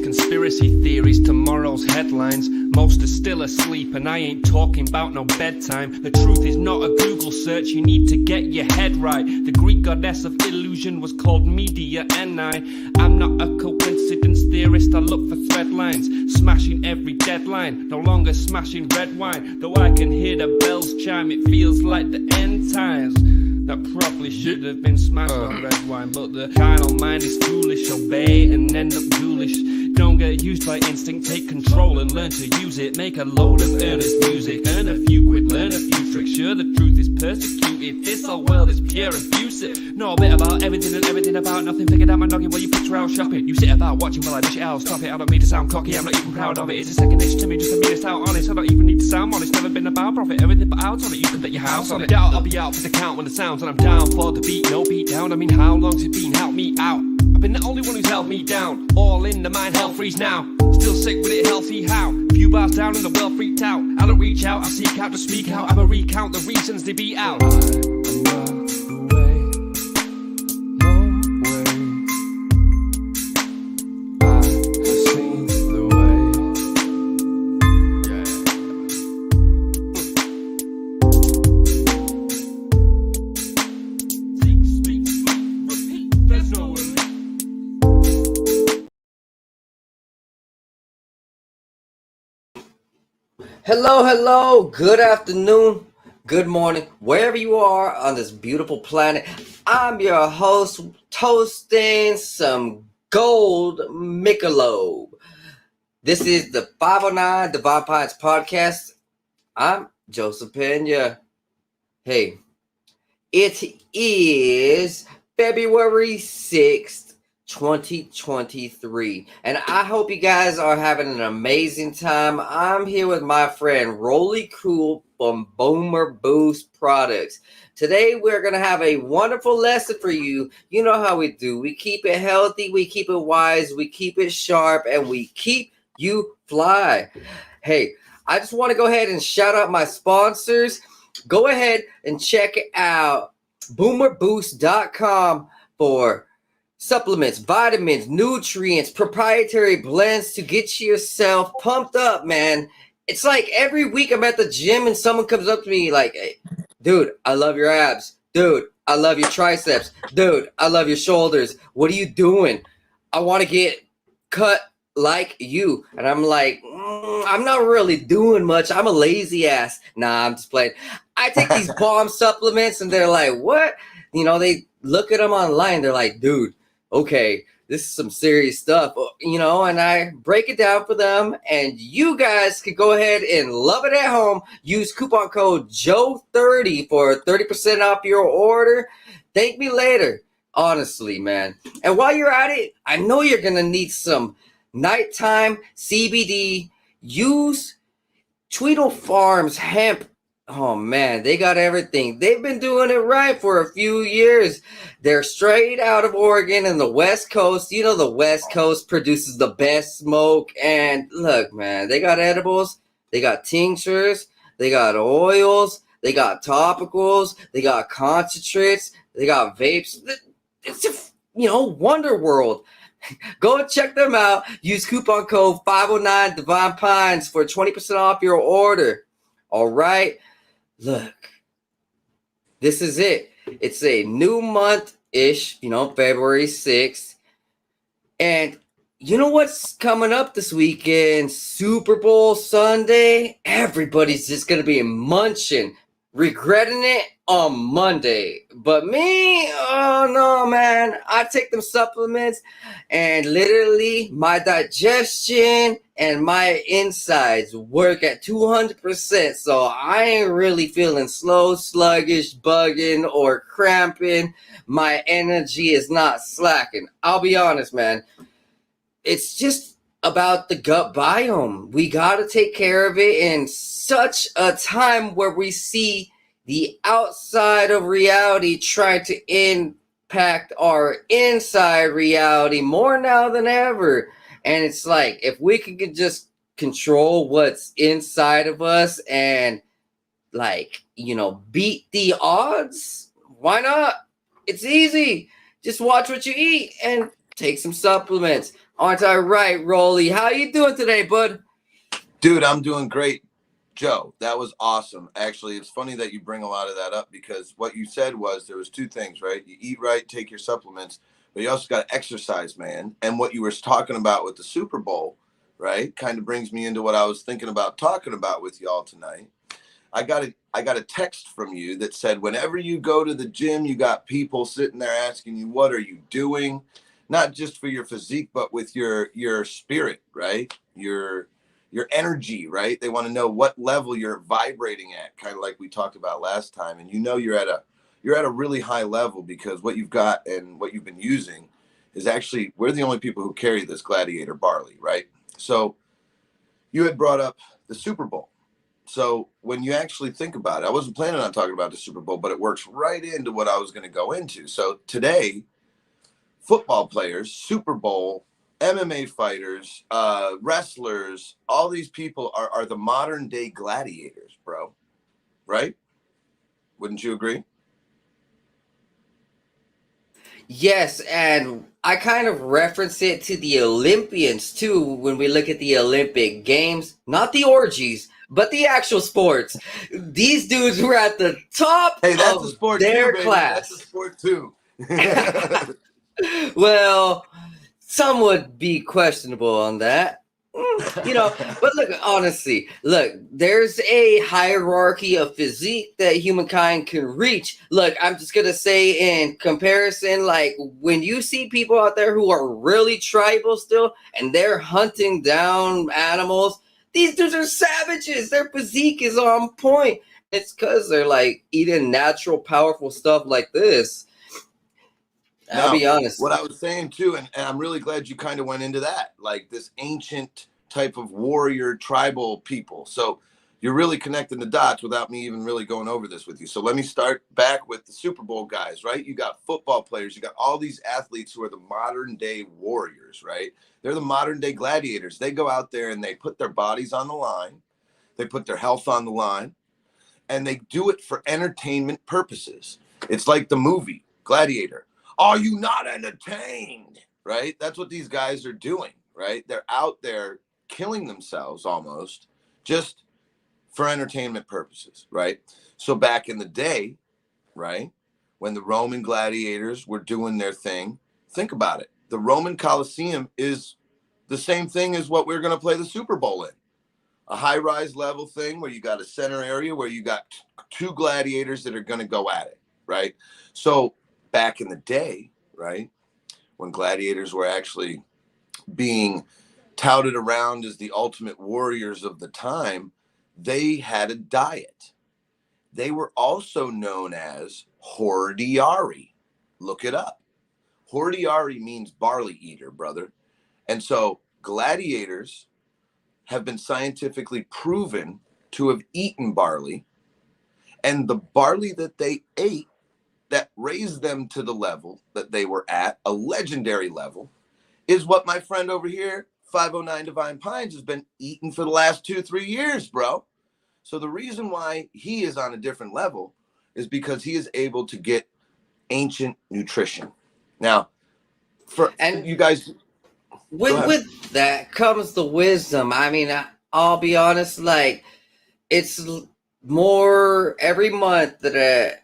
Conspiracy theories, tomorrow's headlines. Most are still asleep and I ain't talking about no bedtime. The truth is not a Google search, you need to get your head right. The Greek goddess of illusion was called Media I'm not a coincidence theorist, I look for thread lines. Smashing every deadline, no longer smashing red wine. Though I can hear the bells chime, it feels like the end times. That probably should have been smashed on red wine, but the carnal mind is foolish. Obey and end up ghoulish. Don't get used by instinct, take control and learn to use it. Make a load of earnest music, earn a few quid, learn a few tricks. Sure, the truth is persecuted, this whole world is pure and fusive. Know a bit about everything and everything about nothing. Figured out my noggin while you picture out shopping. You sit about watching while I dish it out, stop it. I don't mean to sound cocky, I'm not even proud of it. It's a second nature to me, just to me it's out honest. I don't even need to sound honest, never been about profit. Everything but out on it, you can bet your house on it. Doubt I'll be out for the count when the sounds, and I'm down for the beat, no beat down. I mean, how long's it been? Help me out. I've been the only one who's held me down. All in the mind, hell freeze now. Still sick with it, healthy how? Few bars down and the world freaked out. I don't reach out, I seek out to speak out. I'ma recount the reasons they beat out. I'm not the way, no way. I have seen the way. Seek, speak, repeat. There's no way. Hello, good afternoon, good morning, wherever you are on this beautiful planet. I'm your host, toasting some gold Michelob. This is the 509 Divine Pints podcast. I'm Joseph Pena. Hey, it is February 6th. 2023, and I hope you guys are having an amazing time. I'm here with my friend Rollie Culp from Boomer Boost Products. Today we're gonna have a wonderful lesson for you. You know how we do. We keep it healthy, we keep it wise, we keep it sharp, and we keep you fly. Hey, I just want to go ahead and shout out my sponsors. Go ahead and check out boomerboost.com for supplements, vitamins, nutrients, proprietary blends to get yourself pumped up, man. It's like every week I'm at the gym and someone comes up to me like, hey, dude, I love your abs. Dude, I love your triceps. Dude, I love your shoulders. What are you doing? I want to get cut like you. And I'm like, I'm not really doing much. I'm a lazy ass. Nah, I'm just playing. I take these bomb supplements and they're like, what? You know, they look at them online. They're like, dude, okay, this is some serious stuff, you know, and I break it down for them, and you guys can go ahead and love it at home. Use coupon code JOE30 for 30% off your order. Thank me later, honestly, man. And while you're at it, I know you're going to need some nighttime CBD. Use Tweedle Farms hemp. Oh man, they got everything. They've been doing it right for a few years. They're straight out of Oregon and the West Coast. You know, the West Coast produces the best smoke. And look, man, they got edibles, they got tinctures, they got oils, they got topicals, they got concentrates, they got vapes. It's a wonder world. Go and check them out. Use coupon code 509 Divine Pines for 20% off your order. All right. Look, this is it. It's a new month-ish, February 6th. And you know what's coming up this weekend? Super Bowl Sunday. Everybody's just going to be munching, regretting it on Monday. But me, oh no, man. I take them supplements and literally my digestion and my insides work at 200%. So I ain't really feeling slow, sluggish, bugging, or cramping. My energy is not slacking. I'll be honest, man. It's just about the gut biome. We got to take care of it in such a time where we see the outside of reality try to impact our inside reality more now than ever. And it's like, if we could just control what's inside of us and, beat the odds, why not? It's easy. Just watch what you eat and take some supplements. Aren't I right, Rollie? How you doing today, bud? Dude, I'm doing great. Joe, that was awesome. Actually, it's funny that you bring a lot of that up because what you said was there was two things, right? You eat right, take your supplements, but you also got to exercise, man. And what you were talking about with the Super Bowl, right, kind of brings me into what I was thinking about talking about with y'all tonight. I got a text from you that said whenever you go to the gym, you got people sitting there asking you, what are you doing? Not just for your physique, but with your spirit, right? Your energy, right? They want to know what level you're vibrating at, kind of like we talked about last time. And you're at a really high level because what you've got and what you've been using is actually, we're the only people who carry this Gladiator barley, right? So you had brought up the Super Bowl. So when you actually think about it, I wasn't planning on talking about the Super Bowl, but it works right into what I was going to go into. So today, football players, Super Bowl, MMA fighters, wrestlers, all these people are the modern day gladiators, bro. Right? Wouldn't you agree? Yes, and I kind of reference it to the Olympians too when we look at the Olympic Games, not the orgies, but the actual sports. These dudes were at the top Hey, that's a of sport their too, baby. class. That's a sport too. Well, some would be questionable on that. But look, honestly, there's a hierarchy of physique that humankind can reach. Look, I'm just gonna say in comparison, like when you see people out there who are really tribal still and they're hunting down animals, these dudes are savages. Their physique is on point. It's because they're like eating natural, powerful stuff like this. I'll No, be honest. what I was saying too, and I'm really glad you kind of went into that, like this ancient type of warrior tribal people. So you're really connecting the dots without me even really going over this with you. So let me start back with the Super Bowl guys, right? You got football players, you got all these athletes who are the modern day warriors, right? They're the modern day gladiators. They go out there and they put their bodies on the line, they put their health on the line, and they do it for entertainment purposes. It's like the movie Gladiator. Are you not entertained? Right? That's what these guys are doing, right? They're out there killing themselves almost just for entertainment purposes, right? So back in the day, right, when the Roman gladiators were doing their thing, think about it. The Roman Colosseum is the same thing as what we're going to play the Super Bowl in. A high-rise level thing where you got a center area where you got two gladiators that are going to go at it, right? So back in the day, right, when gladiators were actually being touted around as the ultimate warriors of the time, they had a diet. They were also known as hordiari. Look it up. Hordiari means barley eater, brother. And so gladiators have been scientifically proven to have eaten barley, and the barley that they ate that raised them to the level that they were at, a legendary level, is what my friend over here, 509 Divine Pines, has been eating for the last 2-3 years, bro. So the reason why he is on a different level is because he is able to get ancient nutrition. Now, for And you guys, go ahead. with that comes the wisdom. I mean, I'll be honest, like it's more every month that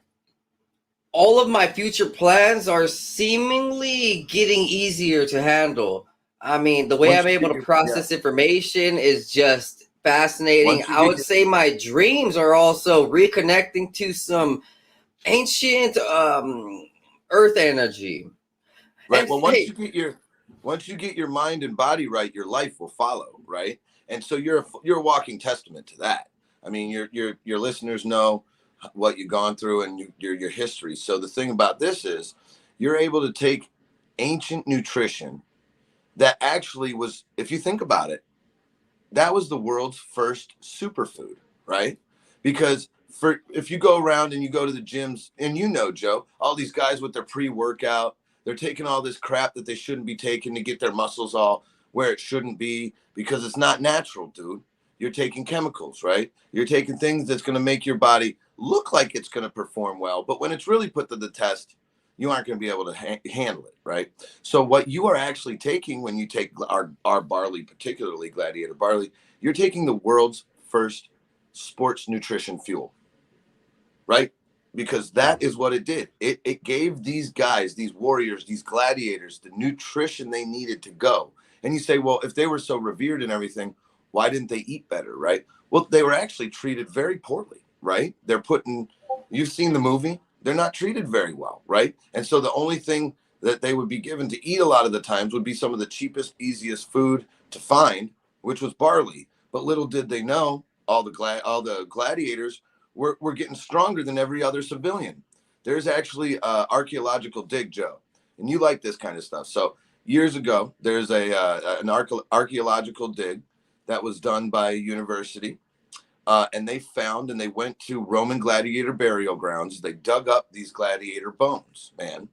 all of my future plans are seemingly getting easier to handle. I mean, the way Once I'm you able get to your, yeah, process information is just fascinating. once you I get would your, say my dreams are also reconnecting to some ancient earth energy. right. And Well, hey, once you get your mind and body right, your life will follow, right? And so you're a walking testament to that. I mean, your listeners know what you've gone through and your history. So the thing about this is, you're able to take ancient nutrition that actually was, if you think about it, that was the world's first superfood, right? Because for if you go around and you go to the gyms, and you know, Joe, all these guys with their pre-workout, they're taking all this crap that they shouldn't be taking to get their muscles all where it shouldn't be, because it's not natural, dude. You're taking chemicals, right? You're taking things that's going to make your body look like it's going to perform well, but when it's really put to the test, you aren't going to be able to handle it, right? So what you are actually taking when you take our barley, particularly Gladiator barley, you're taking the world's first sports nutrition fuel, right? Because that is what it did. It gave these guys, these warriors, these gladiators, the nutrition they needed to go. And you say, well, if they were so revered and everything, why didn't they eat better, right? Well, they were actually treated very poorly, right? You've seen the movie, they're not treated very well, right? And so the only thing that they would be given to eat a lot of the times would be some of the cheapest, easiest food to find, which was barley. But little did they know, all the gladiators were getting stronger than every other civilian. There's actually an archaeological dig, Joe, and you like this kind of stuff. So years ago, there's an archaeological dig that was done by a university, and they went to Roman gladiator burial grounds. They dug up these gladiator bones, man,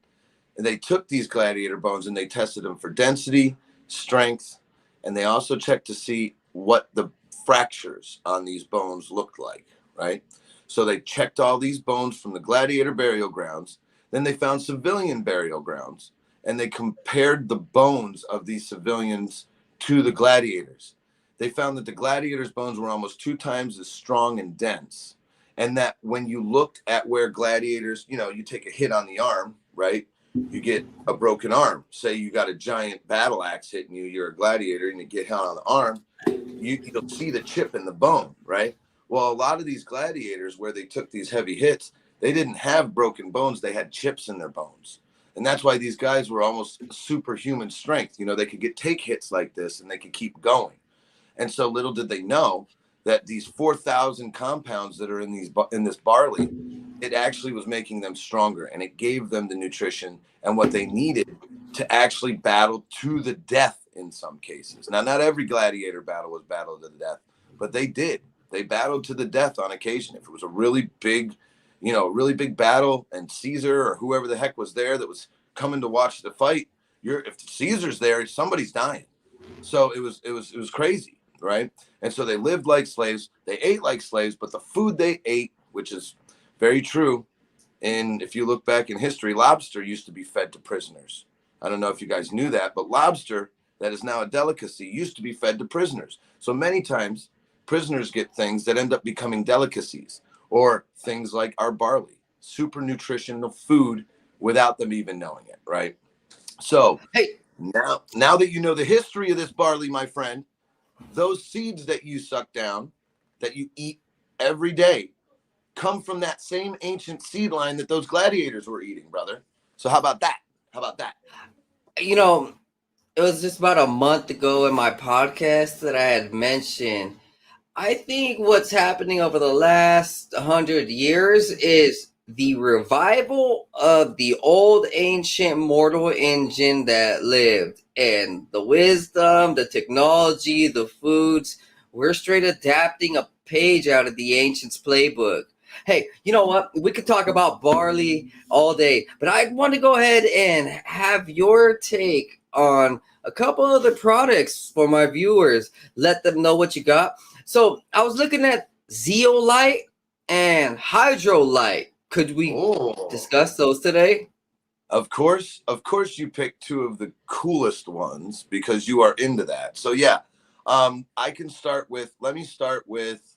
and they took these gladiator bones and they tested them for density, strength, and they also checked to see what the fractures on these bones looked like, right? So they checked all these bones from the gladiator burial grounds. Then they found civilian burial grounds, and they compared the bones of these civilians to the gladiators. They found that the gladiators' bones were almost 2 times as strong and dense. And that when you looked at where gladiators, you take a hit on the arm, right? You get a broken arm. Say you got a giant battle axe hitting you, you're a gladiator, and you get hit on the arm, you'll see the chip in the bone, right? Well, a lot of these gladiators, where they took these heavy hits, they didn't have broken bones. They had chips in their bones. And that's why these guys were almost superhuman strength. They could take hits like this and they could keep going. And so little did they know that these 4,000 compounds that are in this barley, it actually was making them stronger, and it gave them the nutrition and what they needed to actually battle to the death in some cases. Now, not every gladiator battle was battled to the death, but they did. They battled to the death on occasion. If it was a really big battle, and Caesar or whoever the heck was there that was coming to watch the fight, if Caesar's there, somebody's dying. So it was crazy, right? And so they lived like slaves, they ate like slaves, but the food they ate, which is very true, and if you look back in history, lobster used to be fed to prisoners. I don't know if you guys knew that, but lobster, that is now a delicacy, used to be fed to prisoners. So many times prisoners get things that end up becoming delicacies, or things like our barley, super nutritional food without them even knowing it, right? So hey, now that you know the history of this barley, my friend, those seeds that you suck down, that you eat every day, come from that same ancient seed line that those gladiators were eating, brother. So how about that? How about that? you know, it was just about a month ago in my podcast that I had mentioned. I think what's happening over the last 100 years is the revival of the old ancient mortal engine that lived, and the wisdom, the technology, the foods. We're straight adapting a page out of the Ancients playbook. Hey, you know what? We could talk about barley all day, but I want to go ahead and have your take on a couple of the products for my viewers. Let them know what you got. So I was looking at zeolite and hydrolite. Could we discuss those today? Of course, you picked two of the coolest ones because you are into that. So yeah, I can start with. Let me start with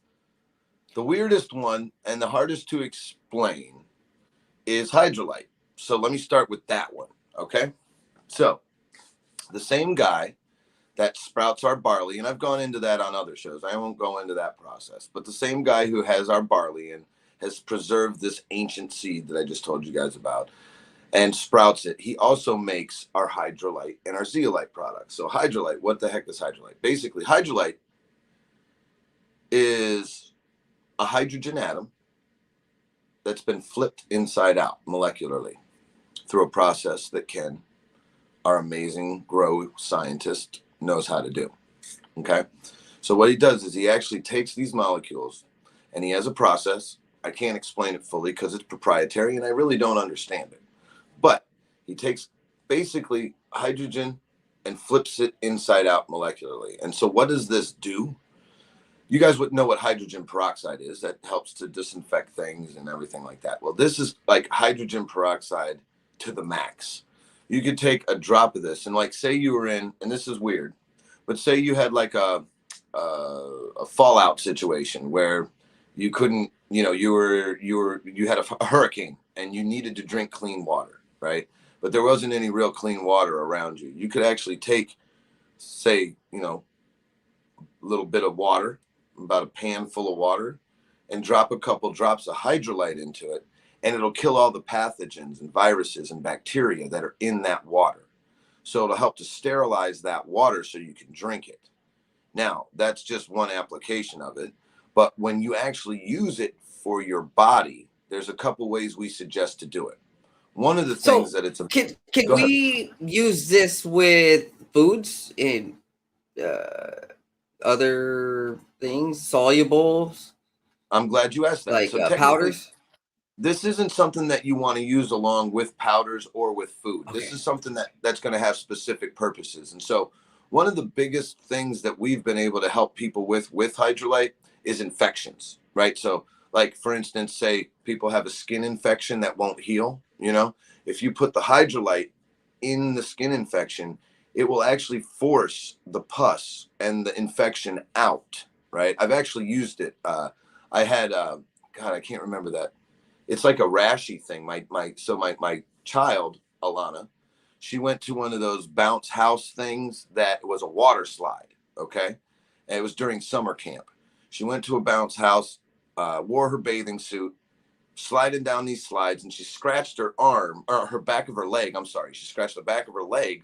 the weirdest one and the hardest to explain is hydrolite. So let me start with that one. Okay, so the same guy that sprouts our barley, and I've gone into that on other shows. I won't go into that process, but the same guy who has our barley and has preserved this ancient seed that I just told you guys about and sprouts it. He also makes our hydrolite and our zeolite products. So hydrolite, what the heck is hydrolite? Basically, hydrolite is a hydrogen atom that's been flipped inside out molecularly through a process that our amazing grow scientist knows how to do. Okay. So what he does is he actually takes these molecules and he has a process. I can't explain it fully because it's proprietary and I really don't understand it. But he takes basically hydrogen and flips it inside out molecularly. And so what does this do? You guys would know what hydrogen peroxide is. That helps to disinfect things and everything like that. Well, this is like hydrogen peroxide to the max. You could take a drop of this and like say you were in, and this is weird, but say you had like a fallout situation where you couldn't, you had a hurricane and you needed to drink clean water, right? But there wasn't any real clean water around you. You could actually take, say, a little bit of water, about a pan full of water, and drop a couple drops of hydrolite into it, and it'll kill all the pathogens and viruses and bacteria that are in that water. So it'll help to sterilize that water so you can drink it. Now, that's just one application of it. But when you actually use it for your body, there's a couple ways we suggest to do it. One of the things that it's... Can we use this with foods in other things, solubles? I'm glad you asked that. Like so powders? This isn't something that you want to use along with powders or with food. Okay. This is something that's going to have specific purposes. And so one of the biggest things that we've been able to help people with hydrolite is infections, right? So like, for instance, say people have a skin infection that won't heal, if you put the hydrolite in the skin infection, it will actually force the pus and the infection out, right? I've actually used it. I had, God, I can't remember that. It's like a rashy thing. My child, Alana, she went to one of those bounce house things that was a water slide, okay? And it was during summer camp. She went to a bounce house, wore her bathing suit, sliding down these slides, and she scratched her arm, or her back of her leg, I'm sorry. She scratched the back of her leg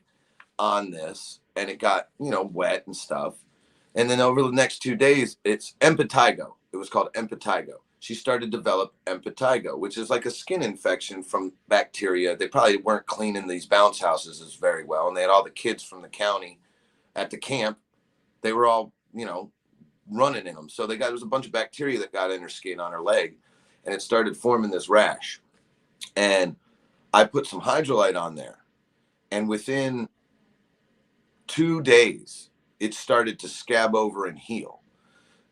on this, and it got, wet and stuff. And then over the next 2 days, it's impetigo. It was called impetigo. She started to develop impetigo, which is like a skin infection from bacteria. They probably weren't cleaning these bounce houses as very well. And they had all the kids from the county at the camp. They were all, running in them. So there was a bunch of bacteria that got in her skin on her leg, and it started forming this rash. And I put some hydrolite on there, and within 2 days, it started to scab over and heal.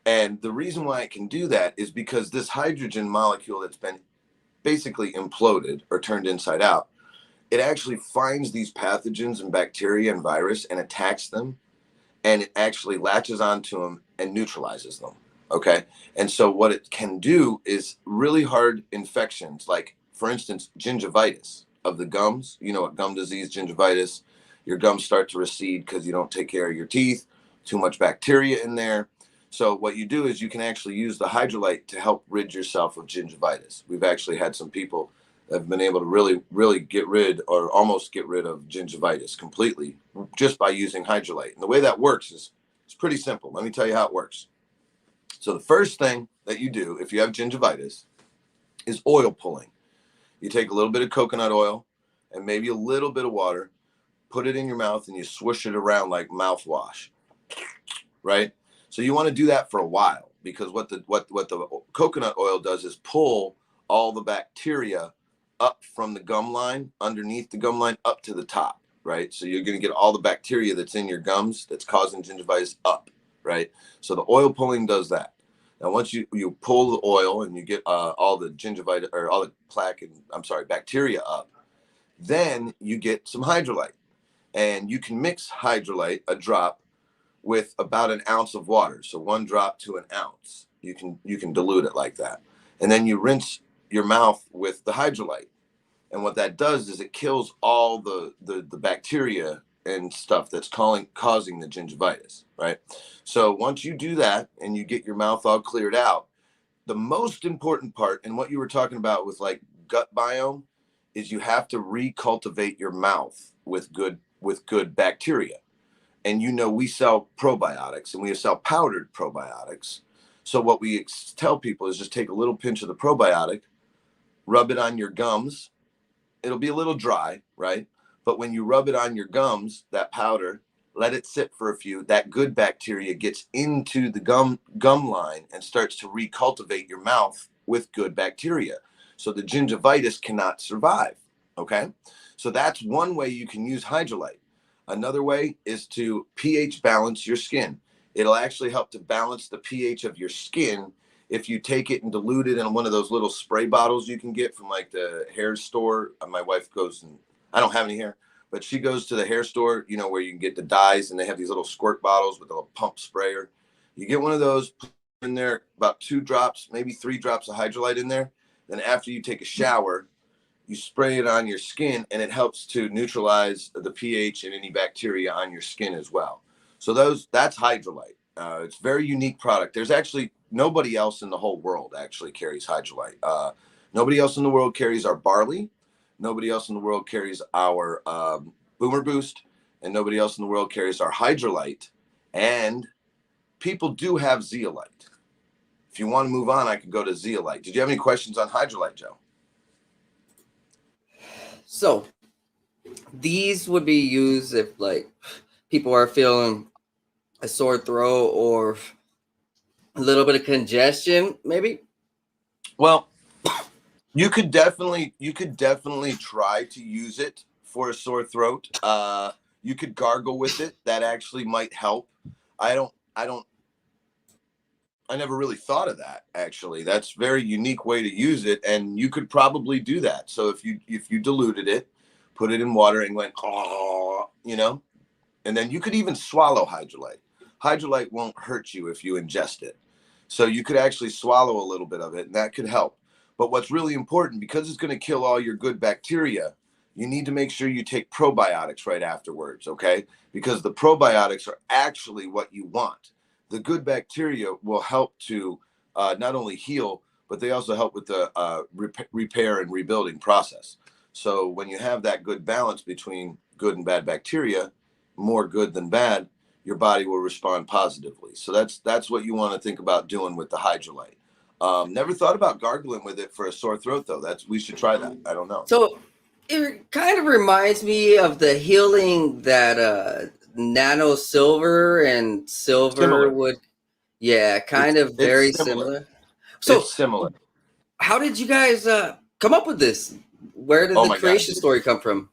And the reason why it can do that is because this hydrogen molecule that's been basically imploded or turned inside out, it actually finds these pathogens and bacteria and virus and attacks them, and it actually latches onto them and neutralizes them. Okay. And so what it can do is really hard infections, like, for instance, gingivitis of the gums. You know what gum disease, gingivitis, your gums start to recede because you don't take care of your teeth, too much bacteria in there. So what you do is you can actually use the hydrolite to help rid yourself of gingivitis. We've actually had some people that have been able to really, really get rid or almost get rid of gingivitis completely just by using hydrolite. And the way that works is it's pretty simple. Let me tell you how it works. So the first thing that you do if you have gingivitis is oil pulling. You take a little bit of coconut oil and maybe a little bit of water, put it in your mouth, and you swish it around like mouthwash, right? So you want to do that for a while. because what the coconut oil does is pull all the bacteria up from the gum line, underneath the gum line, up to the top, right? So you're going to get all the bacteria that's in your gums that's causing gingivitis up, right? So the oil pulling does that. Now, once you pull the oil and you get all the gingivitis, or all the plaque and bacteria up, then you get some hydrolyte, and you can mix hydrolyte, a drop, with about an ounce of water. So 1 drop to an ounce. You can dilute it like that, and then you rinse your mouth with the hydrolyte. And what that does is it kills all the bacteria and stuff that's causing the gingivitis, right? So once you do that and you get your mouth all cleared out, the most important part, and what you were talking about with like gut biome, is you have to recultivate your mouth with good bacteria. And we sell probiotics, and we sell powdered probiotics. So what we tell people is just take a little pinch of the probiotic, rub it on your gums. It'll be a little dry, right? But when you rub it on your gums, that powder, let it sit for a few, that good bacteria gets into the gum line and starts to recultivate your mouth with good bacteria. So the gingivitis cannot survive, okay? So that's one way you can use hydrolyte. Another way is to pH balance your skin. It'll actually help to balance the pH of your skin if you take it and dilute it in one of those little spray bottles you can get from like the hair store. My wife goes, and I don't have any hair, but she goes to the hair store, where you can get the dyes, and they have these little squirt bottles with a little pump sprayer. You get one of those, put in there about 2 drops, maybe 3 drops of hydrolyte in there. Then after you take a shower, you spray it on your skin, and it helps to neutralize the pH and any bacteria on your skin as well. So that's hydrolyte. It's a very unique product. There's actually nobody else in the whole world actually carries hydrolyte. Nobody else in the world carries our barley. Nobody else in the world carries our Boomer Boost, and nobody else in the world carries our hydrolyte. And people do have zeolite. If you want to move on, I could go to zeolite. Did you have any questions on hydrolyte, Joe? So these would be used if like people are feeling a sore throat or a little bit of congestion, maybe. Well, you could definitely try to use it for a sore throat. You could gargle with it. That actually might help. I never really thought of that, actually. That's a very unique way to use it, and you could probably do that. So if you diluted it, put it in water and went, and then you could even swallow hydrolyte. Hydrolyte won't hurt you if you ingest it. So you could actually swallow a little bit of it, and that could help. But what's really important, because it's going to kill all your good bacteria, you need to make sure you take probiotics right afterwards, okay? Because the probiotics are actually what you want. The good bacteria will help to not only heal, but they also help with the repair and rebuilding process. So when you have that good balance between good and bad bacteria, more good than bad, your body will respond positively. So that's what you want to think about doing with the hydrolyte. Never thought about gargling with it for a sore throat, though. We should try that. I don't know. So it kind of reminds me of the healing that nano silver and silver Similar. would. Yeah, kind of very similar. So it's similar. How did you guys come up with this? Where did the creation story come from?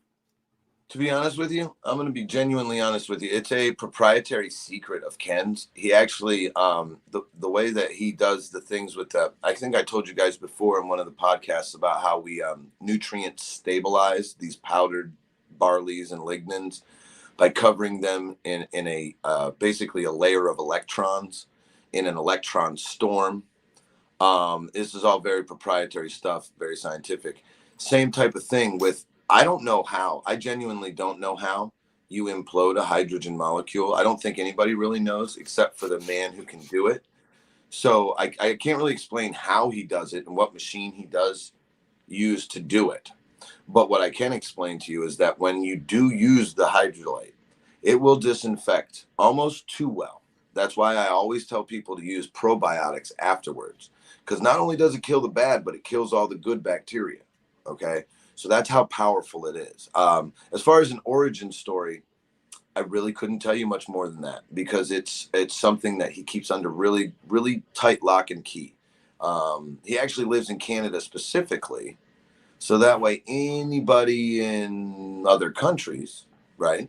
To be honest with you, I'm going to be genuinely honest with you. It's a proprietary secret of Ken's. He actually, the way that he does the things with I think I told you guys before in one of the podcasts about how we nutrient stabilize these powdered barleys and lignans by covering them in a basically a layer of electrons in an electron storm. This is all very proprietary stuff, very scientific. Same type of thing with, I don't know how. I genuinely don't know how you implode a hydrogen molecule. I don't think anybody really knows except for the man who can do it. So I can't really explain how he does it and what machine he does use to do it. But what I can explain to you is that when you do use the hydrolyte, it will disinfect almost too well. That's why I always tell people to use probiotics afterwards, because not only does it kill the bad, but it kills all the good bacteria. Okay. So that's how powerful it is. As far as an origin story, I really couldn't tell you much more than that, because it's something that he keeps under really, really tight lock and key. He actually lives in Canada specifically, so that way anybody in other countries, right,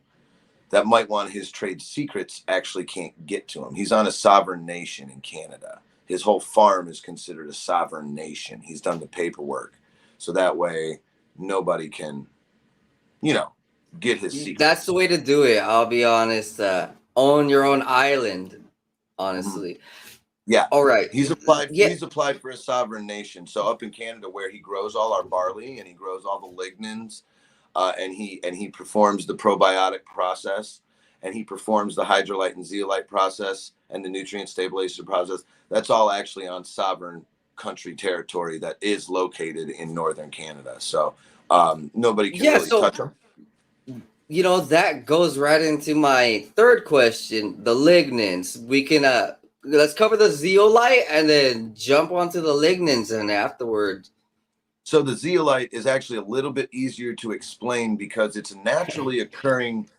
that might want his trade secrets actually can't get to him. He's on a sovereign nation in Canada. His whole farm is considered a sovereign nation. He's done the paperwork, so that way nobody can, you know, get his secrets. That's the way to do it. I'll be honest. Own your own island, Mhm. honestly. Yeah. All right. He's applied. Yeah. He's applied for a sovereign nation. So up in Canada, where he grows all our barley and he grows all the lignans, and he performs the probiotic process, and he performs the hydrolyte and zeolite process and the nutrient stabilization process. That's all actually on sovereign country territory that is located in northern Canada. So nobody can Yeah. really So, touch him. you know, that goes right into my third question, the lignans. We can let's cover the zeolite and then jump onto the lignans and afterwards. So the zeolite is actually a little bit easier to explain because it's a naturally occurring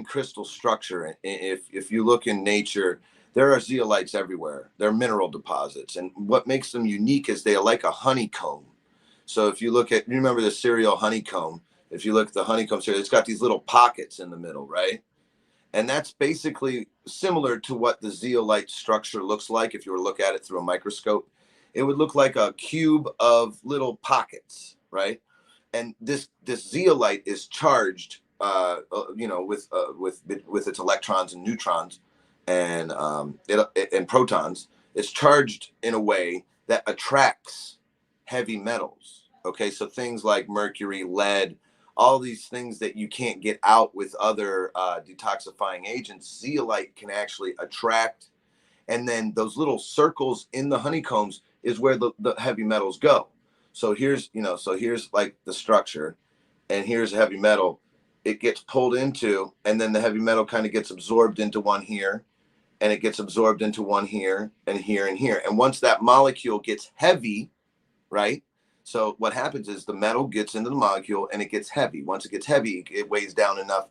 crystal structure. If you look in nature, there are zeolites everywhere. They're mineral deposits, and what makes them unique is they are like a honeycomb. So if you look at, you remember the cereal honeycomb? If you look at the honeycomb cereal, it's got these little pockets in the middle, right? And that's basically similar to what the zeolite structure looks like. If you were to look at it through a microscope, it would look like a cube of little pockets, right? And this zeolite is charged, with its electrons and neutrons, and and protons. It's charged in a way that attracts heavy metals. Okay, so things like mercury, lead, all these things that you can't get out with other detoxifying agents, zeolite can actually attract. And then those little circles in the honeycombs is where the heavy metals go. So here's like the structure, and here's a heavy metal. It gets pulled into, and then the heavy metal kind of gets absorbed into one here, and it gets absorbed into one here and here and here. And once that molecule gets heavy, right? So what happens is the metal gets into the molecule and it gets heavy. Once it gets heavy, it weighs down enough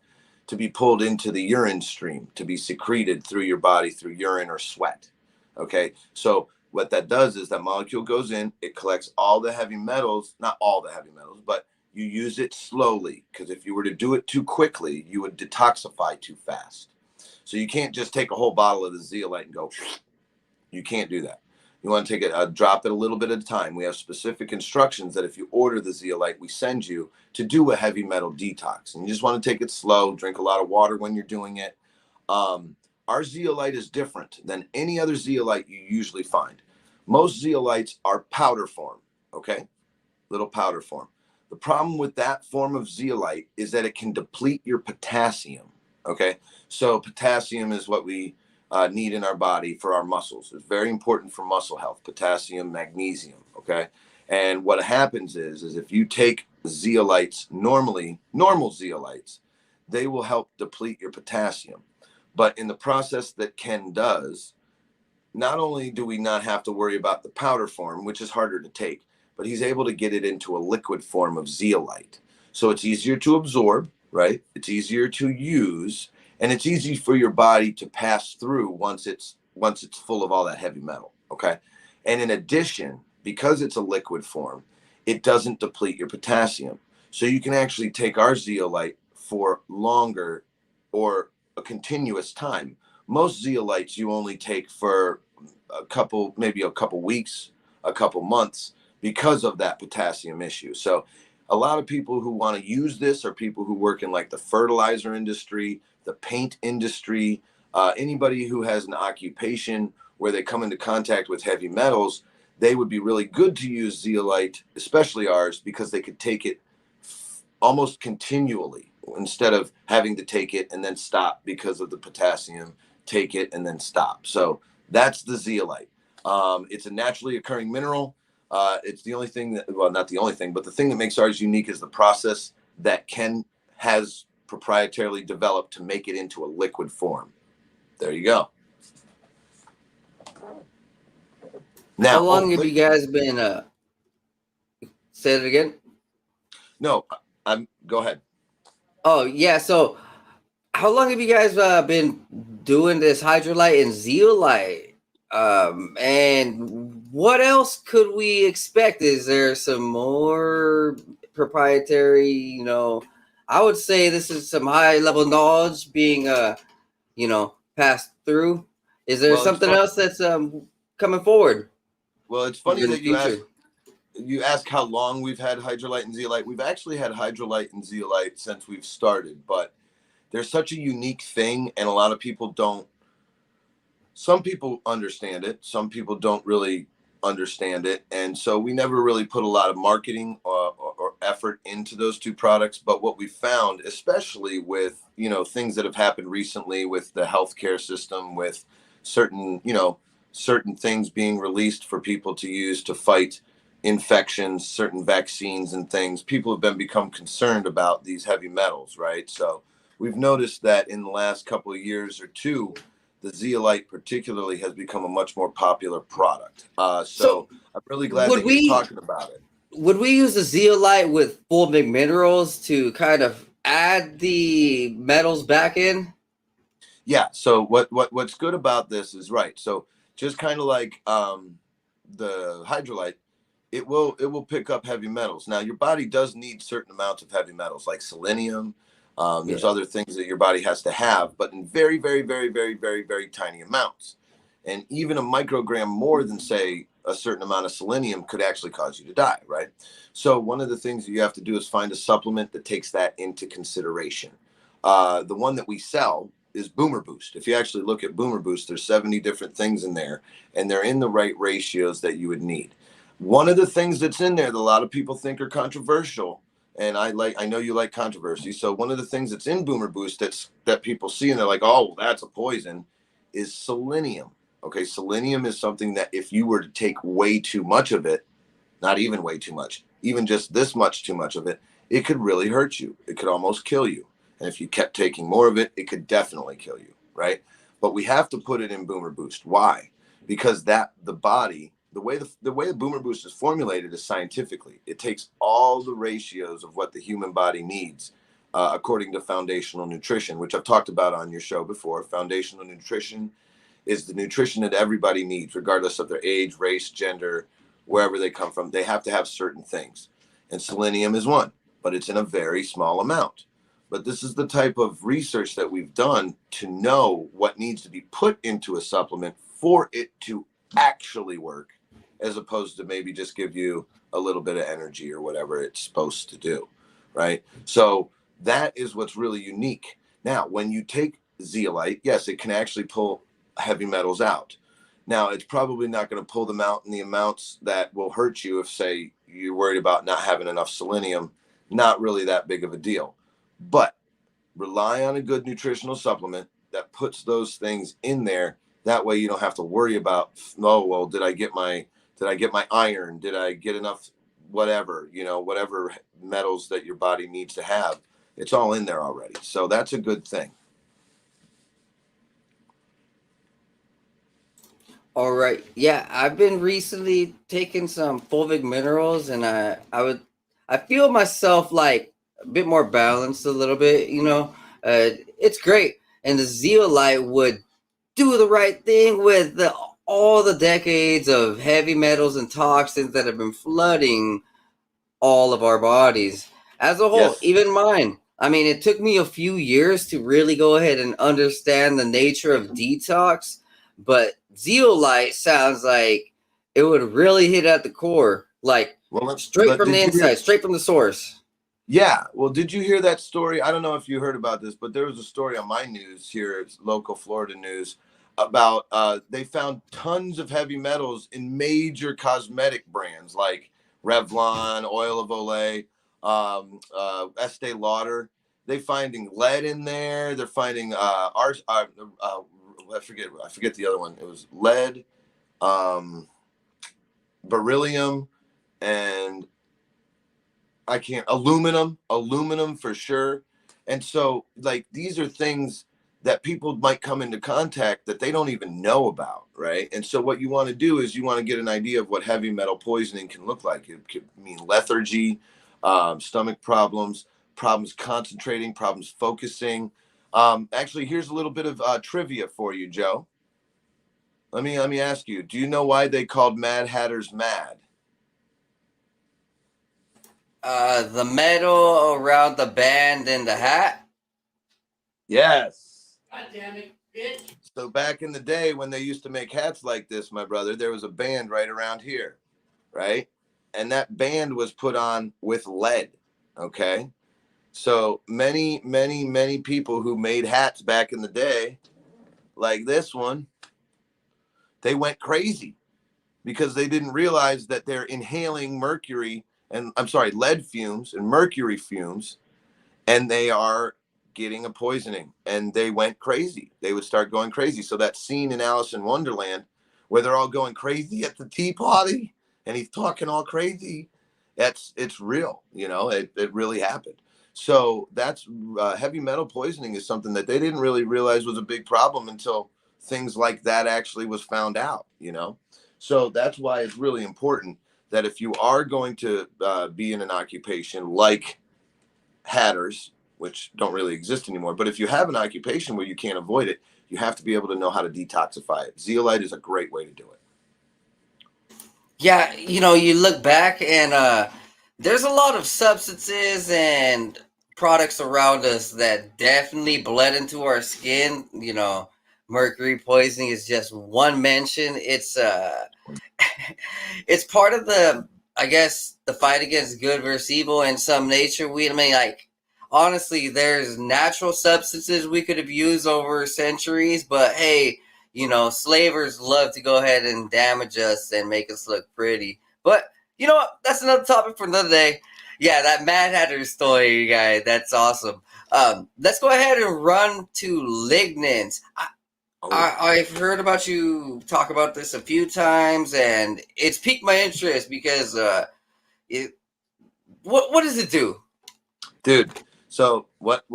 to be pulled into the urine stream, to be secreted through your body through urine or sweat. Okay, so what that does is that molecule goes in, it collects all the heavy metals, not all the heavy metals, but you use it slowly, because if you were to do it too quickly, you would detoxify too fast. So you can't just take a whole bottle of the zeolite and go, you can't do that. You want to take it, drop it a little bit at a time. We have specific instructions that if you order the zeolite, we send you to do a heavy metal detox. And you just want to take it slow, drink a lot of water when you're doing it. Our zeolite is different than any other zeolite you usually find. Most zeolites are powder form, okay? Little powder form. The problem with that form of zeolite is that it can deplete your potassium, okay? So potassium is what we need in our body for our muscles. It's very important for muscle health, potassium, magnesium, okay? And what happens is if you take zeolites, normal zeolites, they will help deplete your potassium. But in the process that Ken does, not only do we not have to worry about the powder form, which is harder to take, but he's able to get it into a liquid form of zeolite. So it's easier to absorb, right? It's easier to use, and it's easy for your body to pass through once it's full of all that heavy metal, okay? And in addition, because it's a liquid form, it doesn't deplete your potassium. So you can actually take our zeolite for longer or a continuous time. Most zeolites you only take for maybe a couple weeks, a couple months, because of that potassium issue. So a lot of people who want to use this are people who work in like the fertilizer industry, the paint industry, anybody who has an occupation where they come into contact with heavy metals. They would be really good to use zeolite, especially ours, because they could take it almost continually instead of having to take it and then stop because of the potassium, take it and then stop. So that's the zeolite. It's a naturally occurring mineral. It's the only thing that, well, not the only thing, but the thing that makes ours unique is the process that Ken has proprietarily developed to make it into a liquid form. There you go. Now, How long have you guys been? Say it again. No, go ahead. Oh yeah, so how long have you guys been doing this hydrolyte and zeolite? And what else could we expect? Is there some more proprietary? I would say this is some high level knowledge being passed through. Is there Well, it's something fun. else that's coming forward Well, it's in funny the that you future? ask. You ask how long we've had hydrolyte and zeolite. We've actually had hydrolyte and zeolite since we've started, but they're such a unique thing, and a lot of people don't. Some people understand it, some people don't really understand it, and so we never really put a lot of marketing or effort into those two products. But what we found, especially with things that have happened recently with the healthcare system, with certain certain things being released for people to use to fight infections, certain vaccines and things, people have become concerned about these heavy metals, right? So we've noticed that in the last couple of years or two, the zeolite particularly has become a much more popular product. So So I'm really glad would that you're we talking about it. would we use the zeolite with fulvic minerals to kind of add the metals back in? Yeah. So what's good about this is right. So just kind of like the hydrolyte, it will pick up heavy metals. Now your body does need certain amounts of heavy metals like selenium. There's Yeah. other things that your body has to have, but in very, very, very, very, very, very tiny amounts. And even a microgram more than say a certain amount of selenium could actually cause you to die, right? So one of the things that you have to do is find a supplement that takes that into consideration. The one that we sell is Boomer Boost. If you actually look at Boomer Boost, there's 70 different things in there, and they're in the right ratios that you would need. One of the things that's in there that a lot of people think are controversial, and I know you like controversy. So one of the things that's in Boomer Boost that people see and they're like, oh, well, that's a poison, is selenium. Okay, selenium is something that if you were to take way too much of it, not even way too much, even just this much too much of it, it could really hurt you. It could almost kill you. And if you kept taking more of it, it could definitely kill you, right? But we have to put it in Boomer Boost. Why? Because the body, the way the Boomer Boost is formulated is scientifically. It takes all the ratios of what the human body needs, according to foundational nutrition, which I've talked about on your show before. Foundational nutrition is the nutrition that everybody needs, regardless of their age, race, gender, wherever they come from. They have to have certain things. And selenium is one, but it's in a very small amount. But this is the type of research that we've done to know what needs to be put into a supplement for it to actually work, as opposed to maybe just give you a little bit of energy or whatever it's supposed to do. Right. So that is what's really unique. Now, when you take zeolite, yes, it can actually pull heavy metals out. Now, it's probably not going to pull them out in the amounts that will hurt you if, say, you're worried about not having enough selenium. Not really that big of a deal. But rely on a good nutritional supplement that puts those things in there. That way you don't have to worry about, oh, well, did I get my iron? Did I get enough whatever, whatever metals that your body needs to have. It's all in there already. So that's a good thing. All right. Yeah, I've been recently taking some fulvic minerals, and I feel myself like a bit more balanced a little bit. It's great, and the zeolite would do the right thing with all the decades of heavy metals and toxins that have been flooding all of our bodies as a whole, Yes. even mine. I mean, it took me a few years to really go ahead and understand the nature of detox, but zeolite sounds like it would really hit at the core, like Well, straight but from the did you hear? inside, straight from the source. Yeah. Well, did you hear that story? I don't know if you heard about this, but there was a story on my news here, it's local Florida news, about they found tons of heavy metals in major cosmetic brands like Revlon, Oil of Olay, Estee Lauder. They finding lead in there. They're finding I forget the other one. It was lead, um, beryllium, and I can't aluminum for sure. And so like these are things that people might come into contact that they don't even know about, right? And so what you want to do is you want to get an idea of what heavy metal poisoning can look like. It could mean lethargy, stomach problems, problems concentrating, problems focusing, Actually, here's a little bit of trivia for you, Joe. Let me ask you, do you know why they called Mad Hatters mad? The metal around the band and the hat. Yes. God damn it, bitch. So back in the day when they used to make hats like this, my brother, there was a band right around here, right? And that band was put on with lead, okay? So many people who made hats back in the day, like this one, they went crazy because they didn't realize that they're inhaling mercury and I'm sorry, lead fumes and mercury fumes, and they are getting a poisoning, and they went crazy. They would start going crazy. So that scene in Alice in Wonderland where they're all going crazy at the tea party and he's talking all crazy, it's real, you know, it really happened. So that's heavy metal poisoning is something that they didn't really realize was a big problem until things like that actually was found out, you know. So that's why it's really important that if you are going to be in an occupation like hatters, which don't really exist anymore, but if you have an occupation where you can't avoid it, you have to be able to know how to detoxify it. Zeolite is a great way to do it. Yeah, you look back and there's a lot of substances and products around us that definitely bled into our skin. Mercury poisoning is just one mention. It's it's part of the, I guess, the fight against good versus evil in some nature. I mean, like, honestly, there's natural substances we could have used over centuries, but hey, slavers love to go ahead and damage us and make us look pretty. But you know what? That's another topic for another day. Yeah, that Mad Hatter story, guy, that's awesome. Let's go ahead and run to lignans. I've heard about you talk about this a few times, and it's piqued my interest because what does it do? Dude, so what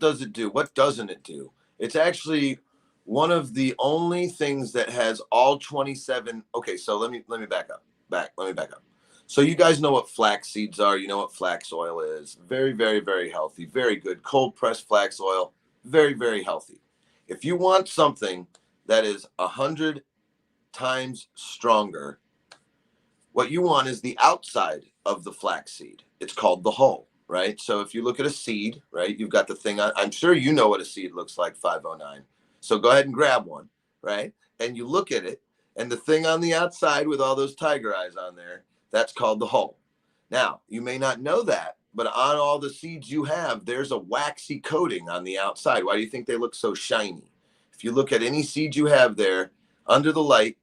does it do? What doesn't it do? It's actually one of the only things that has all 27. Okay, so let me back up. Let me back up. So you guys know what flax seeds are, you know what flax oil is. Very healthy, very good. Cold pressed flax oil, very healthy. If you want something that is 100 times stronger, what you want is the outside of the flax seed. It's called the hull, right? So if you look at a seed, right, you've got the thing on. I'm sure you know what a seed looks like, 509. So go ahead and grab one, right? And you look at it, and the thing on the outside with all those tiger eyes on there, that's called the hull. Now, you may not know that, but on all the seeds you have, there's a waxy coating on the outside. Why do you think they look so shiny? If you look at any seed you have there, under the light,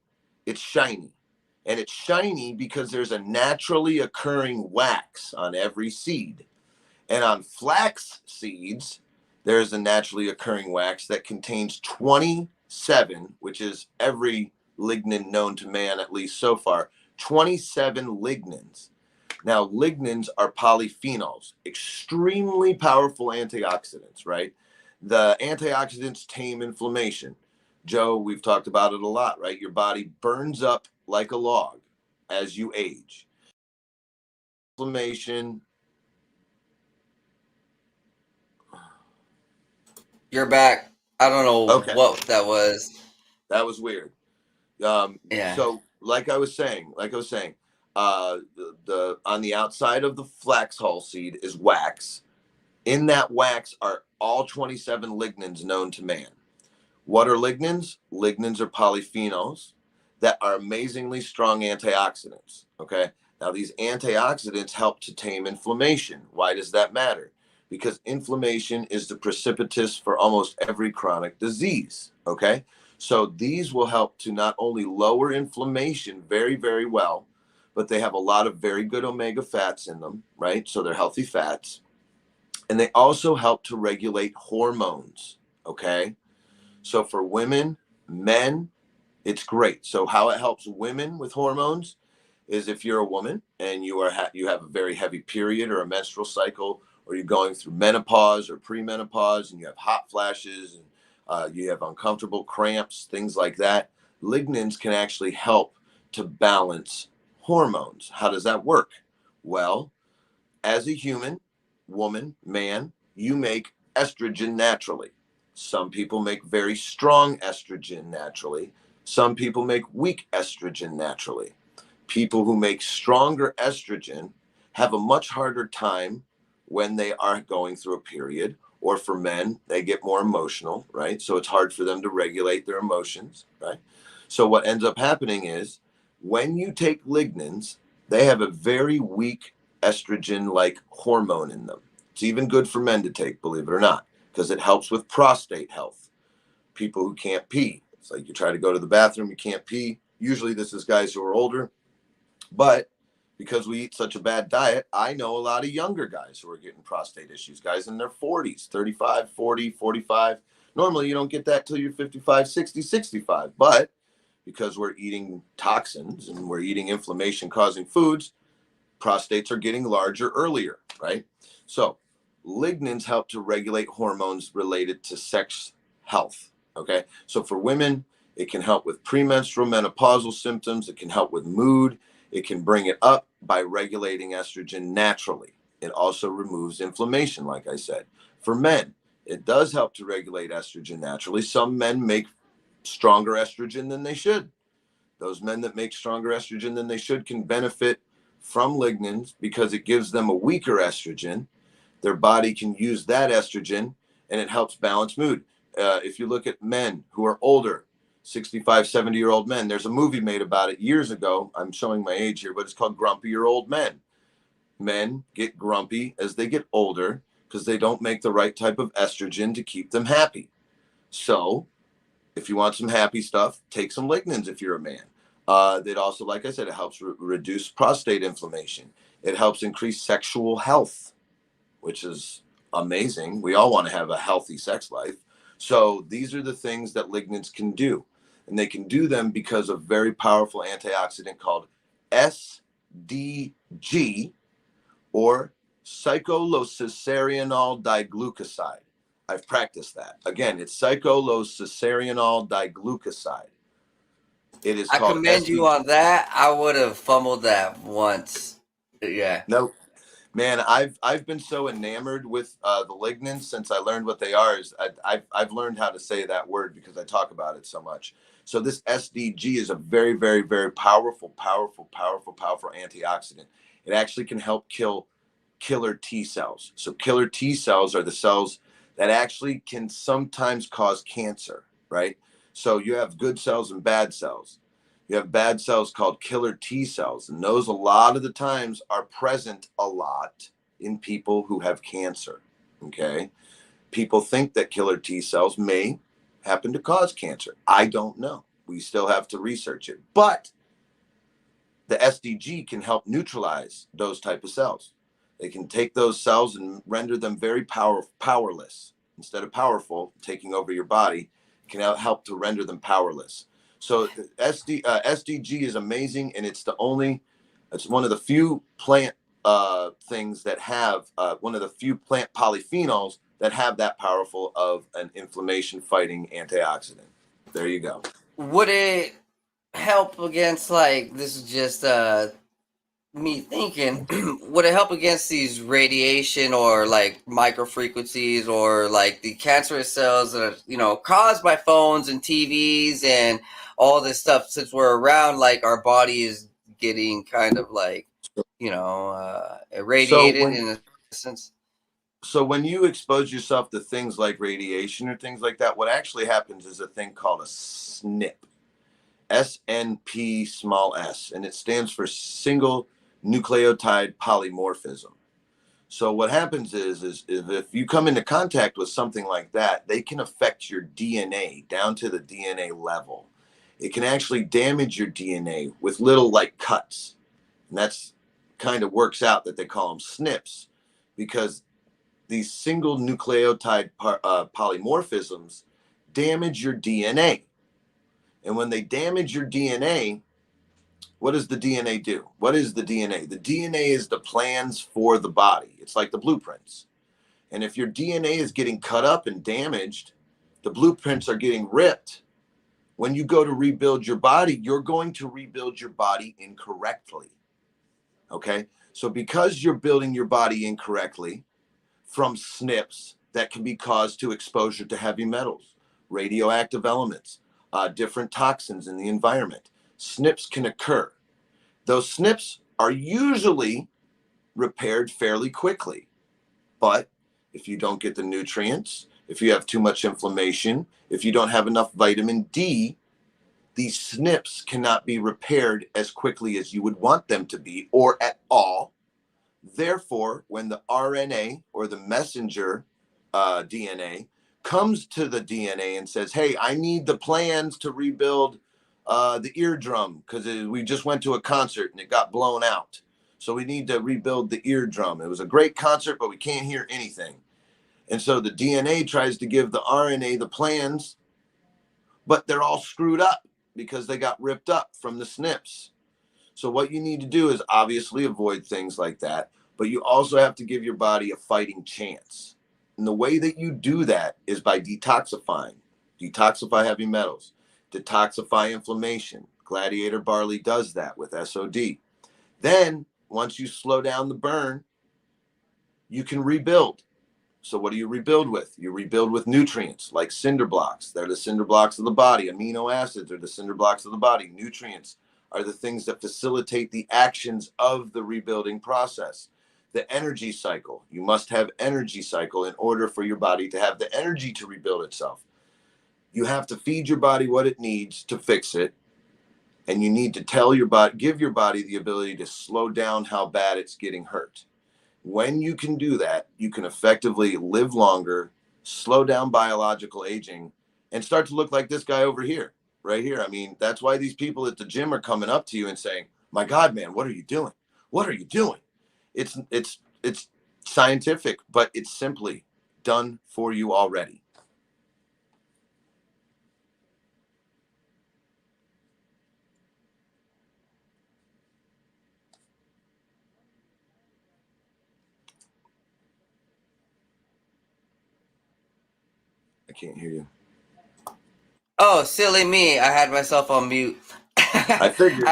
it's shiny. And it's shiny because there's a naturally occurring wax on every seed. And on flax seeds, there's a naturally occurring wax that contains 27, which is every lignin known to man, at least so far, 27 lignans. Now, lignans are polyphenols, extremely powerful antioxidants, right? The antioxidants tame inflammation. Joe, we've talked about it a lot, right? Your body burns up like a log as you age. Inflammation. You're back. I don't know Okay, what that was. that was weird. Yeah. So, like I was saying, the on the outside of the flax hull seed is wax. In that wax are all 27 lignans known to man. What are lignans? Lignans are polyphenols that are amazingly strong antioxidants. Okay. Now, these antioxidants help to tame inflammation. Why does that matter? Because inflammation is the precipitous for almost every chronic disease. Okay. So these will help to not only lower inflammation very well, but they have a lot of very good omega fats in them, right? So they're healthy fats. And they also help to regulate hormones. Okay. So for women, men, it's great. So how it helps women with hormones is if you're a woman and you have a very heavy period or a menstrual cycle, or you're going through menopause or premenopause and you have hot flashes and you have uncomfortable cramps, things like that, lignans can actually help to balance hormones. How does that work? Well, as a human, woman, man, you make estrogen naturally. Some people make very strong estrogen naturally. Some people make weak estrogen naturally. People who make stronger estrogen have a much harder time when they are going through a period, or for men, they get more emotional, right? So it's hard for them to regulate their emotions, right? So what ends up happening is when you take lignans, they have a very weak estrogen like hormone in them. It's even good for men to take, believe it or not, because it helps with prostate health. People who can't pee. It's like you try to go to the bathroom, you can't pee. Usually this is guys who are older, but because we eat such a bad diet, I know a lot of younger guys who are getting prostate issues, guys in their 40s, 35, 40, 45. Normally you don't get that till you're 55, 60, 65. But because we're eating toxins and we're eating inflammation causing foods, prostates are getting larger earlier, right? So lignans help to regulate hormones related to sex health. Okay. So for women, it can help with premenstrual menopausal symptoms. It can help with mood. It can bring it up by regulating estrogen naturally. It also removes inflammation, like I said. For men, it does help to regulate estrogen naturally. Some men make stronger estrogen than they should. Those men that make stronger estrogen than they should can benefit from lignans because it gives them a weaker estrogen. Their body can use that estrogen and it helps balance mood. If you look at men who are older, 65, 70-year-old men, there's a movie made about it years ago. I'm showing my age here, but it's called Grumpier Old Men. Men get grumpy as they get older because they don't make the right type of estrogen to keep them happy. So if you want some happy stuff, take some lignans if you're a man. That also, like I said, it helps reduce prostate inflammation. It helps increase sexual health, which is amazing. We all want to have a healthy sex life. So these are the things that lignans can do. And they can do them because of very powerful antioxidant called SDG, or cyclocysarianol diglucoside. I've practiced that. Again, it's cyclocysarianol diglucoside. It is I called commend you SDG. on that. I would have fumbled that once. Yeah. No, man, I've been so enamored with the lignans since I learned what they are. I've learned how to say that word because I talk about it so much. So this SDG is a very, very, very powerful antioxidant. It actually can help kill killer T cells. So killer T cells are the cells that actually can sometimes cause cancer, right? So you have good cells and bad cells. You have bad cells called killer T cells, and those a lot of the times are present a lot in people who have cancer. Okay. People think that killer T cells may happen to cause cancer. I don't know. We still have to research it. But the SDG can help neutralize those type of cells. They can take those cells and render them very powerless. Instead of powerful, taking over your body, can help to render them powerless. So SDG is amazing, and it's one of the few plant things that have one of the few plant polyphenols that have that powerful of an inflammation fighting antioxidant. There you go. Would it help against, like, this is just me thinking, would it help against these radiation or like microfrequencies or like the cancerous cells that are, caused by phones and TVs and all this stuff, since we're around, like, our body is getting kind of like, So irradiated when in a sense? So when you expose yourself to things like radiation or things like that, what actually happens is a thing called a SNP, SNP small s, and it stands for single nucleotide polymorphism. So what happens is if you come into contact with something like that, they can affect your DNA down to the DNA level. It can actually damage your DNA with little like cuts. And that's kind of works out that they call them SNPs, because these single nucleotide polymorphisms damage your DNA. And when they damage your DNA, what does the DNA do? What is the DNA? The DNA is the plans for the body. It's like the blueprints. And if your DNA is getting cut up and damaged, the blueprints are getting ripped. When you go to rebuild your body, you're going to rebuild your body incorrectly. Okay? So because you're building your body incorrectly, from SNPs, that can be caused to exposure to heavy metals, radioactive elements, different toxins in the environment. SNPs can occur. Those SNPs are usually repaired fairly quickly. But if you don't get the nutrients, if you have too much inflammation, if you don't have enough vitamin D, these SNPs cannot be repaired as quickly as you would want them to be or at all. Therefore, when the RNA or the messenger DNA comes to the DNA and says, hey, I need the plans to rebuild the eardrum because we just went to a concert and it got blown out. So we need to rebuild the eardrum. It was a great concert, but we can't hear anything. And so the DNA tries to give the RNA the plans, but they're all screwed up because they got ripped up from the SNPs. So what you need to do is obviously avoid things like that, but you also have to give your body a fighting chance. And the way that you do that is by detoxifying. Detoxify heavy metals, detoxify inflammation. Gladiator barley does that with SOD. Then once you slow down the burn, you can rebuild. So what do you rebuild with? You rebuild with nutrients like cinder blocks. They're the cinder blocks of the body. Amino acids are the cinder blocks of the body. Nutrients are the things that facilitate the actions of the rebuilding process. The energy cycle. You must have energy cycle in order for your body to have the energy to rebuild itself. You have to feed your body what it needs to fix it. And you need to tell your body, give your body the ability to slow down how bad it's getting hurt. When you can do that, you can effectively live longer, slow down biological aging, and start to look like this guy over here, right here. I mean, that's why these people at the gym are coming up to you and saying, my God, man, what are you doing? What are you doing? It's scientific, but it's simply done for you already. I can't hear you. Oh, silly me! I had myself on mute. I figured.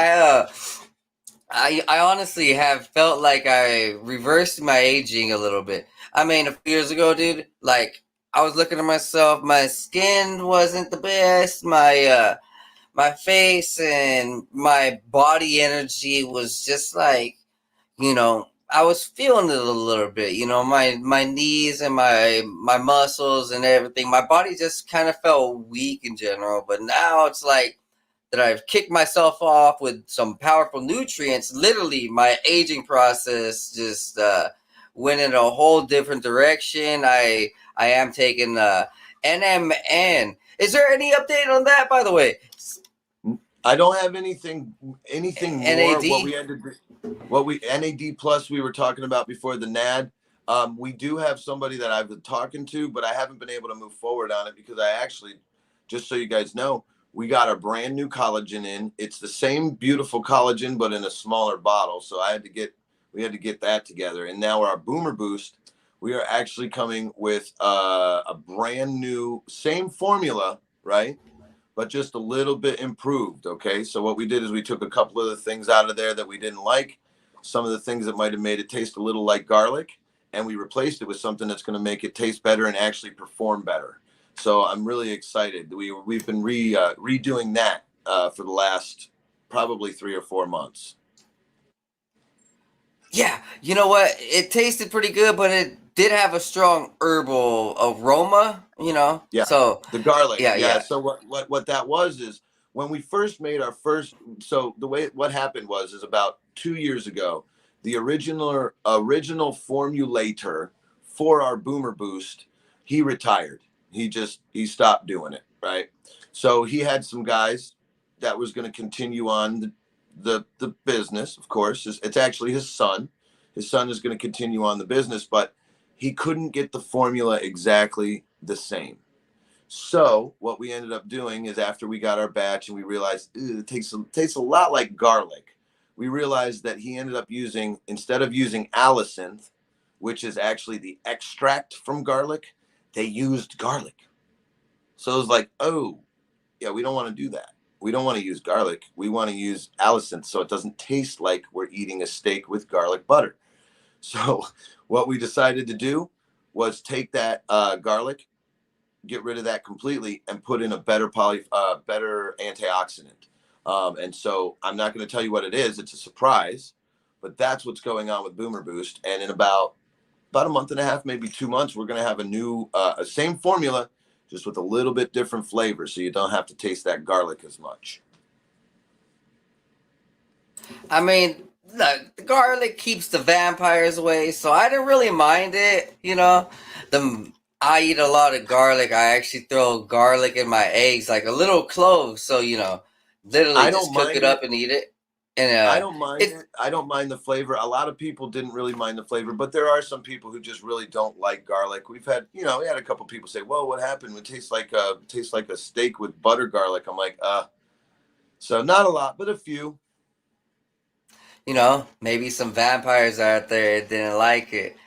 I honestly have felt like I reversed my aging a little bit. I mean, a few years ago, dude, like I was looking at myself, my skin wasn't the best, my face and my body energy was just like, I was feeling it a little bit, my knees and my muscles and everything. My body just kind of felt weak in general, but now it's like that I've kicked myself off with some powerful nutrients. Literally, my aging process just went in a whole different direction. I am taking NMN. Is there any update on that, by the way? I don't have anything more. NAD? What we had to do, NAD plus we were talking about before the NAD. We do have somebody that I've been talking to, but I haven't been able to move forward on it because I actually, just so you guys know, we got a brand new collagen in. It's the same beautiful collagen, but in a smaller bottle. So we had to get that together. And now our Boomer Boost, we are actually coming with a brand new, same formula, right? But just a little bit improved. Okay. So what we did is we took a couple of the things out of there that we didn't like, some of the things that might have made it taste a little like garlic, and we replaced it with something that's going to make it taste better and actually perform better. So I'm really excited. We've been redoing that for the last probably 3 or 4 months. Yeah, you know what? It tasted pretty good, but it did have a strong herbal aroma, Yeah. So the garlic. yeah. So what that was is when we first made our first. So what happened is about 2 years ago, the original formulator for our Boomer Boost, he retired. He stopped doing it. Right. So he had some guys that was going to continue on the business. Of course, it's actually his son. His son is going to continue on the business, but he couldn't get the formula exactly the same. So what we ended up doing is after we got our batch and we realized it tastes a lot like garlic, we realized that he ended up using, instead of using allicin, which is actually the extract from garlic, they used garlic. So it was like, oh, yeah, we don't want to do that. We don't want to use garlic. We want to use allicin so it doesn't taste like we're eating a steak with garlic butter. So what we decided to do was take that garlic, get rid of that completely, and put in a better better antioxidant. And so I'm not going to tell you what it is. It's a surprise, but that's what's going on with Boomer Boost. And in about a month and a half, maybe 2 months, we're going to have a new, same formula, just with a little bit different flavor. So you don't have to taste that garlic as much. I mean, look, the garlic keeps the vampires away, so I didn't really mind it. I eat a lot of garlic. I actually throw garlic in my eggs, like a little clove. So literally just cook it up and eat it. And I don't mind it. I don't mind the flavor. A lot of people didn't really mind the flavor, but there are some people who just really don't like garlic. We had a couple people say, "Well, what happened? It tastes like a steak with butter garlic." I'm like, so not a lot, but a few. Maybe some vampires out there didn't like it.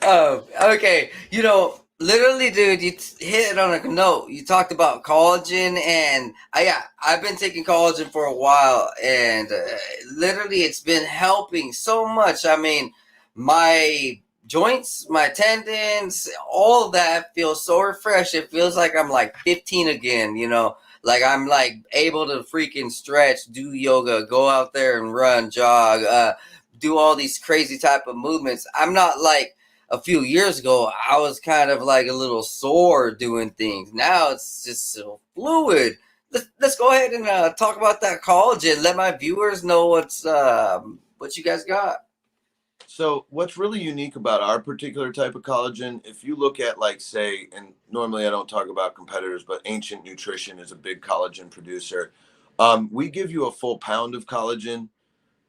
Okay. Literally, dude, you hit it on a note. You talked about collagen, and I've been taking collagen for a while, and literally, it's been helping so much. I mean, my joints, my tendons, all of that feels so refreshed. It feels like I'm like 15 again. Like I'm like able to freaking stretch, do yoga, go out there and run, jog, do all these crazy type of movements. I'm not like a few years ago. I was kind of like a little sore doing things. Now it's just so fluid. Let's go ahead and talk about that collagen. Let my viewers know what you guys got. So what's really unique about our particular type of collagen, if you look at like say, and normally I don't talk about competitors, but Ancient Nutrition is a big collagen producer. We give you a full pound of collagen.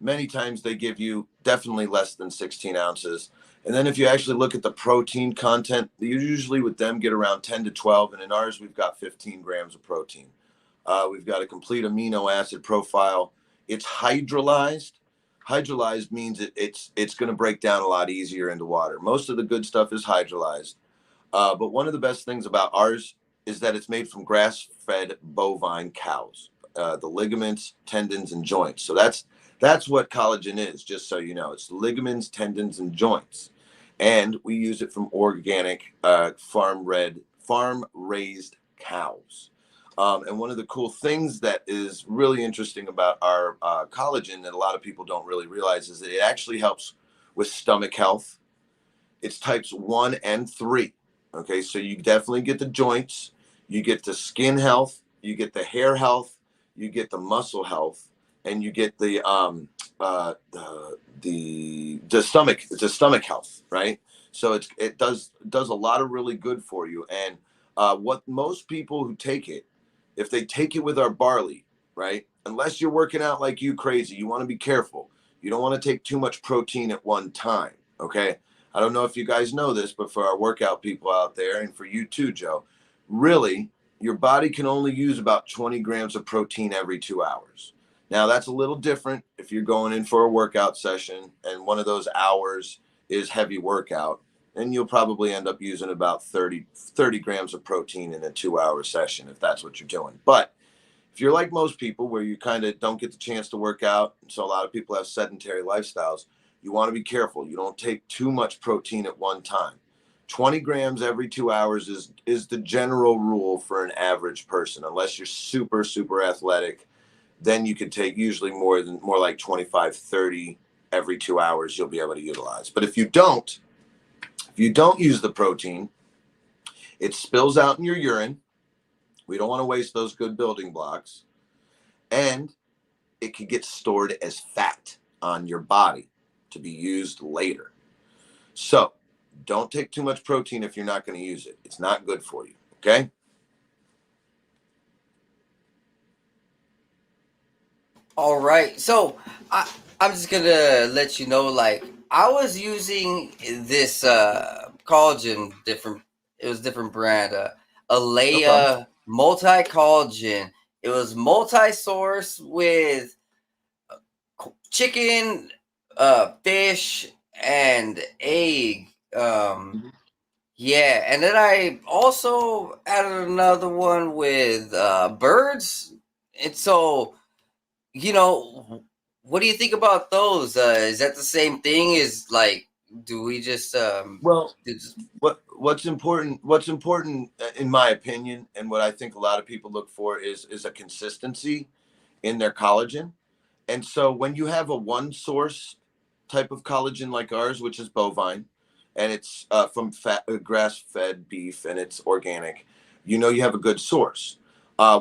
Many times they give you definitely less than 16 ounces. And then if you actually look at the protein content, you usually with them get around 10 to 12. And in ours, we've got 15 grams of protein. We've got a complete amino acid profile. It's hydrolyzed. Hydrolyzed means it's going to break down a lot easier into water. Most of the good stuff is hydrolyzed. But one of the best things about ours is that it's made from grass-fed bovine cows. The ligaments, tendons, and joints. So that's what collagen is, just so you know. It's ligaments, tendons, and joints. And we use it from organic, farm-raised cows. And one of the cool things that is really interesting about our collagen that a lot of people don't really realize is that it actually helps with stomach health. It's types 1 and 3. Okay, so you definitely get the joints, you get the skin health, you get the hair health, you get the muscle health, and you get the stomach health, right? So it does a lot of really good for you. And what most people who take it, if they take it with our barley, right? Unless you're working out like you crazy, you want to be careful. You don't want to take too much protein at one time, okay? I don't know if you guys know this, but for our workout people out there, and for you too, Joe, really, your body can only use about 20 grams of protein every 2 hours. Now, that's a little different if you're going in for a workout session and one of those hours is heavy workout, and you'll probably end up using about 30 grams of protein in a 2-hour session if that's what you're doing. But if you're like most people where you kind of don't get the chance to work out, so a lot of people have sedentary lifestyles, you want to be careful. You don't take too much protein at one time. 20 grams every 2 hours is the general rule for an average person. Unless you're super, super athletic, then you can take usually more like 25, 30 every 2 hours you'll be able to utilize. But if you don't use the protein, it spills out in your urine. We don't want to waste those good building blocks. And it could get stored as fat on your body to be used later. So don't take too much protein if you're not going to use it. It's not good for you, okay? All right. So I'm just gonna let you know, like I was using this collagen it was different brand, No problem. Alea multi collagen. It was multi-source with chicken, fish, and egg. Yeah, and then I also added another one with birds. And so, what do you think about those? Is that the same thing as like do we just Well, just, what's important in my opinion, and what I think a lot of people look for is a consistency in their collagen. And so when you have a one source type of collagen like ours, which is bovine, and it's from grass fed beef, and it's organic, you have a good source.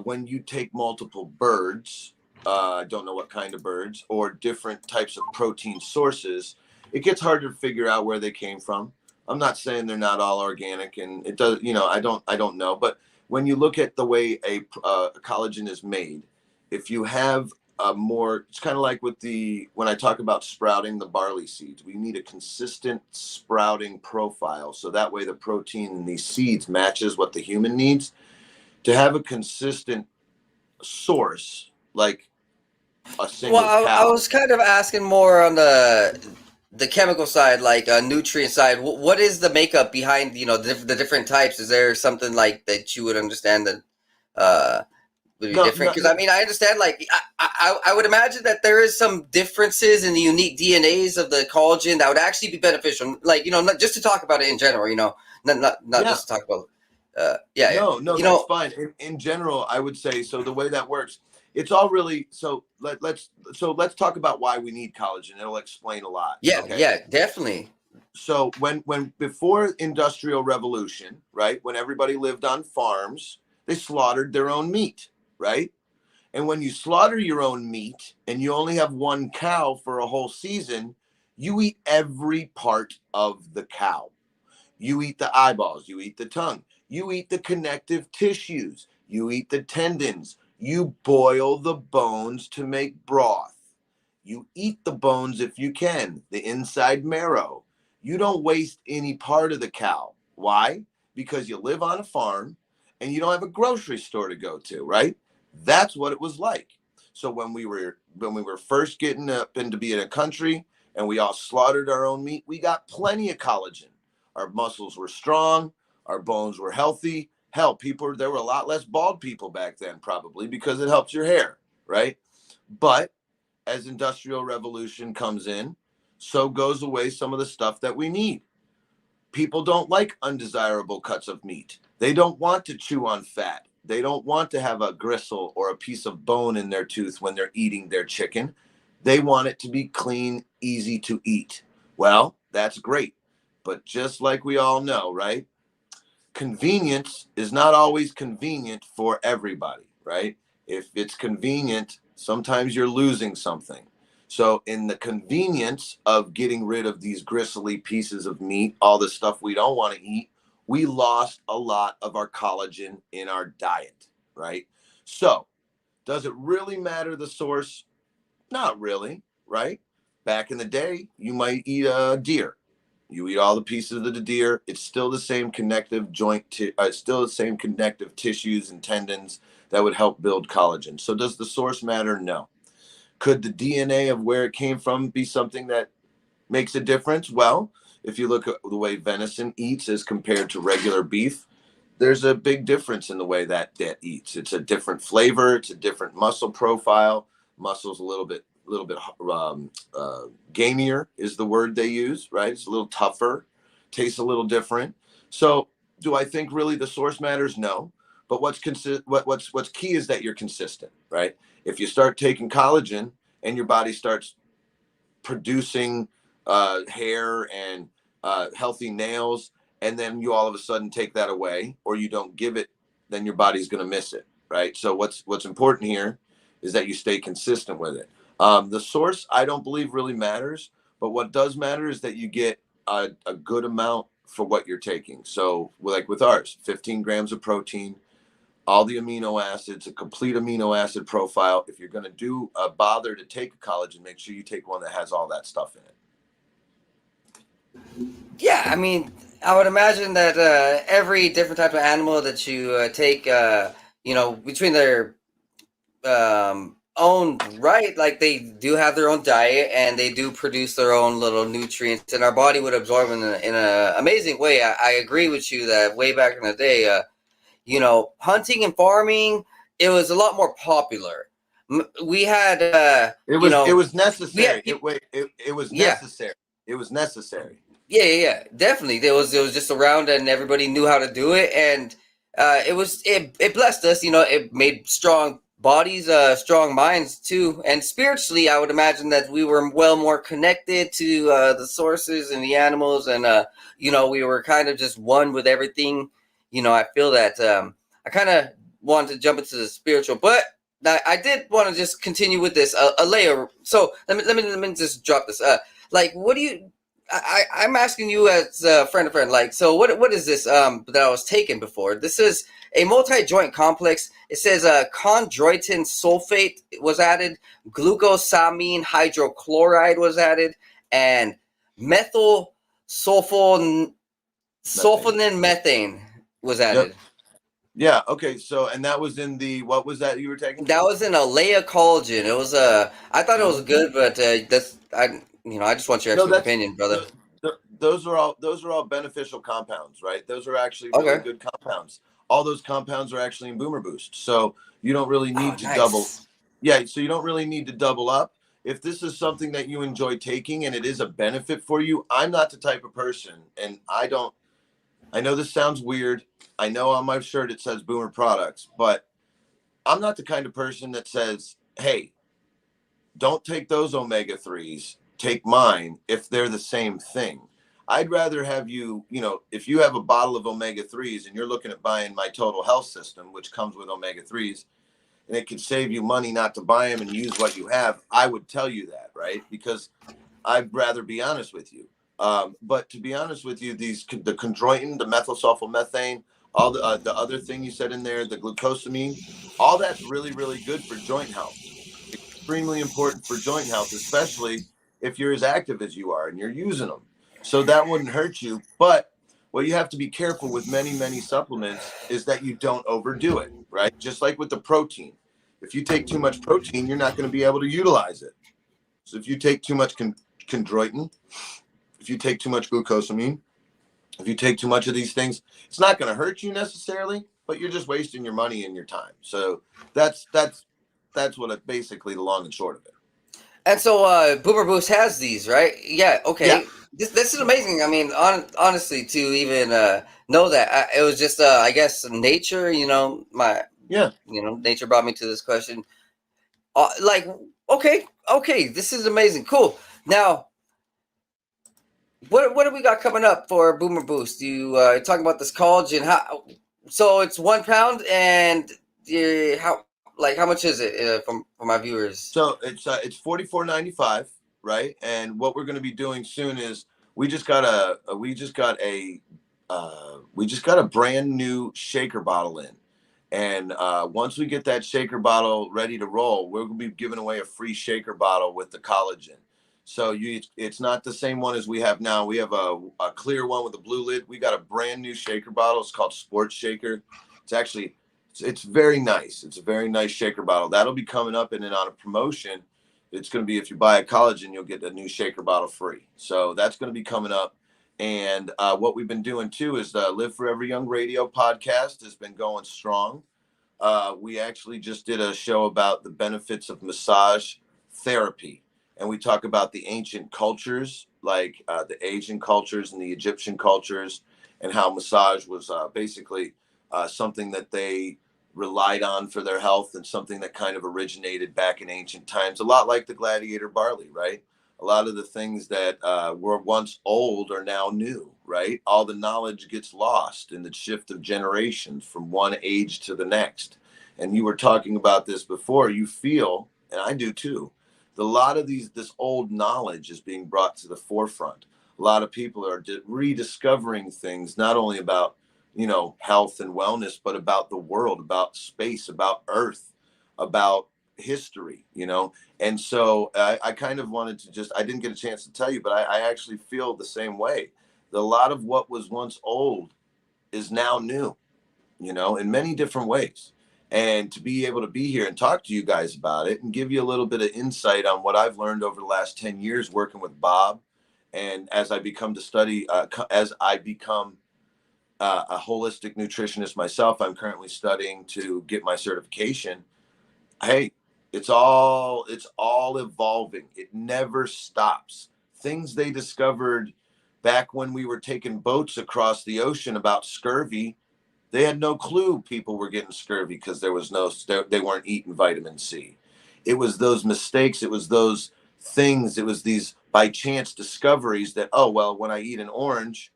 When you take multiple birds, I don't know what kind of birds, or different types of protein sources, it gets harder to figure out where they came from. I'm not saying they're not all organic, and it does, I don't know. But when you look at the way a collagen is made, if you have more, it's kind of like when I talk about sprouting the barley seeds, we need a consistent sprouting profile. So that way the protein in these seeds matches what the human needs. To have a consistent source, like a single well, I cow. was kind of asking more on the chemical side, like nutrient side. What is the makeup behind the different types? Is there something like that you would understand that would be No, different? no, Because no. I mean, I understand. Like, I would imagine that there is some differences in the unique DNAs of the collagen that would actually be beneficial. Like, not just to talk about it in general. Not Yeah. just to talk about. Yeah, No, you that's know, fine. In general, I would say, so the way that works, it's all really, so let's talk about why we need collagen. It'll explain a lot. yeah, Okay. yeah, definitely. So when before industrial revolution, right, when everybody lived on farms, they slaughtered their own meat, right? And when you slaughter your own meat and you only have one cow for a whole season, you eat every part of the cow. You eat the eyeballs, you eat the tongue, you eat the connective tissues, you eat the tendons, you boil the bones to make broth. You eat the bones if you can, the inside marrow. You don't waste any part of the cow. Why? Because you live on a farm and you don't have a grocery store to go to, right? That's what it was like. So when we were first getting up into being a country and we all slaughtered our own meat, we got plenty of collagen. Our muscles were strong, our bones were healthy. Hell, there were a lot less bald people back then, probably because it helps your hair, right? But as industrial revolution comes in, so goes away some of the stuff that we need. People don't like undesirable cuts of meat. They don't want to chew on fat. They don't want to have a gristle or a piece of bone in their tooth when they're eating their chicken. They want it to be clean, easy to eat. Well, that's great. But just like we all know, right? Convenience is not always convenient for everybody, right? If it's convenient, sometimes you're losing something. So, in the convenience of getting rid of these gristly pieces of meat, all the stuff we don't want to eat, we lost a lot of our collagen in our diet, right? So, does it really matter the source? Not really, right? Back in the day, you might eat a deer. You eat all the pieces of the deer. It's still the same still the same connective tissues and tendons that would help build collagen. So does the source matter? No. Could the DNA of where it came from be something that makes a difference? Well, if you look at the way venison eats as compared to regular beef, there's a big difference in the way that eats. It's a different flavor. It's a different muscle profile. Muscle's a little bit gamier is the word they use, right? It's a little tougher, tastes a little different. So, do I think really the source matters? No. But what's key is that you're consistent, right? If you start taking collagen and your body starts producing hair and healthy nails, and then you all of a sudden take that away, or you don't give it, then your body's going to miss it, right? So what's important here is that you stay consistent with it. The source, I don't believe really matters, but what does matter is that you get a good amount for what you're taking. So like with ours, 15 grams of protein, all the amino acids, a complete amino acid profile. If you're going to do a bother to take a collagen, make sure you take one that has all that stuff in it. Yeah, I mean, I would imagine that every different type of animal that you take, between their own right, like they do have their own diet and they do produce their own little nutrients, and our body would absorb them in a amazing way. I agree with you that way back in the day, hunting and farming, it was a lot more popular. We had, It was we had necessary. people, It was yeah, necessary. It was necessary. Yeah. Definitely. It was just around, and everybody knew how to do it, and it blessed us. It made strong bodies, strong minds too, and spiritually, I would imagine that we were well more connected to the sources and the animals, and we were kind of just one with everything. I feel that I kind of wanted to jump into the spiritual, but I did want to just continue with this a layer. So let me just drop this. Like, what do you? I'm asking you as a friend of friend. Like, so what is this that I was taking before? This is a multi-joint complex. It says chondroitin sulfate was added, glucosamine hydrochloride was added, and methyl sulfonin methane was Yep. added. Yeah. Okay. So, and that was in the, what was that you were taking? That was in a Leia collagen. It was I thought it was Mhm. good, but I just want your No, expert that's opinion, brother. those are all beneficial compounds, right? Those are actually really Okay. good compounds. All those compounds are actually in Boomer Boost, so you don't really Oh, need to double. nice. Yeah, so you don't really need to double up. If this is something that you enjoy taking and it is a benefit for you, I'm not the type of person, and I don't. I know this sounds weird. I know on my shirt it says Boomer Products, but I'm not the kind of person that says, "Hey, don't take those omega 3s, take mine if they're the same thing." I'd rather have you, if you have a bottle of omega 3s and you're looking at buying my total health system, which comes with omega 3s, and it could save you money not to buy them and use what you have, I would tell you that, right? Because I'd rather be honest with you. But to be honest with you, the chondroitin, the methylsulfomethane, all the other thing you said in there, the glucosamine, all that's really, really good for joint health, extremely important for joint health, especially if you're as active as you are and you're using them. So that wouldn't hurt you. But what you have to be careful with many, many supplements is that you don't overdo it, right? Just like with the protein. If you take too much protein, you're not going to be able to utilize it. So if you take too much chondroitin, if you take too much glucosamine, if you take too much of these things, it's not going to hurt you necessarily, but you're just wasting your money and your time. So that's what it basically the long and short of it. And so Boomer Boost has these, right? Yeah, Yeah. okay. This is amazing. I mean, honestly, to even know that, it was just I guess nature. Yeah. Nature brought me to this question. Like, okay, this is amazing, cool. Now, what do we got coming up for Boomer Boost? You talking about this collagen? How? So it's 1 pound, and how much is it for my viewers? So it's $44.95, right? And what we're going to be doing soon is we just got a brand new shaker bottle in, and once we get that shaker bottle ready to roll, we're going to be giving away a free shaker bottle with the collagen. So it's not the same one as we have now. We have a clear one with a blue lid. We got a brand new shaker bottle. It's called Sports Shaker. It's actually it's very nice. It's a very nice shaker bottle. That'll be coming up, and then on a promotion, it's going to be if you buy a collagen, you'll get a new shaker bottle free. So that's going to be coming up. And what we've been doing too is Live Forever Young Radio podcast has been going strong. We actually just did a show about the benefits of massage therapy, and we talk about the ancient cultures, like the Asian cultures and the Egyptian cultures, and how massage was basically something that they relied on for their health, and something that kind of originated back in ancient times, a lot like the gladiator barley, right? A lot of the things that were once old are now new, right? All the knowledge gets lost in the shift of generations from one age to the next. And you were talking about this before. You feel, and I do too, a lot of this old knowledge is being brought to the forefront. A lot of people are rediscovering things, not only about health and wellness, but about the world, about space, about Earth, about history. And so I kind of wanted to I didn't get a chance to tell you, but I actually feel the same way. A lot of what was once old is now new, in many different ways. And to be able to be here and talk to you guys about it and give you a little bit of insight on what I've learned over the last 10 years working with Bob. And as I become a holistic nutritionist myself, I'm currently studying to get my certification. Hey, it's all evolving. It never stops. Things they discovered Back when we were taking boats across the ocean about scurvy, they had no clue people were getting scurvy because they weren't eating vitamin C. It was those mistakes. It was those things. It was these by chance discoveries that, oh, well, when I eat an orange,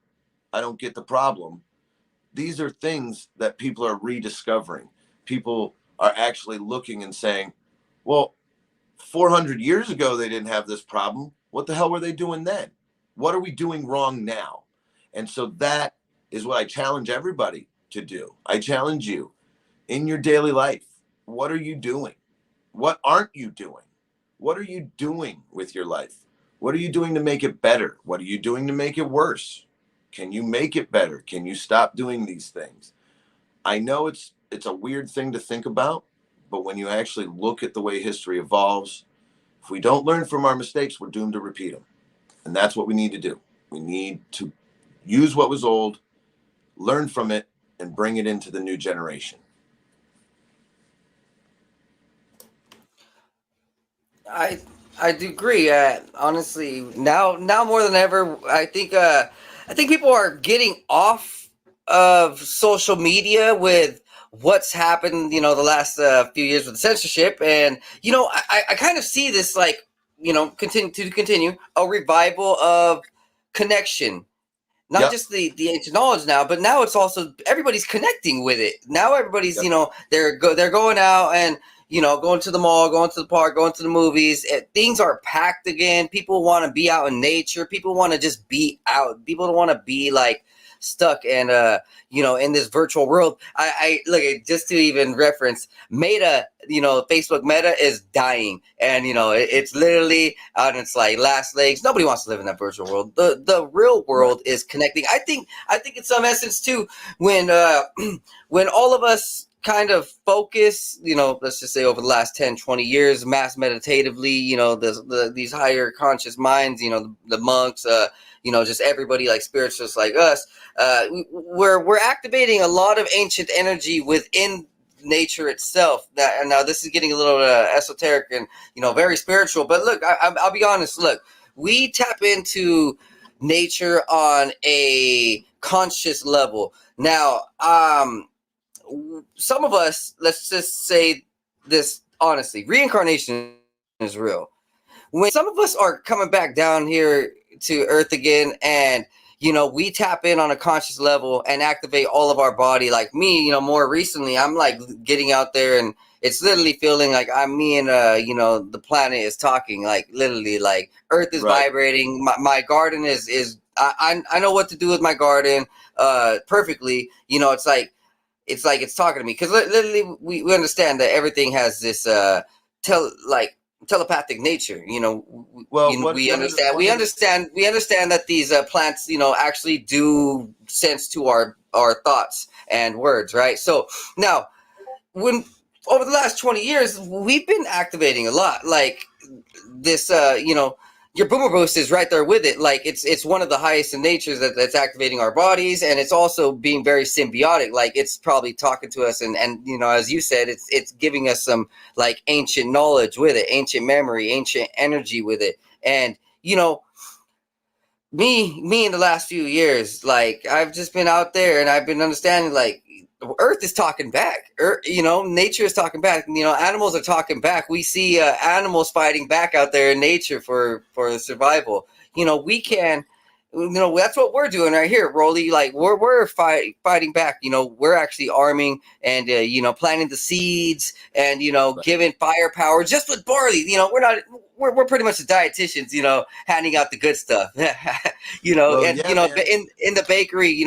I don't get the problem. These are things that people are rediscovering. People are actually looking and saying, well, 400 years ago, they didn't have this problem. What the hell were they doing then? What are we doing wrong now? And so that is what I challenge everybody to do. I challenge you in your daily life. What are you doing? What aren't you doing? What are you doing with your life? What are you doing to make it better? What are you doing to make it worse? Can you make it better? Can you stop doing these things? I know it's a weird thing to think about, but when you actually look at the way history evolves, if we don't learn from our mistakes, we're doomed to repeat them. And that's what we need to do. We need to use what was old, learn from it, and bring it into the new generation. I do agree. Honestly, now more than ever, I think people are getting off of social media with what's happened. The last few years with censorship, and I kind of see this like continue a revival of connection. Not Yep. just the ancient knowledge now, but now it's also everybody's connecting with it. Now everybody's Yep. they're going out and going to the mall, going to the park, going to the movies. Things are packed again. People want to be out in nature. People want to just be out. People don't want to be like stuck and in this virtual world. I look at, just to even reference Meta, Facebook Meta is dying, and it's literally on its like last legs. Nobody wants to live in that virtual world. The real world is connecting. I think in some essence too, when when all of us kind of focus, let's just say over the last 10, 20 years, mass meditatively, these higher conscious minds, the monks, just everybody like spiritualists like us, we're activating a lot of ancient energy within nature itself. Now this is getting a little esoteric and very spiritual, but look, I'll be honest. Look, we tap into nature on a conscious level. Now, some of us, let's just say this honestly, reincarnation is real. When some of us are coming back down here to Earth again, and we tap in on a conscious level and activate all of our body. Like me, more recently, I'm like getting out there, and it's literally feeling like I'm me and the planet is talking. Like literally, like Earth is Right. vibrating. My garden is I know what to do with my garden perfectly. It's talking to me, because literally we understand that everything has this telepathic nature. Well, We understand that these plants actually do sense to our thoughts and words, right? So now, when over the last 20 years, we've been activating a lot, like this your boomer boost is right there with it. Like it's one of the highest in nature that's activating our bodies, and it's also being very symbiotic. Like it's probably talking to us, and as you said, it's giving us some like ancient knowledge with it, ancient memory, ancient energy with it. And me in the last few years, like I've just been out there and I've been understanding like Earth is talking back. Nature is talking back. Animals are talking back. We see animals fighting back out there in nature for survival. We can. That's what we're doing right here, Rollie. Like we're fighting back. We're actually arming and planting the seeds and giving firepower just with barley. We're pretty much the dietitians. Handing out the good stuff. Well, And yeah, man. in the bakery,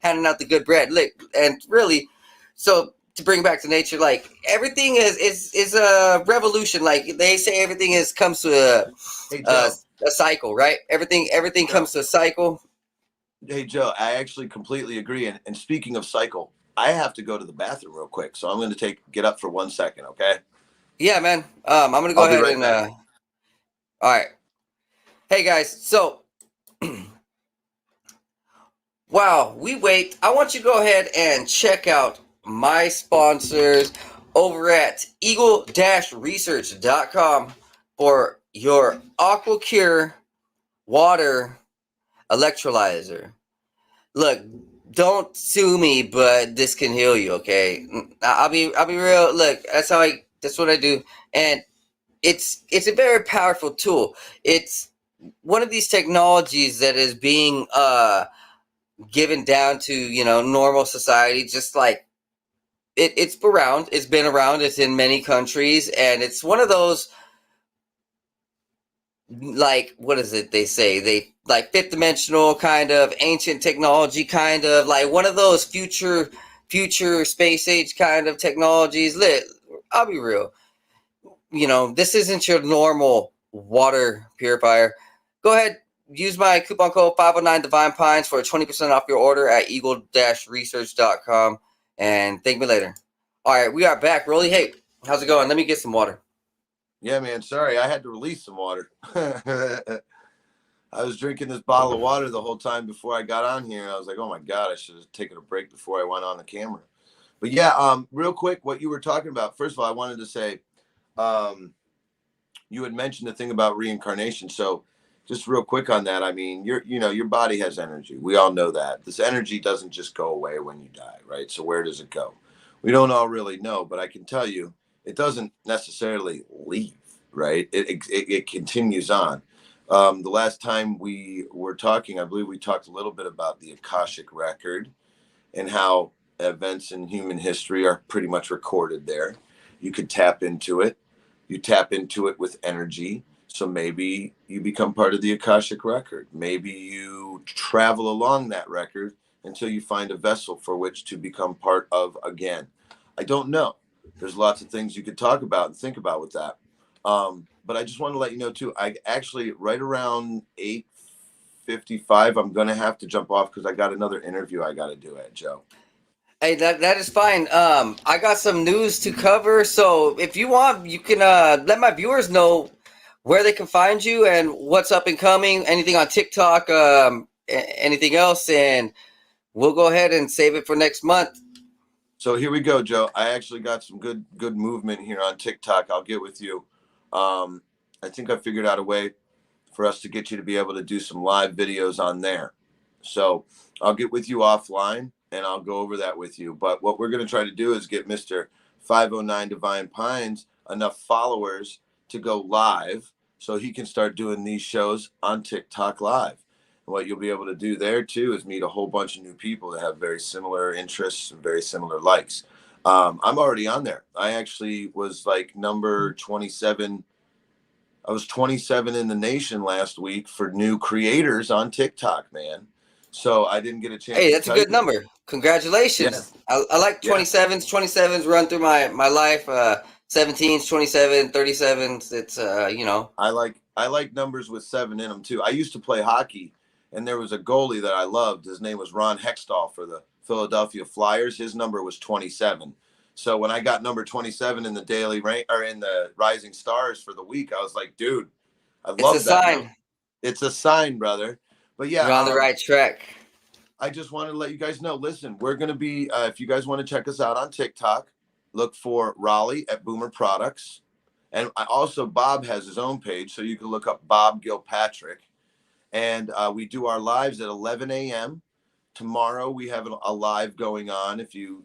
handing out the good bread. Look, and really, so to bring back to nature, like everything is a revolution. Like they say, everything comes to Hey, Joe. a cycle, right? Everything Joe. comes to a cycle. Hey, Joe. I actually completely agree. And speaking of cycle, I have to go to the bathroom real quick, so I'm going to get up for 1 second. Okay. Yeah, man. I'm gonna go I'll be ahead right and back. all right. Hey guys, so while we wait, I want you to go ahead and check out my sponsors over at eagle-research.com for your AquaCure water electrolyzer. Look, don't sue me, but this can heal you. Okay, I'll be real. Look, that's what I do, and it's a very powerful tool. It's one of these technologies that is being given down to normal society, just like it's been around, it's in many countries, and it's one of those, like, what is it they say, they like fifth dimensional kind of ancient technology, kind of like one of those future space age kind of technologies. I'll be real, this isn't your normal water purifier. Go ahead, use my coupon code 509 Divine Pines for 20% off your order at eagle-research.com, and thank me later. All right, we are back. Rollie, hey, how's it going? Let me get some water. Yeah, man. Sorry, I had to release some water. I was drinking this bottle of water the whole time before I got on here. And I was like, oh my God, I should have taken a break before I went on the camera. But yeah, real quick, what you were talking about. First of all, I wanted to say, you had mentioned the thing about reincarnation. So just real quick on that. I mean, your body has energy. We all know that. This energy doesn't just go away when you die, right? So where does it go? We don't all really know, but I can tell you it doesn't necessarily leave, right? It continues on. The last time we were talking, I believe we talked a little bit about the Akashic record and how events in human history are pretty much recorded there. You could tap into it. You tap into it with energy. So maybe you become part of the Akashic record. Maybe you travel along that record until you find a vessel for which to become part of again. I don't know. There's lots of things you could talk about and think about with that. But I just want to let you know too, I actually right around 8:55, I'm going to have to jump off because I got another interview I got to do at Joe. Hey, that is fine. I got some news to cover, so if you want, you can let my viewers know where they can find you and what's up and coming, anything on TikTok, anything else, and we'll go ahead and save it for next month. So here we go, Joe. I actually got some good movement here on TikTok. I'll get with you. I think I figured out a way for us to get you to be able to do some live videos on there. So I'll get with you offline and I'll go over that with you. But what we're going to try to do is get Mr. 509 Divine Pines enough followers to go live so he can start doing these shows on TikTok live. And what you'll be able to do there too is meet a whole bunch of new people that have very similar interests and very similar likes. I'm already on there. I actually was like number 27. I was 27 in the nation last week for new creators on TikTok, man. So I didn't get a chance. Hey, that's a good number. Congratulations. Yeah. I like 27s. 27s run through my life. 17s, 27, 37s. It's I like numbers with 7 in them too. I used to play hockey, and there was a goalie that I loved. His name was Ron Hextall for the Philadelphia Flyers. His number was 27. So when I got number 27 in the daily rank or in the Rising Stars for the week, I was like, dude, I love that. Sign. It's a sign, brother. But yeah, you're on the right track. I just wanted to let you guys know, listen, we're going to be, if you guys want to check us out on TikTok, look for Rollie at Boomer Products. And also Bob has his own page, so you can look up Bob Gilpatrick. And we do our lives at 11 a.m. Tomorrow we have a live going on. If you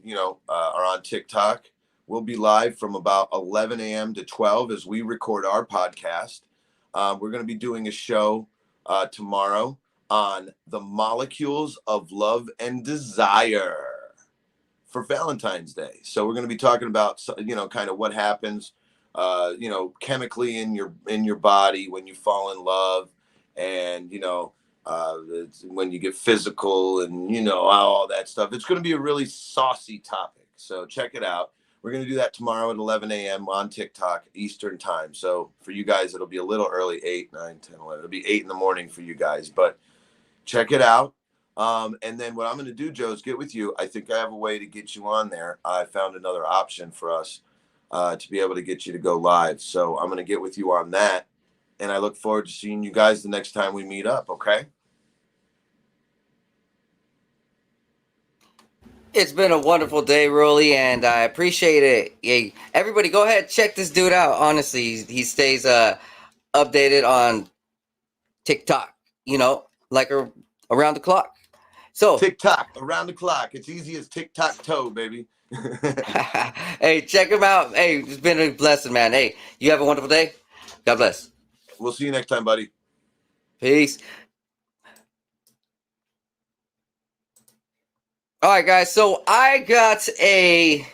are on TikTok, we'll be live from about 11 a.m. to 12 as we record our podcast. We're going to be doing a show tomorrow on the molecules of love and desire for Valentine's Day. So we're going to be talking about, kind of what happens, chemically in your body when you fall in love, and when you get physical, and all that stuff. It's going to be a really saucy topic. So check it out. We're going to do that tomorrow at 11 a.m. on TikTok Eastern time. So for you guys, it'll be a little early, 8, 9, 10, 11. It'll be 8 in the morning for you guys, but check it out. And then what I'm going to do, Joe, is get with you. I think I have a way to get you on there. I found another option for us to be able to get you to go live. So I'm going to get with you on that. And I look forward to seeing you guys the next time we meet up. Okay. It's been a wonderful day, Rollie, and I appreciate it. Yeah, everybody, go ahead, check this dude out. Honestly, he stays updated on TikTok. Like around the clock. So TikTok, around the clock. It's easy as tic-tac-toe, baby. hey, check him out. Hey, it's been a blessing, man. Hey, you have a wonderful day. God bless. We'll see you next time, buddy. Peace. All right, guys. So I got a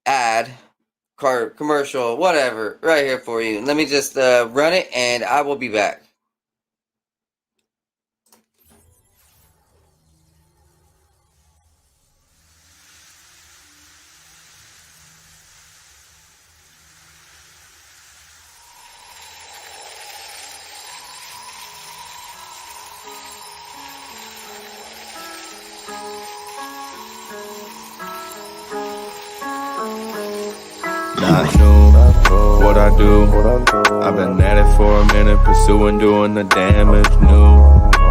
ad, card, commercial, whatever, right here for you. Let me just run it, and I will be back. Not new, what I do. I've been at it for a minute, pursuing, doing the damage. New,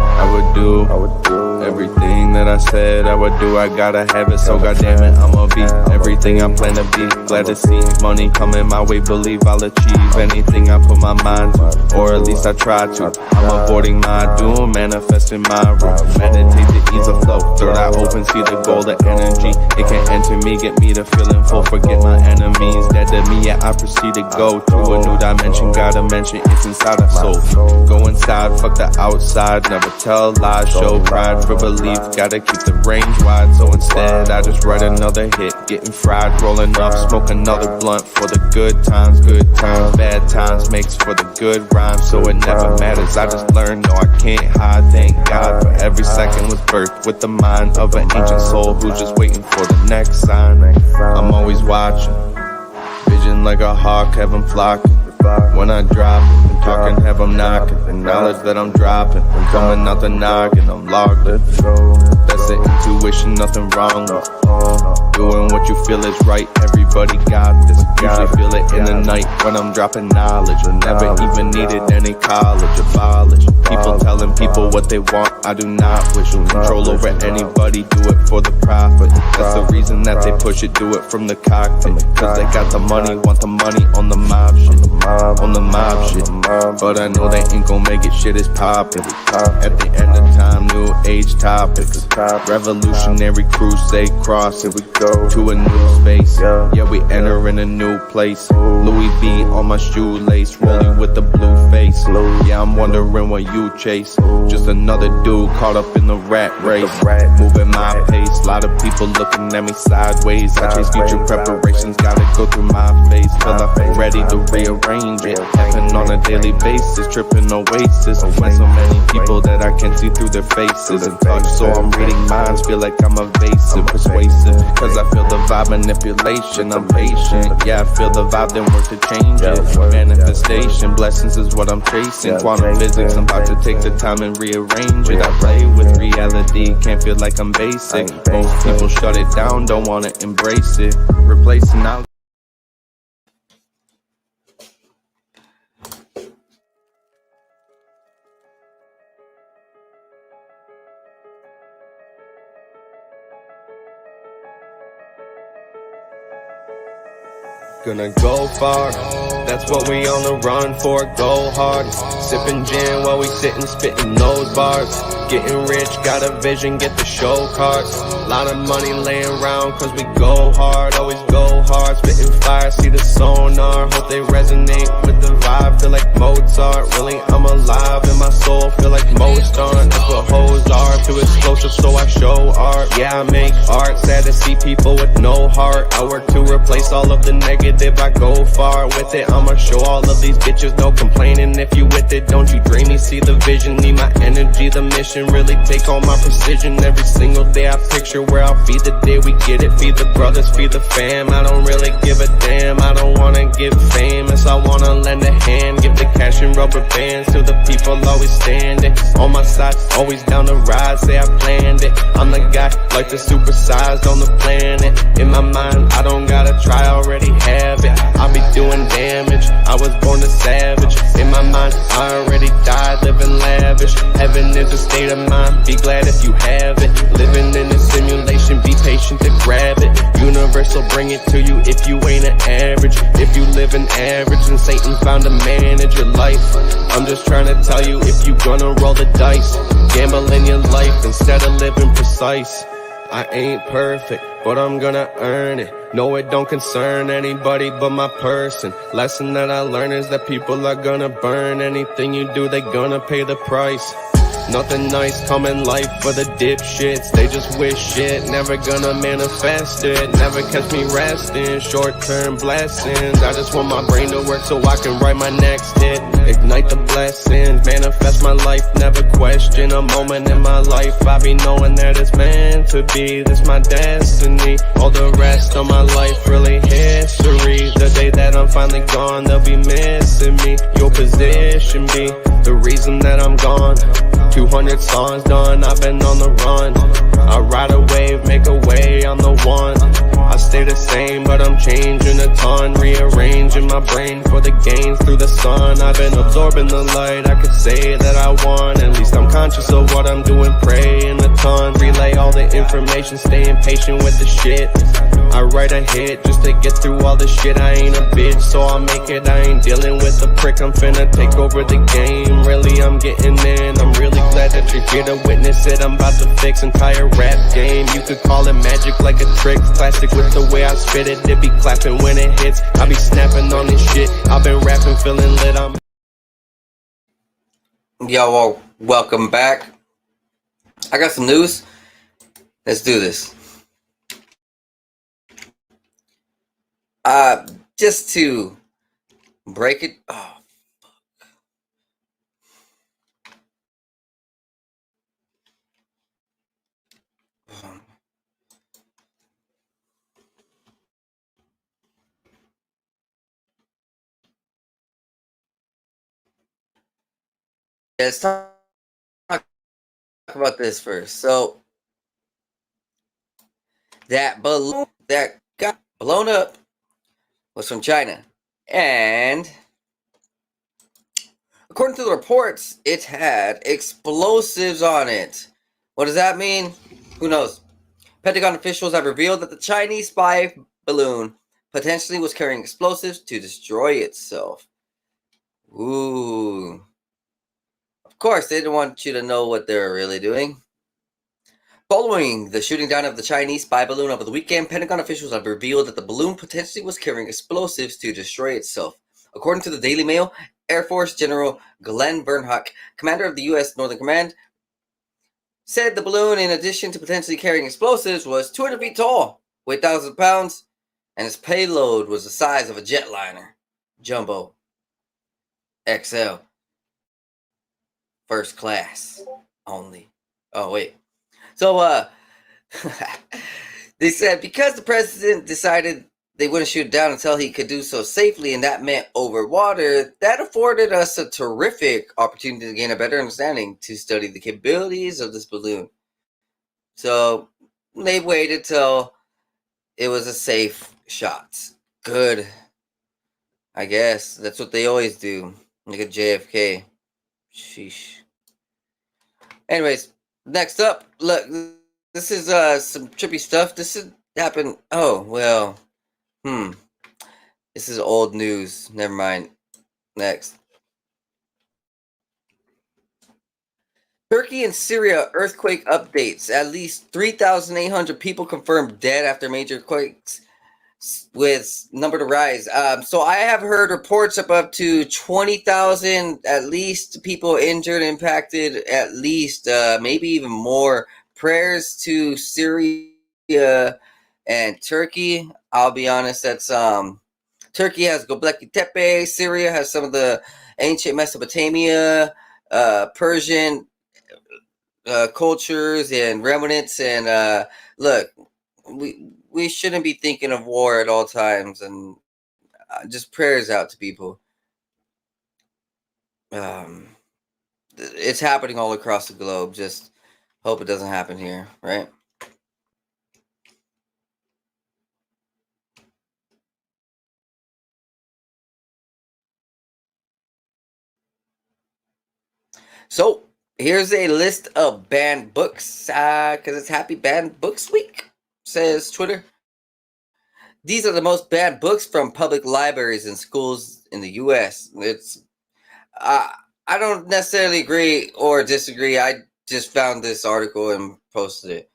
I would do everything that I said I would do. I gotta have it, so goddamn it, I'ma be everything I plan to be. Glad to see money coming my way, believe I'll achieve anything I put my mind to, or at least I try to. I'm avoiding my doom, manifesting my room. Meditate to ease the flow, third eye open, see the golden energy. It can enter me, get me to feeling full, forget my enemies. Dead to me, yeah, I proceed to go to a new dimension. Gotta mention it's inside our soul. Go inside, fuck the outside, never tell lies, show pride for belief. Gotta keep the range wide, so instead I just write another hit. Getting fried, rolling up, smoke another blunt for the good times, bad times makes for the good rhymes. So it never matters, I just learned, no I can't hide. Thank God for every second was birthed with the mind of an ancient soul who's just waiting for the next sign. I'm always watching, vision like a hawk, have 'em flocking. When I drop it, I'm talking, have 'em knocking. The knowledge that I'm dropping, I'm coming out the noggin, I'm logged in. That's the intuition, nothing wrong with doing what you feel is right. Everybody got this. Usually feel it in the night when I'm dropping knowledge. Never even needed any college, abolish. People telling people what they want, I do not wish control over anybody, do it for the profit. That's the reason that they push it, do it from the cockpit. Cause they got the money, want the money on the mob shit. On the mob shit, but I know they ain't gon' make it, shit is poppin'. At the end of time, new age topics. Revolutionary crusade cross, here we go to a new space. Yeah, we enter in a new place. Louis V on my shoelace, rolling with the blue face. Yeah, I'm wondering what you chase. Just another dude caught up in the rat race. Moving my pace, lot of people looking at me sideways. I chase future preparations, gotta go through my phase. Feel like I'm ready to rearrange it. Happen on a daily basis, tripping oasis. When so many people that I can't see through their faces and touch, so I'm reading minds, feel like I'm evasive, persuasive. Cause I feel the vibe, manipulation, I'm patient. Yeah, I feel the vibe, then work to change it. Manifestation, blessings is what I'm chasing. Quantum physics, I'm about to take the time and rearrange it. I play with reality, can't feel like I'm basic. Most people shut it down, don't wanna embrace it. Replacing knowledge. Gonna go far, that's what we on the run for, go hard. Sipping gin while we sitting, spitting those bars. Getting rich, got a vision, get the show cards. Lot of money laying around cause we go hard, always go hard. Spitting fire, see the sonar, hope they resonate with the vibe. Feel like Mozart, really I'm alive in my soul, feel like Mozart. That's what hoes are, too explosive so I show art. Yeah, I make art, sad to see people with no heart. I work to replace all of the negative, I go far with it. I'ma show all of these bitches, no complaining if you with it. Don't you dreamy, see the vision, need my energy, the mission. Really take all my precision. Every single day I picture where I'll be the day we get it. Feed the brothers, feed the fam. I don't really give a damn, I don't wanna get famous. I wanna lend a hand, give the cash and rubber bands to the people always standing on my side, always down the ride. Say I planned it, I'm the guy, like the supersized on the planet. In my mind, I don't gotta try, I already have it. I'll be doing damage, I was born a savage. In my mind, I already died, living lavish. Heaven is a state of mind, be glad if you have it. Living in a simulation, be patient to grab it. universe will bring it to you if you ain't an average. If you live an average, then Satan found to manage your life. I'm just trying to tell you, if you gonna roll the dice, gamble in your life instead of living precise. I ain't perfect, but I'm gonna earn it. No, it don't concern anybody but my person. Lesson that I learned is that people are gonna burn. Anything you do, they gonna pay the price. Nothing nice come in life for the dipshits. They just wish shit, never gonna manifest it. Never catch me resting, short-term blessings. I just want my brain to work so I can write my next hit. Ignite the blessings, manifest my life, never question a moment in my life. I be knowing that it's meant to be, this my destiny. All the rest of my life really history. The day that I'm finally gone, they'll be missing me. Your position be the reason that I'm gone. 200 songs done, I've been on the run. I ride a wave, make a way, I'm the one. I stay the same, but I'm changing a ton. Rearranging my brain for the gains through the sun. I've been absorbing the light, I could say that I won. At least I'm conscious of what I'm doing, praying a ton. Relay all the information, staying patient with the shit. I write a hit just to get through all the shit. I ain't a bitch, so I'll make it. I ain't dealing with the prick, I'm finna take over the game. Really, I'm getting in, I'm really glad that you're here to witness it. I'm about to fix entire rap game. You could call it magic, like a trick. Plastic with the way I spit it. It be clapping when it hits. I be snapping on this shit. I've been rapping, feeling lit. Yo, well, welcome back. I got some news. Let's do this. Just to break it. Oh, fuck. Let's talk about this first. So, that balloon that got blown up was from China. And according to the reports, it had explosives on it. What does that mean? Who knows? Pentagon officials have revealed that the Chinese spy balloon potentially was carrying explosives to destroy itself. Ooh. Of course, they didn't want you to know what they were really doing. Following the shooting down of the Chinese spy balloon over the weekend, Pentagon officials have revealed that the balloon potentially was carrying explosives to destroy itself. According to the Daily Mail, Air Force General Glenn Bernhock, commander of the U.S. Northern Command, said the balloon, in addition to potentially carrying explosives, was 200 feet tall, weighed 1,000 pounds, and its payload was the size of a jetliner. Jumbo. XL. First class. Only. Oh, wait. So, they said because the president decided they wouldn't shoot it down until he could do so safely, and that meant over water, that afforded us a terrific opportunity to gain a better understanding to study the capabilities of this balloon. So, they waited till it was a safe shot. Good. I guess. That's what they always do. Like a JFK. Sheesh. Anyways, next up, look, this is some trippy stuff. This is happened. Oh, well. This is old news. Never mind. Next. Turkey and Syria earthquake updates. At least 3,800 people confirmed dead after major quakes, with number to rise. So I have heard reports of up to 20,000 at least people injured, impacted, at least maybe even more. Prayers to Syria and Turkey. I'll be honest, that's Turkey has Göbekli Tepe. Syria has some of the ancient Mesopotamia, Persian cultures and remnants. And look, we shouldn't be thinking of war at all times, and just prayers out to people. It's happening all across the globe. Just hope it doesn't happen here, right? So here's a list of banned books, because it's Happy Banned Books Week, says Twitter. these are the most banned books from public libraries and schools in the U.S. I don't necessarily agree or disagree. I just found this article and posted it.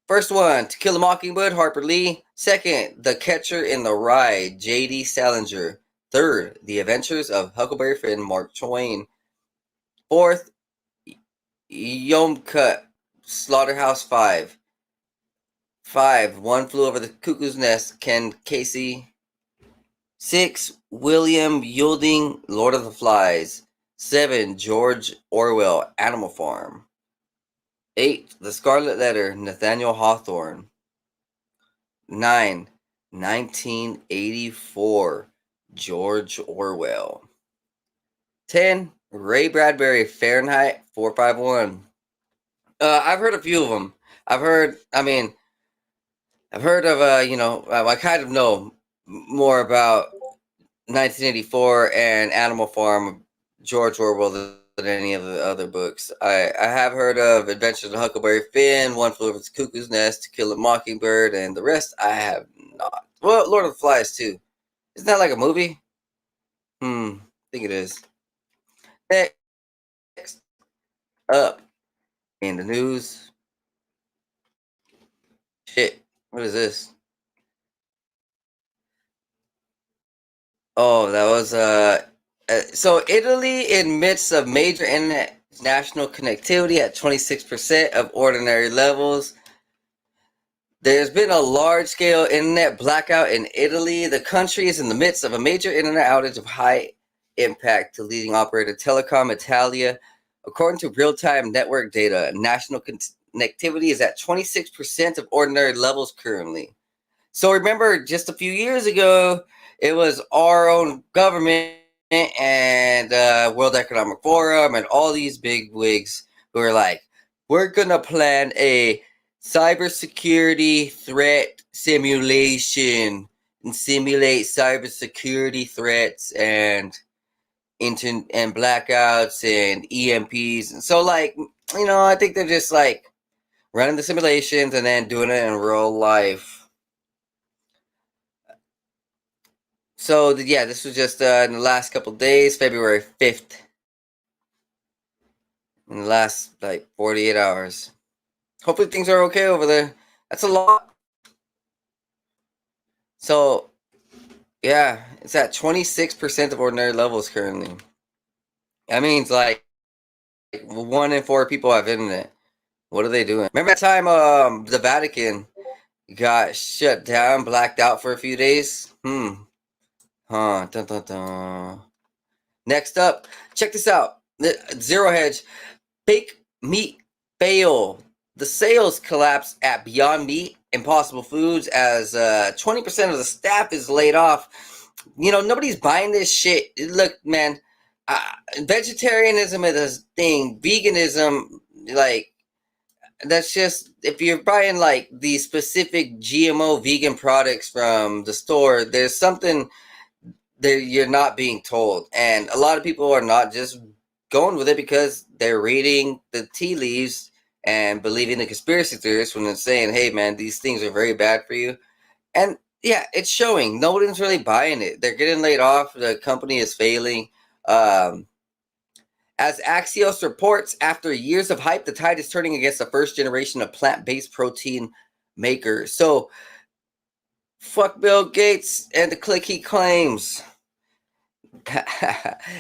First one, To Kill a Mockingbird, Harper Lee. Second, The Catcher in the Rye, J.D. Salinger. Third, The Adventures of Huckleberry Finn, Mark Twain. Fourth, Yomkut, Slaughterhouse 5. 5, One Flew Over the Cuckoo's Nest, Ken Casey. 6, William Yielding, Lord of the Flies. 7, George Orwell, Animal Farm. 8, The Scarlet Letter, Nathaniel Hawthorne. 9, 1984, George Orwell. 10, Ray Bradbury, Fahrenheit 451. I've heard a few of them. I've heard of, I kind of know more about 1984 and Animal Farm, George Orwell than any of the other books. I have heard of Adventures of Huckleberry Finn, One Flew Over the Cuckoo's Nest, To Kill a Mockingbird, and the rest I have not. Well, Lord of the Flies too. Isn't that like a movie? I think it is. Next up in the news. Shit, what is this? Oh, that was so Italy admits of major internet national connectivity at 26% of ordinary levels. There's been a large-scale internet blackout in Italy. The country is in the midst of a major internet outage of high impact to leading operator Telecom Italia. According to real-time network data, national connectivity is at 26% of ordinary levels currently. So remember, just a few years ago, it was our own government and World Economic Forum and all these big wigs who were like, we're going to plan a cybersecurity threat simulation and simulate cybersecurity threats and blackouts and EMPs. And so, like, I think they're just like running the simulations and then doing it in real life. So, yeah, this was just in the last couple days, February 5th. In the last, 48 hours. Hopefully things are okay over there. That's a lot. So, yeah, it's at 26% of ordinary levels currently. That means, 1 in 4 people have internet. What are they doing? Remember that time the Vatican got shut down, blacked out for a few days? Dun, dun, dun. Next up, check this out. Zero Hedge. Fake meat fail. The sales collapse at Beyond Meat, Impossible Foods, as 20% of the staff is laid off. Nobody's buying this shit. Look, man, vegetarianism is a thing. Veganism, that's just, if you're buying these specific GMO vegan products from the store, there's something that you're not being told. And a lot of people are not just going with it because they're reading the tea leaves and believing the conspiracy theorists when they're saying, hey, man, these things are very bad for you. And yeah, it's showing. Nobody's really buying it. They're getting laid off. The company is failing. As Axios reports, after years of hype, the tide is turning against the first generation of plant-based protein makers. So, fuck Bill Gates and the click he claims.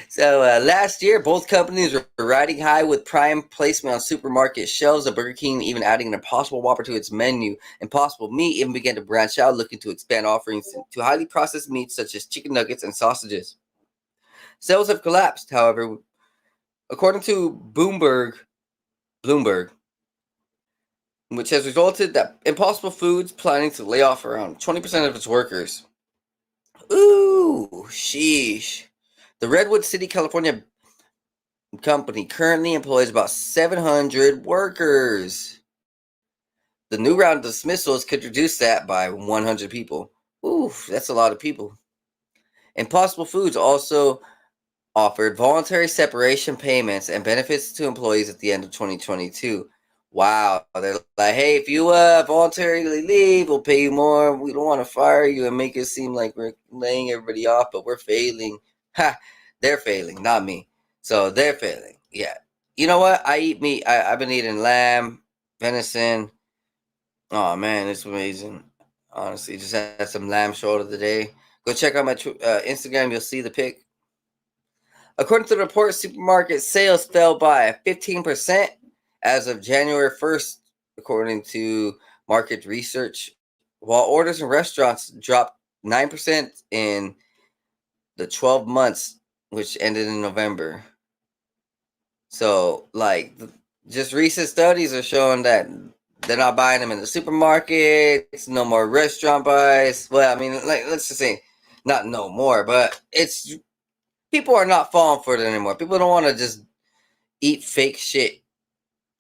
So last year, both companies were riding high with prime placement on supermarket shelves. The Burger King even adding an Impossible Whopper to its menu. Impossible Meat even began to branch out, looking to expand offerings to highly processed meats such as chicken nuggets and sausages. Sales have collapsed, however, according to Bloomberg, which has resulted that Impossible Foods planning to lay off around 20% of its workers. Ooh, sheesh. The Redwood City, California company currently employs about 700 workers. The new round of dismissals could reduce that by 100 people. Ooh, that's a lot of people. Impossible Foods also offered voluntary separation payments and benefits to employees at the end of 2022. Wow. They're like, hey, if you voluntarily leave, we'll pay you more. We don't want to fire you and make it seem like we're laying everybody off, but we're failing. Ha! They're failing, not me. So they're failing. Yeah. You know what? I eat meat. I've been eating lamb, venison. Oh man, it's amazing. Honestly, just had some lamb shoulder today. Go check out my Instagram. You'll see the pic. According to the report, supermarket sales fell by 15% as of January 1st, according to market research, while orders in restaurants dropped 9% in the 12 months, which ended in November. So, like, just recent studies are showing that they're not buying them in the supermarkets, no more restaurant buys. Well, I mean, like, let's just say, not no more, but it's people are not falling for it anymore. People don't want to just eat fake shit.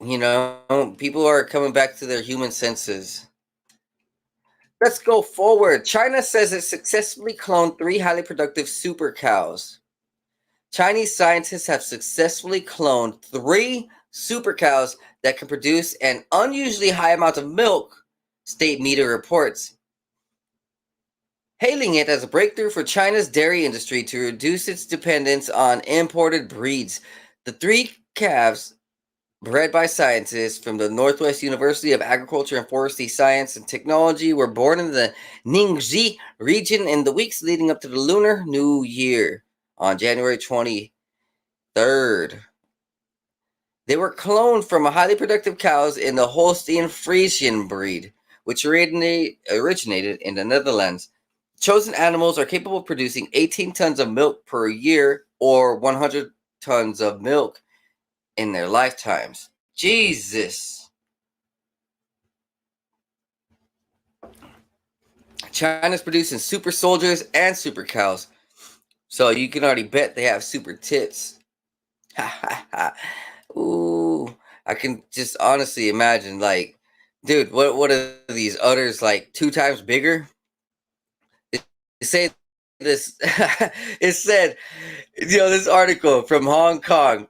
You know, people are coming back to their human senses. Let's go forward. China says it successfully cloned 3 highly productive super cows. Chinese scientists have successfully cloned 3 super cows that can produce an unusually high amount of milk, state media reports, hailing it as a breakthrough for China's dairy industry to reduce its dependence on imported breeds. The 3 calves, bred by scientists from the Northwest University of Agriculture and Forestry Science and Technology, were born in the Ningxi region in the weeks leading up to the Lunar New Year on January 23rd. They were cloned from highly productive cows in the Holstein Friesian breed, which originated in the Netherlands. Chosen animals are capable of producing 18 tons of milk per year or 100 tons of milk in their lifetimes. Jesus. China's producing super soldiers and super cows. So you can already bet they have super tits. Ooh. I can just honestly imagine, like, dude, what are these udders like 2 times bigger? They say this it said, this article from Hong Kong.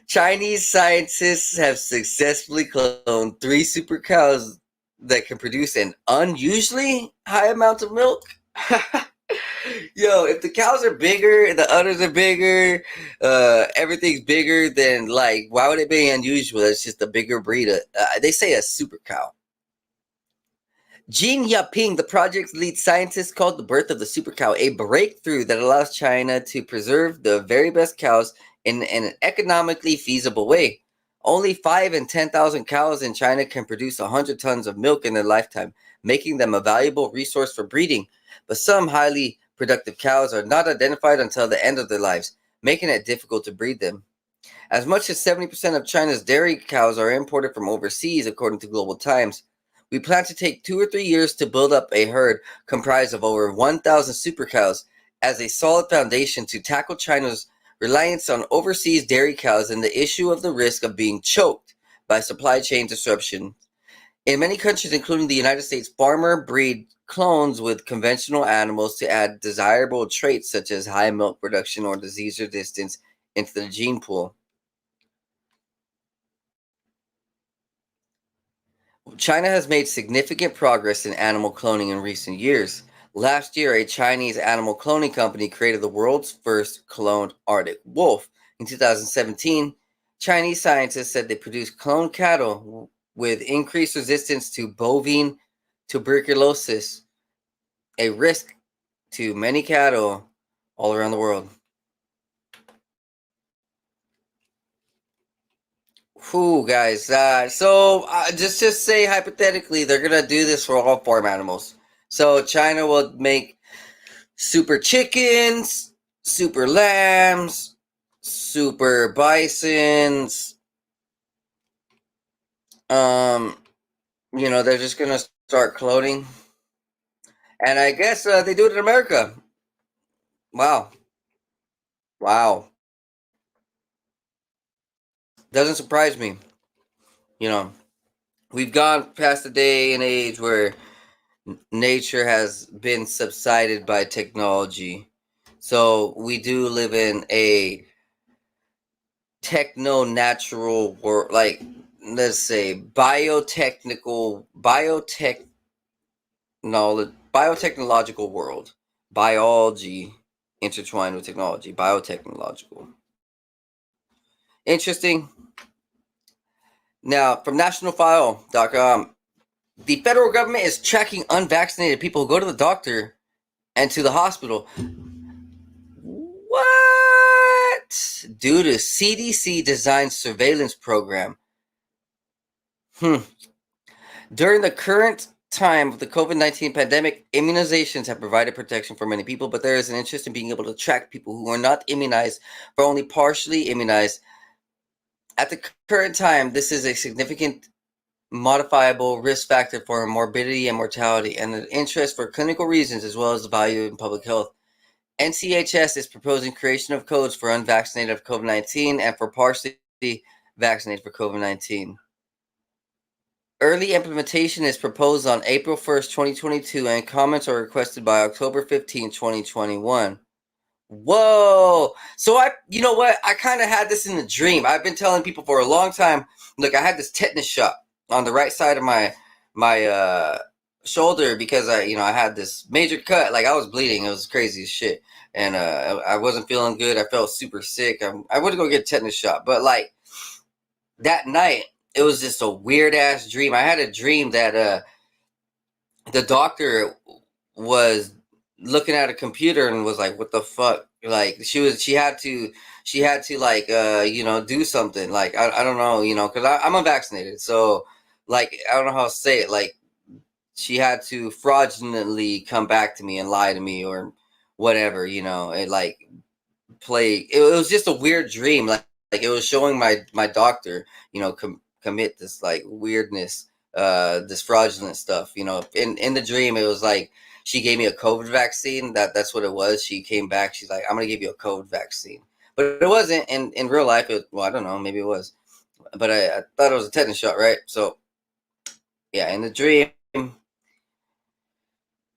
Chinese scientists have successfully cloned 3 super cows that can produce an unusually high amount of milk. Yo, if the cows are bigger, the udders are bigger, everything's bigger, then, like, why would it be unusual? It's just a bigger breed. They say a super cow. Jin Yaping, the project's lead scientist, called the birth of the super cow a breakthrough that allows China to preserve the very best cows in an economically feasible way. Only 5 in 10,000 cows in China can produce 100 tons of milk in their lifetime, making them a valuable resource for breeding. But some highly productive cows are not identified until the end of their lives, making it difficult to breed them. As much as 70% of China's dairy cows are imported from overseas, according to Global Times. We plan to take 2 or 3 years to build up a herd comprised of over 1,000 super cows as a solid foundation to tackle China's reliance on overseas dairy cows and the issue of the risk of being choked by supply chain disruption. In many countries, including the United States, farmers breed clones with conventional animals to add desirable traits such as high milk production or disease resistance into the gene pool. China has made significant progress in animal cloning in recent years. Last year, a Chinese animal cloning company created the world's first cloned Arctic wolf. In 2017, Chinese scientists said they produced cloned cattle with increased resistance to bovine tuberculosis, a risk to many cattle all around the world. Whew, guys. Just say hypothetically, they're gonna do this for all farm animals. So China will make super chickens, super lambs, super bisons. They're just gonna start cloning, and I guess they do it in America. Wow, wow. Doesn't surprise me. You know, we've gone past the day and age where nature has been subsided by technology. So we do live in a techno natural world, like let's say biotechnological world, biology intertwined with technology, biotechnological. Interesting. Now, from nationalfile.com, the federal government is tracking unvaccinated people who go to the doctor and to the hospital. What? Due to CDC designed surveillance program. During the current time of the COVID-19 pandemic, immunizations have provided protection for many people, but there is an interest in being able to track people who are not immunized or only partially immunized. At the current time, this is a significant modifiable risk factor for morbidity and mortality, and the interest for clinical reasons as well as the value in public health. NCHS is proposing creation of codes for unvaccinated of COVID-19 and for partially vaccinated for COVID-19. Early implementation is proposed on April 1st, 2022, and comments are requested by October 15, 2021. Whoa! So you know what? I kind of had this in a dream. I've been telling people for a long time. Look, I had this tetanus shot on the right side of my shoulder because I had this major cut. Like I was bleeding. It was crazy as shit, and I wasn't feeling good. I felt super sick. I went to go get a tetanus shot, but like that night, it was just a weird ass dream. I had a dream that the doctor was looking at a computer and was like, "What the fuck?" Like she had to like do something. Like I don't know, because I'm unvaccinated, so like I don't know how to say it. Like she had to fraudulently come back to me and lie to me or whatever, and like play. It was just a weird dream. Like it was showing my doctor, commit this like weirdness, this fraudulent stuff. In the dream, it was like she gave me a COVID vaccine. That's what it was. She came back. She's like, "I'm gonna give you a COVID vaccine," but it wasn't. In real life, I don't know. Maybe it was, but I thought it was a tetanus shot, right? So yeah, in the dream, it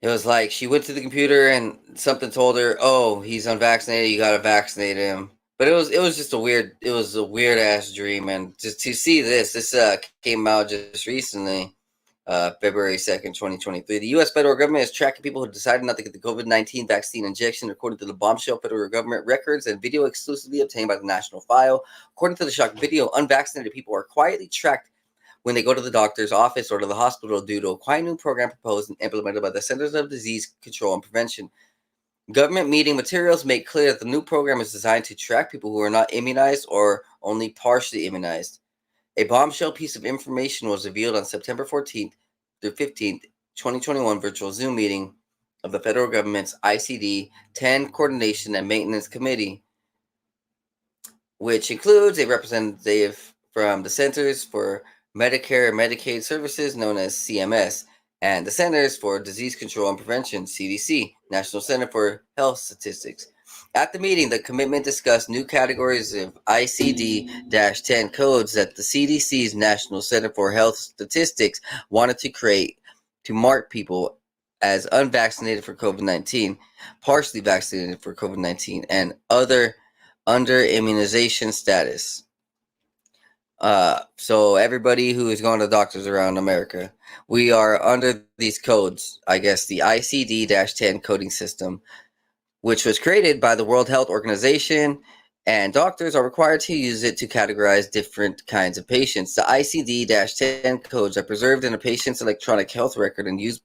was like she went to the computer and something told her, "Oh, he's unvaccinated. You gotta vaccinate him." But it was just a weird ass dream, and just to see this came out just recently, February 2nd, 2023. The U.S. federal government is tracking people who decided not to get the COVID-19 vaccine injection, according to the bombshell federal government records and video exclusively obtained by the National File. According to the shock video, unvaccinated people are quietly tracked when they go to the doctor's office or to the hospital due to a quiet new program proposed and implemented by the Centers of Disease Control and Prevention. Government meeting materials make clear that the new program is designed to track people who are not immunized or only partially immunized. A bombshell piece of information was revealed on September 14th through 15th, 2021 virtual Zoom meeting of the federal government's ICD-10 Coordination and Maintenance Committee, which includes a representative from the Centers for Medicare and Medicaid Services, known as CMS, and the Centers for Disease Control and Prevention, CDC, National Center for Health Statistics. At the meeting, the commitment discussed new categories of ICD-10 codes that the CDC's National Center for Health Statistics wanted to create to mark people as unvaccinated for COVID-19, partially vaccinated for COVID-19, and other under immunization status. So everybody who is going to doctors around America, we are under these codes. I guess the ICD-10 coding system, which was created by the World Health Organization, and doctors are required to use it to categorize different kinds of patients. The ICD-10 codes are preserved in a patient's electronic health record and used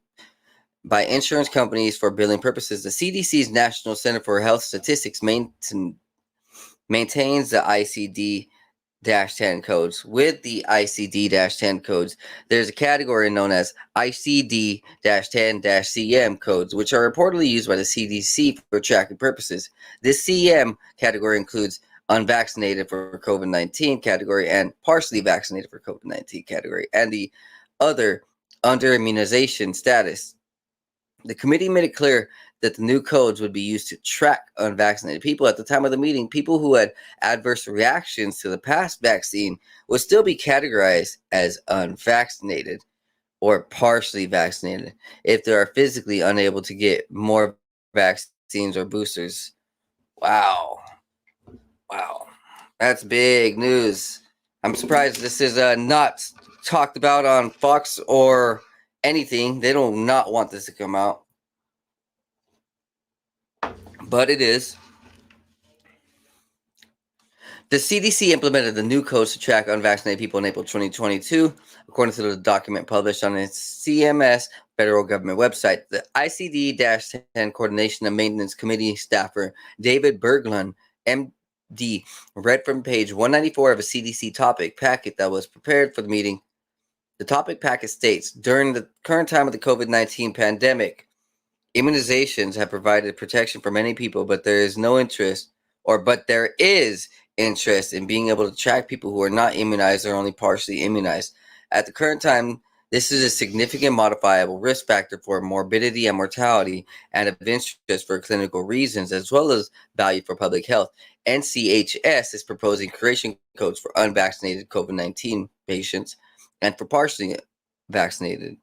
by insurance companies for billing purposes. The CDC's National Center for Health Statistics maintains the ICD-10 codes. With the ICD-10 codes, there's a category known as ICD-10-CM codes, which are reportedly used by the CDC for tracking purposes. This CM category includes unvaccinated for COVID-19 category and partially vaccinated for COVID-19 category, and the other under immunization status. The committee made it clear that the new codes would be used to track unvaccinated people. At the time of the meeting, people who had adverse reactions to the past vaccine would still be categorized as unvaccinated or partially vaccinated if they are physically unable to get more vaccines or boosters. Wow. That's big news. I'm surprised this is not talked about on Fox or anything. They do not want this to come out, but it is. The CDC implemented the new codes to track unvaccinated people in April 2022, according to the document published on its CMS federal government website. The ICD-10 Coordination and Maintenance Committee staffer David Berglund, MD, read from page 194 of a CDC topic packet that was prepared for the meeting. The topic packet states, during the current time of the COVID-19 pandemic, immunizations have provided protection for many people, but there is interest in being able to track people who are not immunized or only partially immunized. At the current time, this is a significant modifiable risk factor for morbidity and mortality and of interest for clinical reasons as well as value for public health. NCHS is proposing creation codes for unvaccinated COVID-19 patients and for partially vaccinated.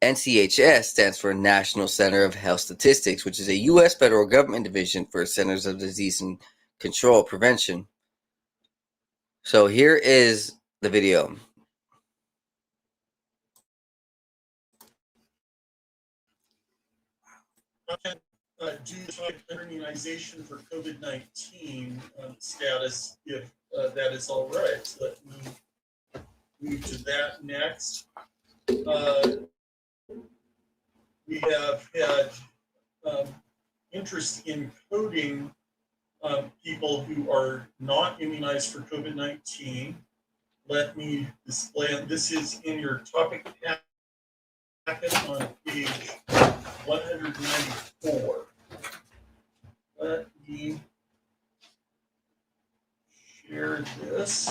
NCHS stands for National Center of Health Statistics, which is a U.S. federal government division for Centers of Disease and Control Prevention. So here is the video. Do type immunization for COVID-19 status, if that is all right. So let me move to that next. We have had interest in coding people who are not immunized for COVID-19. Let me display, this is in your topic packet on page 194. Let me share this.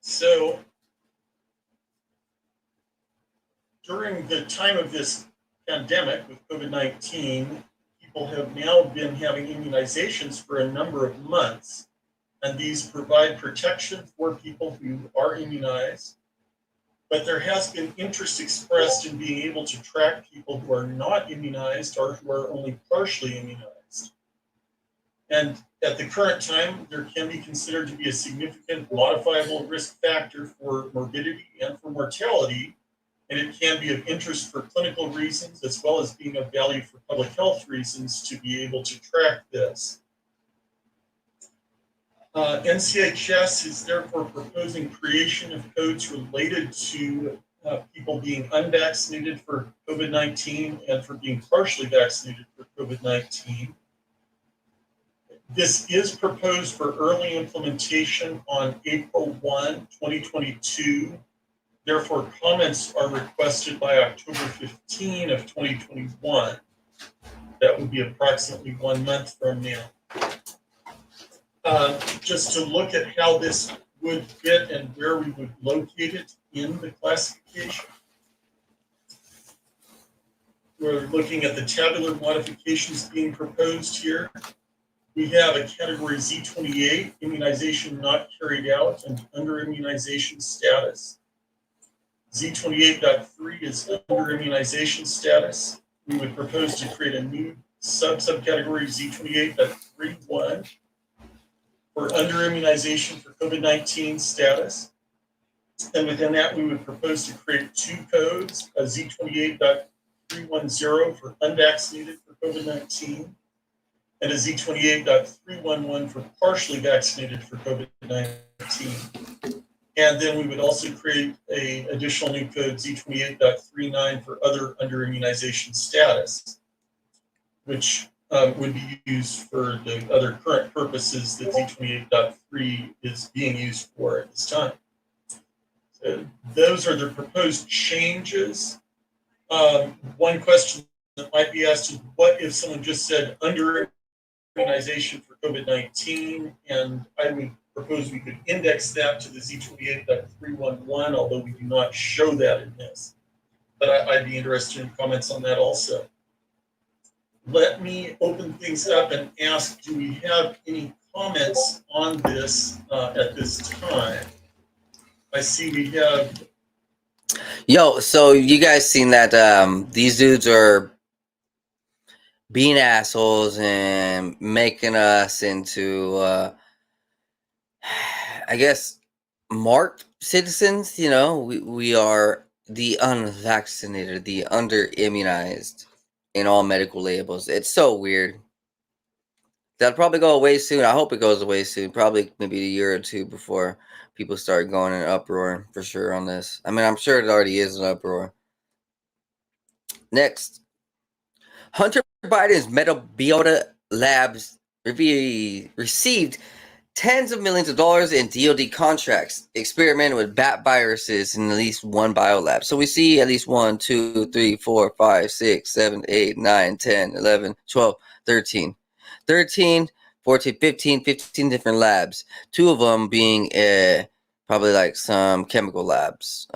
So during the time of this pandemic with COVID-19, people have now been having immunizations for a number of months, and these provide protection for people who are immunized. But there has been interest expressed in being able to track people who are not immunized or who are only partially immunized. And at the current time, there can be considered to be a significant modifiable risk factor for morbidity and for mortality, and it can be of interest for clinical reasons as well as being of value for public health reasons to be able to track this. NCHS is therefore proposing creation of codes related to people being unvaccinated for COVID-19 and for being partially vaccinated for COVID-19. This is proposed for early implementation on April 1, 2022. Therefore, comments are requested by October 15 of 2021. That would be approximately 1 month from now. Just to look at how this would fit and where we would locate it in the classification. We're looking at the tabular modifications being proposed here. We have a category Z28, immunization not carried out and under immunization status. Z28.3 is under immunization status. We would propose to create a new subcategory Z28.31 for under immunization for COVID-19 status. And within that, we would propose to create two codes, a Z28.310 for unvaccinated for COVID-19 and a Z28.311 for partially vaccinated for COVID-19. And then we would also create an additional new code, Z28.39 for other under immunization status, which would be used for the other current purposes that Z28.3 is being used for at this time. So those are the proposed changes. One question that might be asked is, what if someone just said under immunization for COVID-19, and I would propose we could index that to the Z28.311, although we do not show that in this. But I'd be interested in comments on that also. Let me open things up and ask, do we have any comments on this at this time? I see we have. Yo, so you guys seen that these dudes are being assholes and making us into I guess marked citizens, you know, we are the unvaccinated, the under immunized in all medical labels. It's so weird. That'll probably go away soon. I hope it goes away soon. Probably maybe a year or two before people start going in uproar for sure on this. I mean, I'm sure it already is an uproar. Next, Hunter Biden's Metabiota Labs received tens of millions of dollars in DoD contracts, experimenting with bat viruses in at least one biolab. So we see at least 1, 2, 3, 4, 5, 6, 7, 8, 9, 10, 11, 12, 13. 13, 14, 15 different labs. 2 of them being probably like some chemical labs.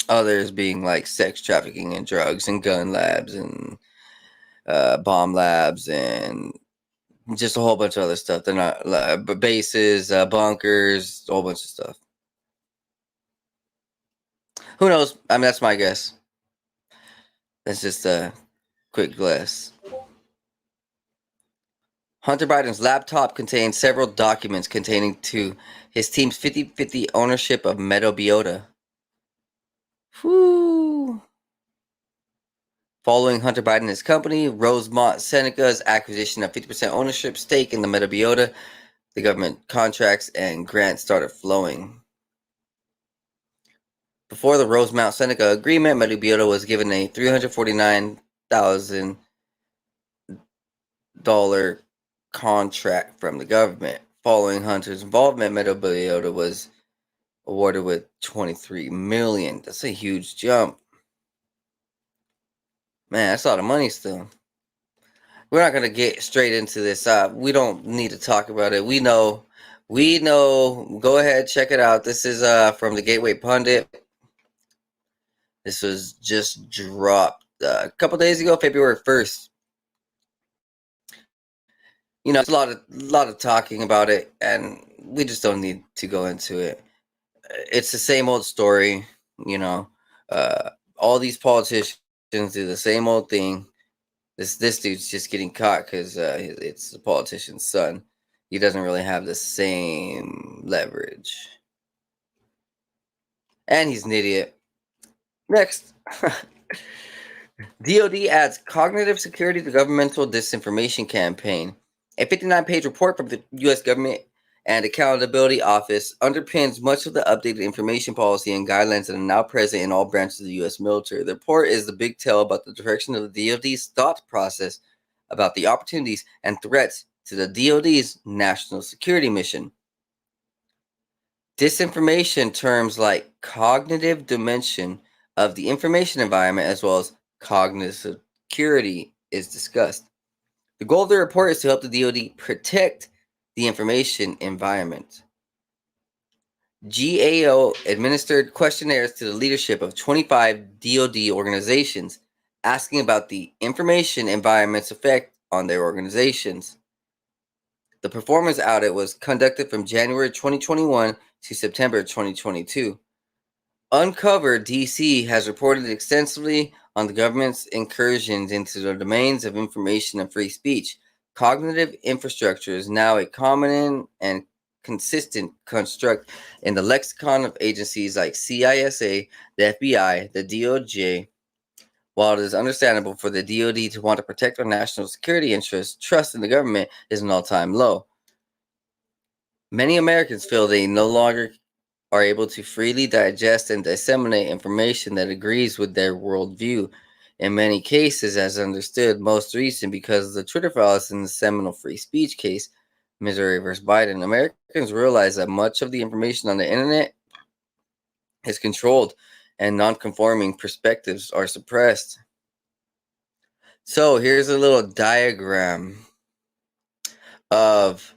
Others being like sex trafficking and drugs and gun labs and bomb labs and just a whole bunch of other stuff. They're not bases, bunkers, a whole bunch of stuff. Who knows? I mean, that's my guess. That's just a quick guess. Hunter Biden's laptop contains several documents containing to his team's 50-50 ownership of Metabiota. Whew. Following Hunter Biden and his company, Rosemont Seneca's acquisition of 50% ownership stake in the Metabiota, the government contracts and grants started flowing. Before the Rosemont Seneca agreement, Metabiota was given a $349,000 contract from the government. Following Hunter's involvement, Metabiota was awarded with $23 million. That's a huge jump. Man, that's a lot of money still. We're not going to get straight into this. We don't need to talk about it. We know. Go ahead, check it out. This is from the Gateway Pundit. This was just dropped a couple days ago, February 1st. You know, it's a lot of talking about it, and we just don't need to go into it. It's the same old story, you know. All these politicians do the same old thing. This dude's just getting caught because it's the politician's son. He doesn't really have the same leverage, and he's an idiot. Next, DoD adds cognitive security to governmental disinformation campaign. A 59-page report from the U.S. Government and Accountability Office underpins much of the updated information policy and guidelines that are now present in all branches of the U.S. military. The report is the big tell about the direction of the DoD's thought process about the opportunities and threats to the DoD's national security mission. Disinformation terms like cognitive dimension of the information environment as well as cognitive security is discussed. The goal of the report is to help the DoD protect the information environment. GAO administered questionnaires to the leadership of 25 DoD organizations, asking about the information environment's effect on their organizations. The performance audit was conducted from January 2021 to September 2022. Uncovered DC has reported extensively on the government's incursions into the domains of information and free speech. Cognitive infrastructure is now a common and consistent construct in the lexicon of agencies like CISA, the FBI, the DOJ. While it is understandable for the DoD to want to protect our national security interests, trust in the government is an all-time low. Many Americans feel they no longer are able to freely digest and disseminate information that agrees with their worldview. In many cases, as understood, most recent because of the Twitter files in the seminal free speech case, Missouri versus Biden, Americans realize that much of the information on the internet is controlled and non-conforming perspectives are suppressed. So here's a little diagram of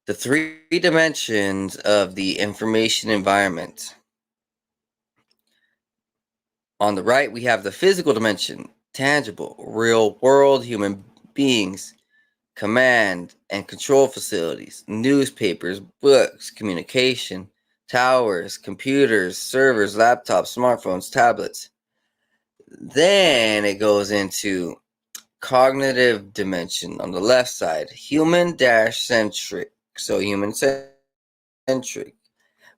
the 3 dimensions of the information environment. On the right, we have the physical dimension, tangible, real world human beings, command and control facilities, newspapers, books, communication, towers, computers, servers, laptops, smartphones, tablets. Then it goes into cognitive dimension on the left side, human-centric, so human-centric,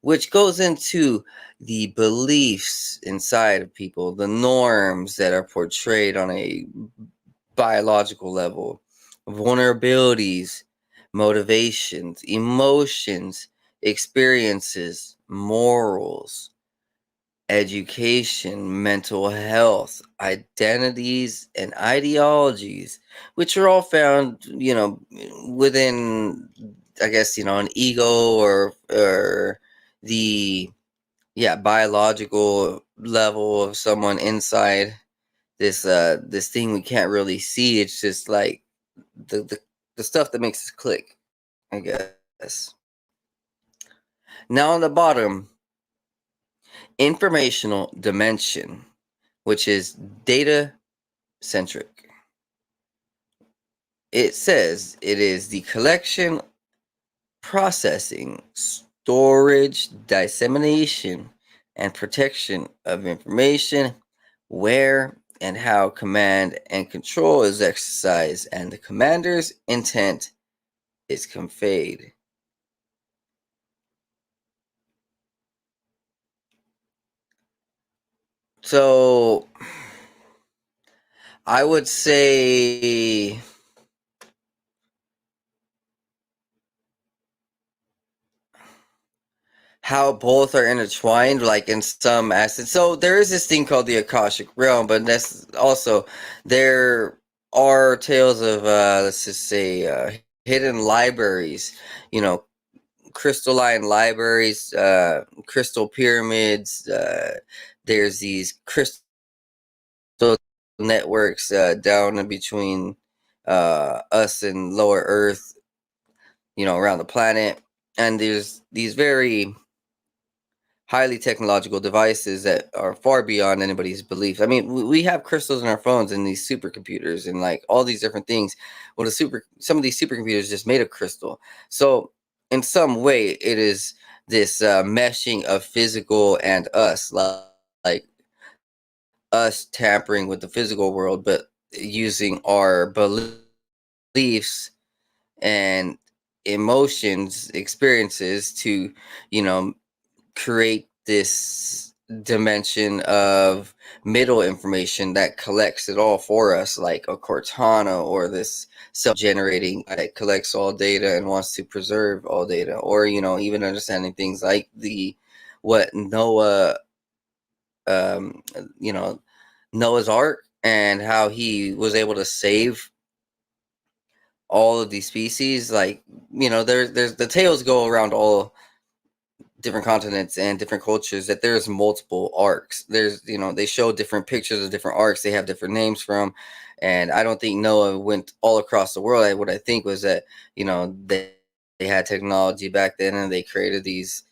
which goes into the beliefs inside of people, the norms that are portrayed on a biological level, vulnerabilities, motivations, emotions, experiences, morals, education, mental health, identities, and ideologies, which are all found, within, I guess, an ego or the biological level of someone inside this thing we can't really see. It's just like the stuff that makes us click, I guess. Now on the bottom, informational dimension, which is data centric. It says it is the collection, processing, storage, dissemination, and protection of information, where and how command and control is exercised, and the commander's intent is conveyed. So I would say how both are intertwined, like in some aspects. So there is this thing called the Akashic realm, but that's also, there are tales of let's just say hidden libraries, crystalline libraries, crystal pyramids. There's these crystal networks down in between us and lower Earth, around the planet, and there's these very highly technological devices that are far beyond anybody's beliefs. I mean, we have crystals in our phones and these supercomputers and like all these different things. Well, some of these supercomputers just made of crystal. So in some way, it is this meshing of physical and us, like us tampering with the physical world, but using our beliefs and emotions, experiences to, create this dimension of middle information that collects it all for us, like a Cortana, or this self-generating that collects all data and wants to preserve all data, or even understanding things like what Noah, Noah's Ark, and how he was able to save all of these species. Like, there's the tales go around all different continents and different cultures that there's multiple arcs. There's, they show different pictures of different arcs. They have different names from, and I don't think Noah went all across the world. What I think was that, they had technology back then, and they created these,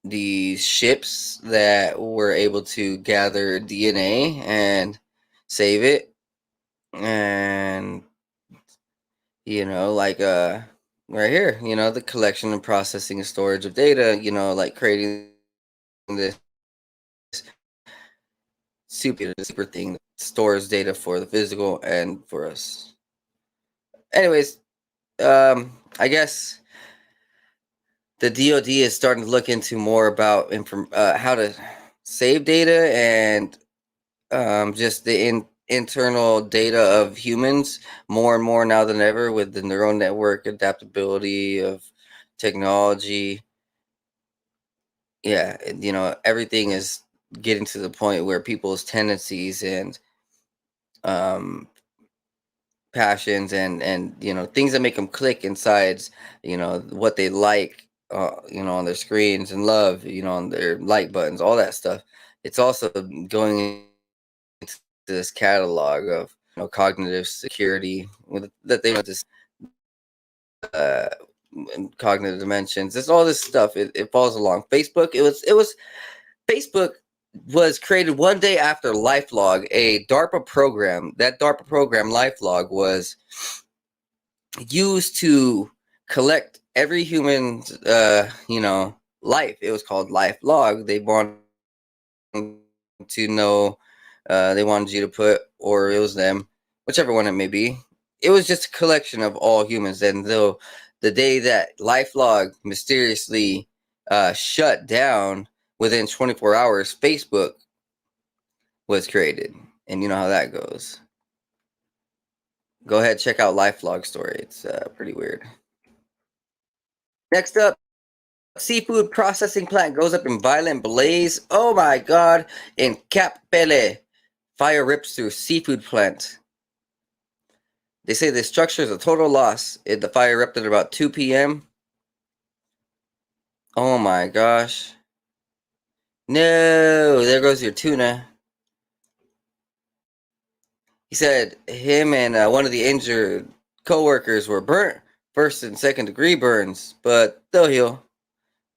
these ships that were able to gather DNA and save it. And, like, right here, the collection and processing and storage of data, like creating this super thing that stores data for the physical and for us. Anyways, I guess the DoD is starting to look into more about how to save data and just the internal data of humans more and more now than ever, with the neural network adaptability of technology. Yeah, everything is getting to the point where people's tendencies and passions and things that make them click inside, what they like, on their screens, and love, on their like buttons, all that stuff. It's also going into this catalog of cognitive security that they want this cognitive dimensions. It's all this stuff. It falls along. Facebook was created one day after LifeLog, a DARPA program. That DARPA program, LifeLog, was used to collect every human's life. It was called life log. They wanted to know, they wanted you to put, or it was them, whichever one it may be. It was just a collection of all humans. And though the day that LifeLog mysteriously shut down, within 24 hours, Facebook was created. And you know how that goes. Go ahead, check out LifeLog story. It's pretty weird. Next up, seafood processing plant goes up in violent blaze. Oh my god. In Cap Pele, fire rips through seafood plant. They say the structure is a total loss. The fire erupted at about 2 p.m. Oh my gosh. No, there goes your tuna. He said him and one of the injured co-workers were burnt, first and second degree burns, but they'll heal.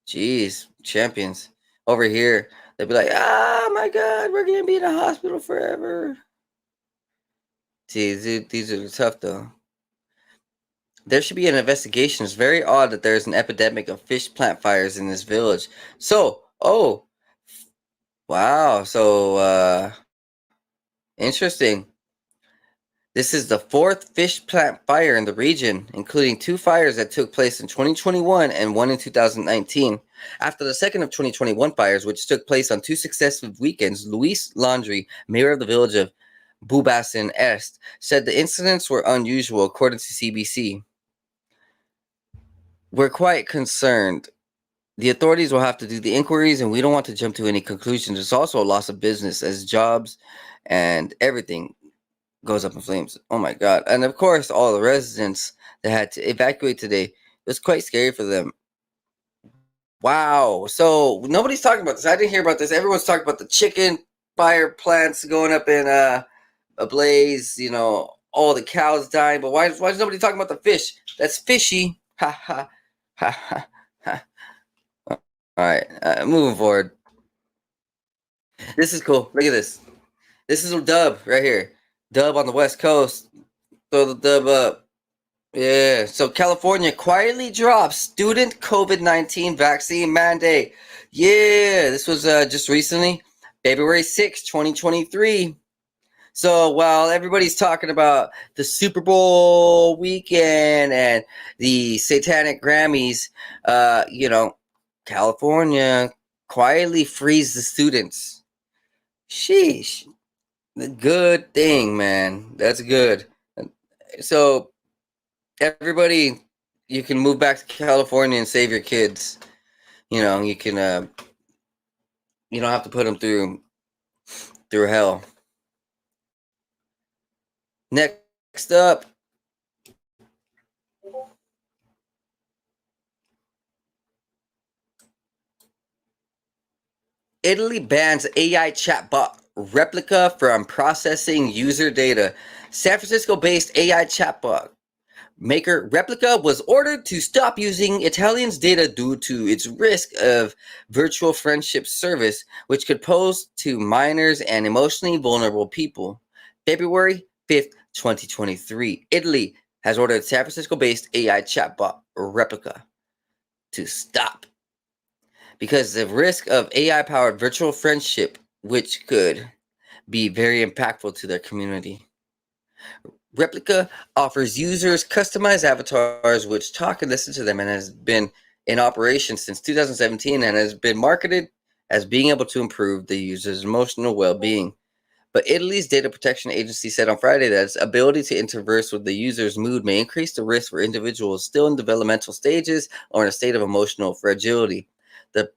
Jeez, champions. Over here, they'll be like, oh my god, we're going to be in a hospital forever. Jeez, these are tough though. There should be an investigation. It's very odd that there's an epidemic of fish plant fires in this village. So, wow. So, interesting. This is the fourth fish plant fire in the region, including 2 fires that took place in 2021 and one in 2019. After the second of 2021 fires, which took place on 2 successive weekends, Luis Landry, mayor of the village of Bubasin Est, said the incidents were unusual, according to CBC. We're quite concerned. The authorities will have to do the inquiries, and we don't want to jump to any conclusions. There's also a loss of business as jobs and everything goes up in flames. Oh my god. And of course, all the residents that had to evacuate today, it was quite scary for them. Wow. So nobody's talking about this. I didn't hear about this. Everyone's talking about the chicken fire plants going up in a blaze, all the cows dying. But why is nobody talking about the fish? That's fishy. Ha ha. Ha ha ha. All right, moving forward. This is cool. Look at this. This is a dub right here. Dub on the West Coast. Throw the dub up. Yeah. So California quietly drops student COVID-19 vaccine mandate. Yeah. This was just recently, February 6, 2023. So while everybody's talking about the Super Bowl weekend and the Satanic Grammys, California quietly frees the students. Sheesh. Good thing, man. That's good. So everybody, you can move back to California and save your kids. You can, you don't have to put them through hell. Next up, Italy bans AI chatbot Replica from processing user data. San Francisco-based AI chatbot maker Replica was ordered to stop using Italians' data due to its risk of virtual friendship service, which could pose to minors and emotionally vulnerable people. February 5th, 2023. Italy has ordered San Francisco-based AI chatbot Replica to stop because the risk of AI-powered virtual friendship, which could be very impactful to their community. Replica offers users customized avatars which talk and listen to them, and has been in operation since 2017 and has been marketed as being able to improve the user's emotional well-being. But Italy's data protection agency said on Friday that its ability to interverse with the user's mood may increase the risk for individuals still in developmental stages or in a state of emotional fragility. The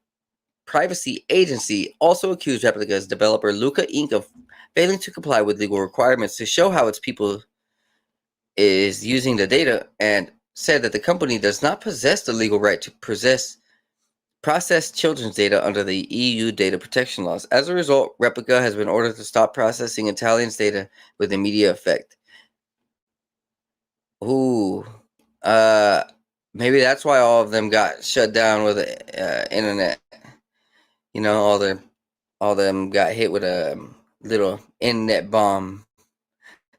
privacy agency also accused Replica's developer Luca Inc. of failing to comply with legal requirements to show how its people is using the data, and said that the company does not possess the legal right to process children's data under the EU data protection laws. As a result, Replica has been ordered to stop processing Italians' data with immediate effect. Ooh, maybe that's why all of them got shut down with the internet. All them got hit with a little internet bomb.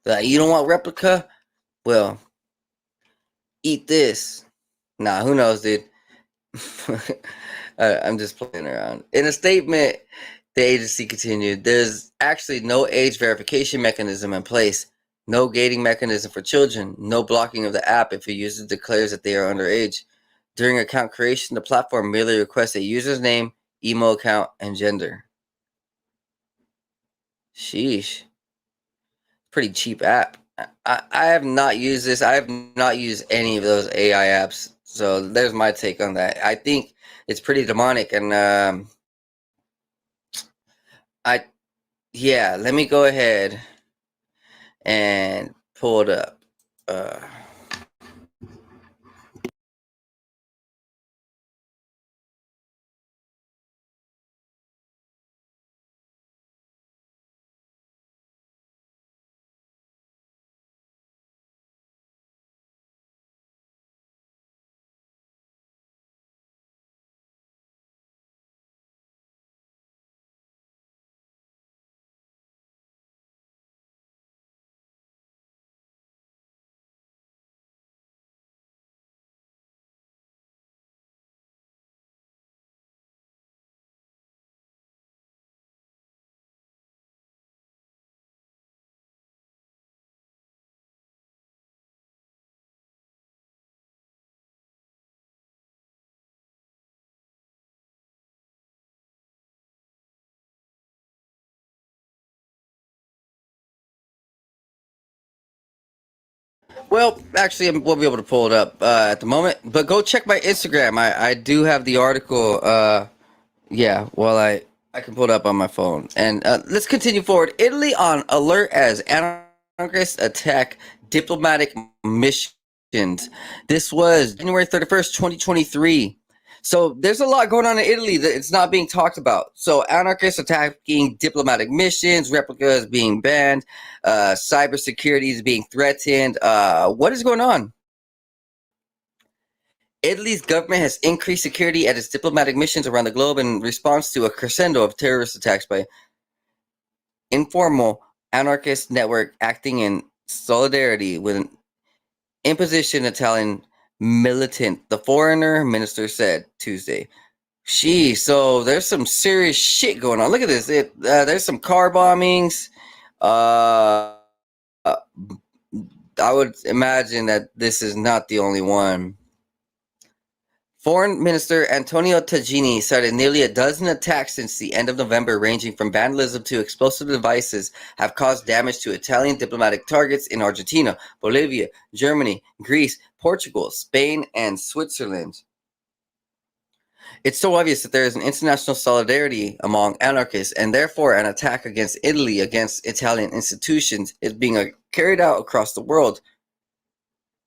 Like, you don't want Replica? Well, eat this. Nah, who knows, dude? I'm just playing around. In a statement, the agency continued, there's actually no age verification mechanism in place, no gating mechanism for children, no blocking of the app if a user declares that they are underage. During account creation, the platform merely requests a user's name, email account, and gender. Sheesh. Pretty cheap app. I have not used this. I have not used any of those AI apps. So there's my take on that. I think it's pretty demonic, and I yeah. Let me go ahead and pull it up. Uh, well, actually, I won't be able to pull it up at the moment. But go check my Instagram. I do have the article. Yeah, well, I can pull it up on my phone. And let's continue forward. Italy on alert as anarchists attack diplomatic missions. This was January 31st, 2023. So there's a lot going on in Italy that it's not being talked about. So anarchists attacking diplomatic missions, replicas being banned, cybersecurity is being threatened. What is going on? Italy's government has increased security at its diplomatic missions around the globe in response to a crescendo of terrorist attacks by informal anarchist network acting in solidarity with an imposition Italian militant, the foreign minister said Tuesday. So there's some serious shit going on. Look at this. There's some car bombings. Uh, uh, I would imagine that this is not the only one. Foreign Minister Antonio Tajani cited nearly a dozen attacks since the end of November, ranging from vandalism to explosive devices, have caused damage to Italian diplomatic targets in Argentina, Bolivia, Germany, Greece, Portugal, Spain, and Switzerland. It's so obvious that there is an international solidarity among anarchists, and therefore an attack against Italy, against Italian institutions, is being carried out across the world.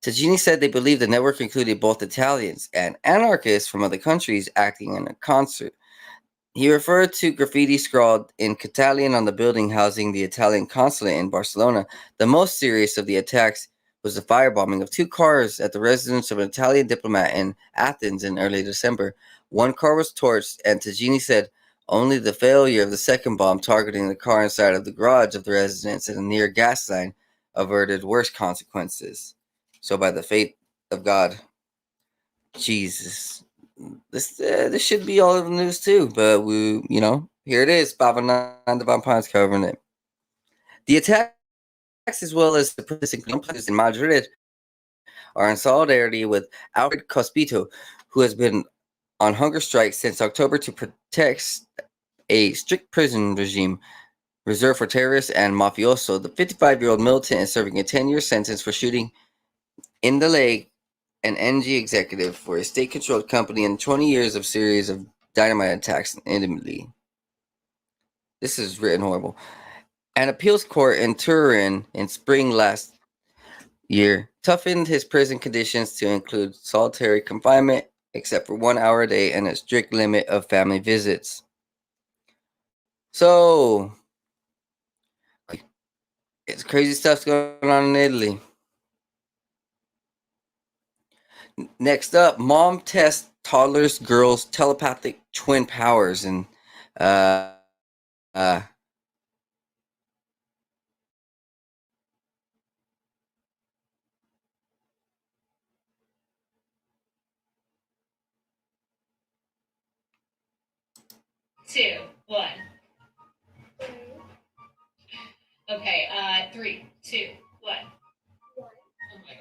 Tajani said they believe the network included both Italians and anarchists from other countries acting in a concert. He referred to graffiti scrawled in Catalan on the building housing the Italian consulate in Barcelona. The most serious of the attacks was the firebombing of 2 cars at the residence of an Italian diplomat in Athens in early December. 1 car was torched, and Tajani said only the failure of the second bomb targeting the car inside of the garage of the residence and a near gas line averted worse consequences. So by the fate of God, Jesus, this should be all over the news too. But here it is. Baba Nanda Vampire's covering it. The attacks, as well as the protests in Madrid, are in solidarity with Alfred Cospito, who has been on hunger strike since October to protest a strict prison regime reserved for terrorists and mafioso. The 55-year-old militant is serving a 10-year sentence for shooting in the leg an NG executive for a state-controlled company and 20 years of series of dynamite attacks intimately. This is written horrible. An appeals court in Turin in spring last year toughened his prison conditions to include solitary confinement, except for 1 hour a day, and a strict limit of family visits. So, it's crazy stuff's going on in Italy. Next up, mom tests toddler's girl's telepathic twin powers, and uh, 2, 1. Okay, 3, 2, 1. Oh my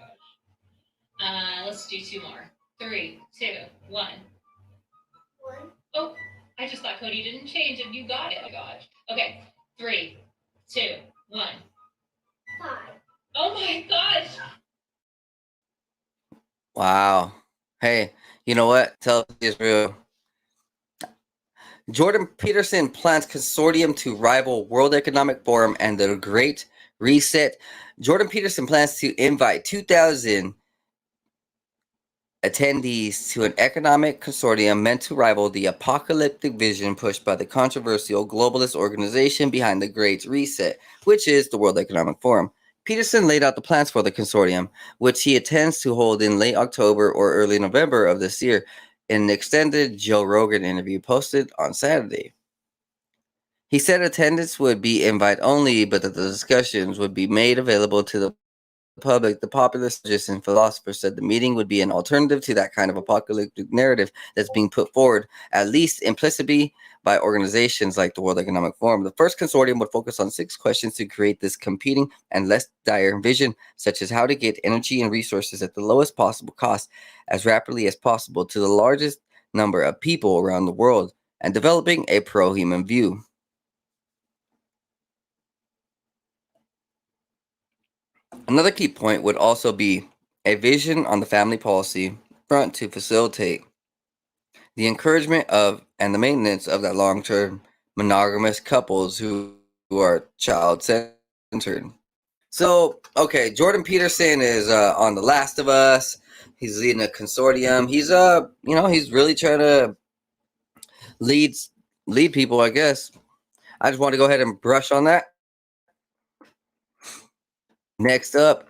gosh. Let's do 2 more. 3, 2, 1. Oh, I just thought Cody didn't change and you got it. Oh my gosh. Okay, 3, 2, 1. 5. Oh my gosh. Wow. Hey, you know what? Telepathy is real. Jordan Peterson plans consortium to rival World Economic Forum and the Great Reset. Jordan Peterson plans to invite 2,000 attendees to an economic consortium meant to rival the apocalyptic vision pushed by the controversial globalist organization behind the Great Reset, which is the World Economic Forum. Peterson laid out the plans for the consortium, which he intends to hold in late October or early November of this year, in an extended Joe Rogan interview posted on Saturday. He said attendance would be invite only, but that the discussions would be made available to the public. The popular strategists and philosophers said the meeting would be an alternative to that kind of apocalyptic narrative that's being put forward, at least implicitly, by organizations like the World Economic Forum. The first consortium would focus on 6 questions to create this competing and less dire vision, such as how to get energy and resources at the lowest possible cost as rapidly as possible to the largest number of people around the world, and developing a pro-human view. Another key point would also be a vision on the family policy front to facilitate the encouragement of and the maintenance of that long-term monogamous couples who are child-centered. So, okay, Jordan Peterson is on The Last of Us. He's leading a consortium. He's he's really trying to lead people, I guess. I just want to go ahead and brush on that. Next up,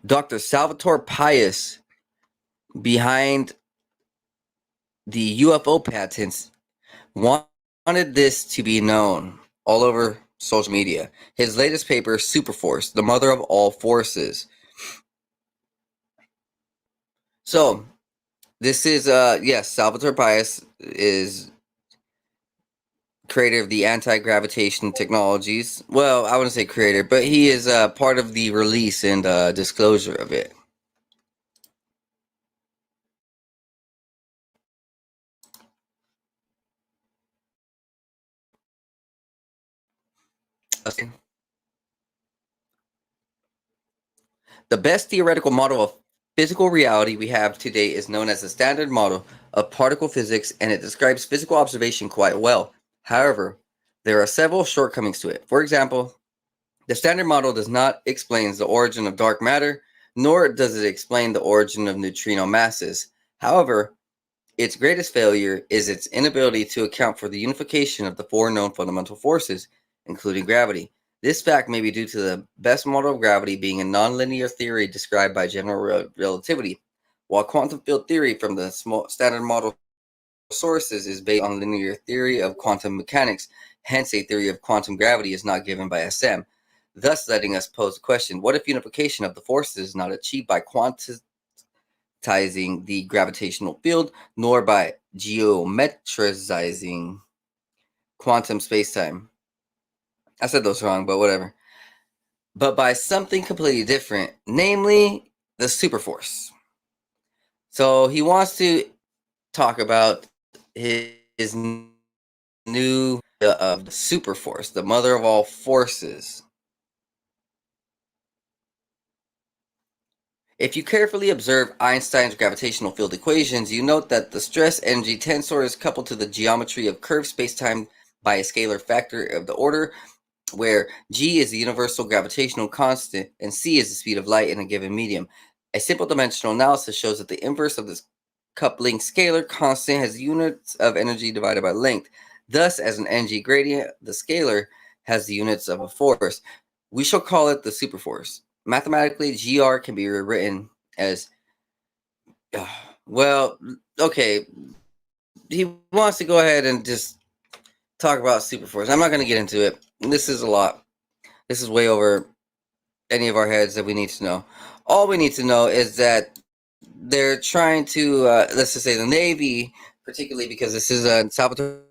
Dr. Salvatore Pius, behind the UFO patents, wanted this to be known all over social media. His latest paper, Superforce, the mother of all forces. So, this is, yes, Salvatore Pius is creator of the anti-gravitation technologies. Well, I wouldn't say creator, but he is part of the release and disclosure of it. Okay. The best theoretical model of physical reality we have today is known as the Standard Model of Particle Physics, and it describes physical observation quite well. However, there are several shortcomings to it. For example, the Standard Model does not explain the origin of dark matter, nor does it explain the origin of neutrino masses. However, its greatest failure is its inability to account for the unification of the 4 known fundamental forces, including gravity. This fact may be due to the best model of gravity being a nonlinear theory described by general relativity, while quantum field theory from the Standard Model sources is based on linear theory of quantum mechanics. Hence, a theory of quantum gravity is not given by SM, thus letting us pose the question, what if unification of the forces is not achieved by quantizing the gravitational field, nor by geometrizing quantum spacetime? I said those wrong, but whatever. But by something completely different, namely the superforce. So he wants to talk about his new of the superforce, the mother of all forces. If you carefully observe Einstein's gravitational field equations, you note that the stress-energy tensor is coupled to the geometry of curved spacetime by a scalar factor of the order, where g is the universal gravitational constant and c is the speed of light in a given medium. A simple dimensional analysis shows that the inverse of this coupling scalar constant has units of energy divided by length. Thus, as an energy gradient, the scalar has the units of a force. We shall call it the superforce. Mathematically, gr can be rewritten as, well, okay, he wants to go ahead and just talk about superforce. I'm not going to get into it. This is a lot. This is way over any of our heads that we need to know. All we need to know is that they're trying to, let's just say the Navy particularly because this is Salvatore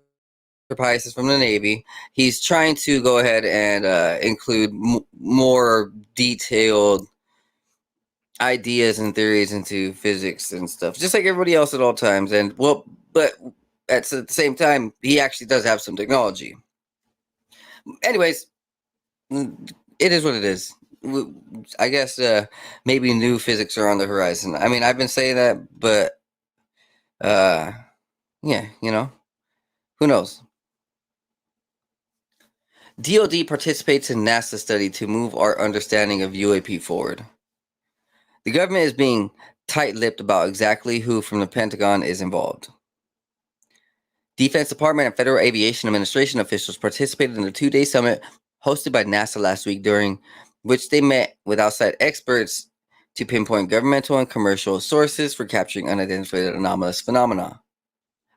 Pius is from the Navy. He's trying to go ahead and include more detailed ideas and theories into physics and stuff, just like everybody else at all times. And well, but at the same time, he actually does have some technology. Anyways, it is what it is. I guess maybe new physics are on the horizon. I mean, I've been saying that, but yeah, who knows? DoD participates in NASA study to move our understanding of UAP forward. The government is being tight-lipped about exactly who from the Pentagon is involved. Defense Department and Federal Aviation Administration officials participated in a two-day summit hosted by NASA last week, during which they met with outside experts to pinpoint governmental and commercial sources for capturing unidentified anomalous phenomena.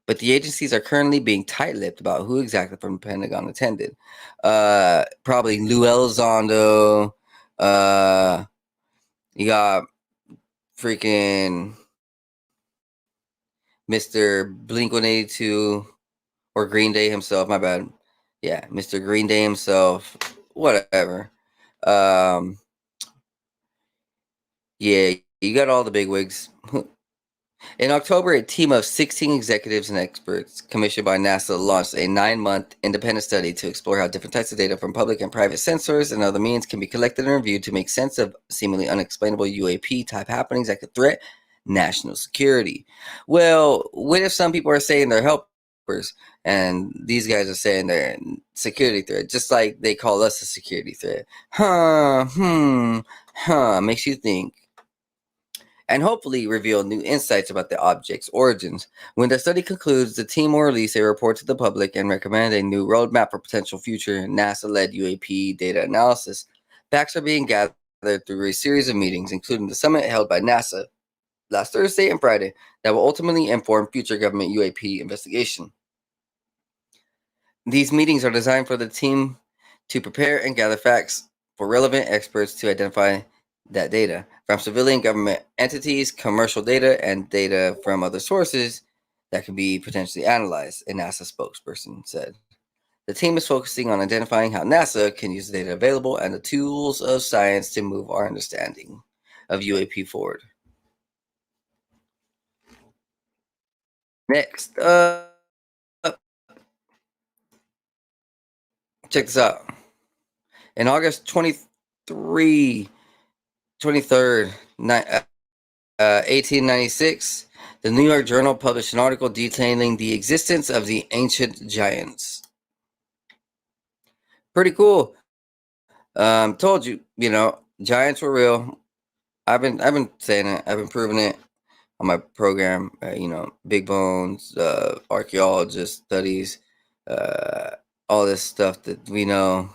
But the agencies are currently being tight-lipped about who exactly from the Pentagon attended. Probably Lou Elizondo. You got freaking Mr. Blink-182 or Green Day himself. My bad. Yeah, Mr. Green Day himself. Whatever. Yeah, you got all the bigwigs. In October, a team of 16 executives and experts commissioned by NASA launched a 9-month independent study to explore how different types of data from public and private sensors and other means can be collected and reviewed to make sense of seemingly unexplainable UAP-type happenings that could threaten national security. Well, what if some people are saying they're helpers and these guys are saying they're security threat, just like they call us a security threat? Makes you think. And hopefully reveal new insights about the object's origins. When the study concludes, the team will release a report to the public and recommend a new roadmap for potential future NASA-led UAP data analysis. Facts are being gathered through a series of meetings, including the summit held by NASA last Thursday and Friday, that will ultimately inform future government UAP investigation. These meetings are designed for the team to prepare and gather facts for relevant experts to identify that data from civilian government entities, commercial data, and data from other sources that can be potentially analyzed, a NASA spokesperson said. The team is focusing on identifying how NASA can use the data available and the tools of science to move our understanding of UAP forward. Next up, check this out. In August 23rd, 1896, the New York Journal published an article detailing the existence of the ancient giants. Pretty cool. Told you, giants were real. I've been saying it. I've been proving it on my program. Big bones, archaeologist studies, all this stuff that we know.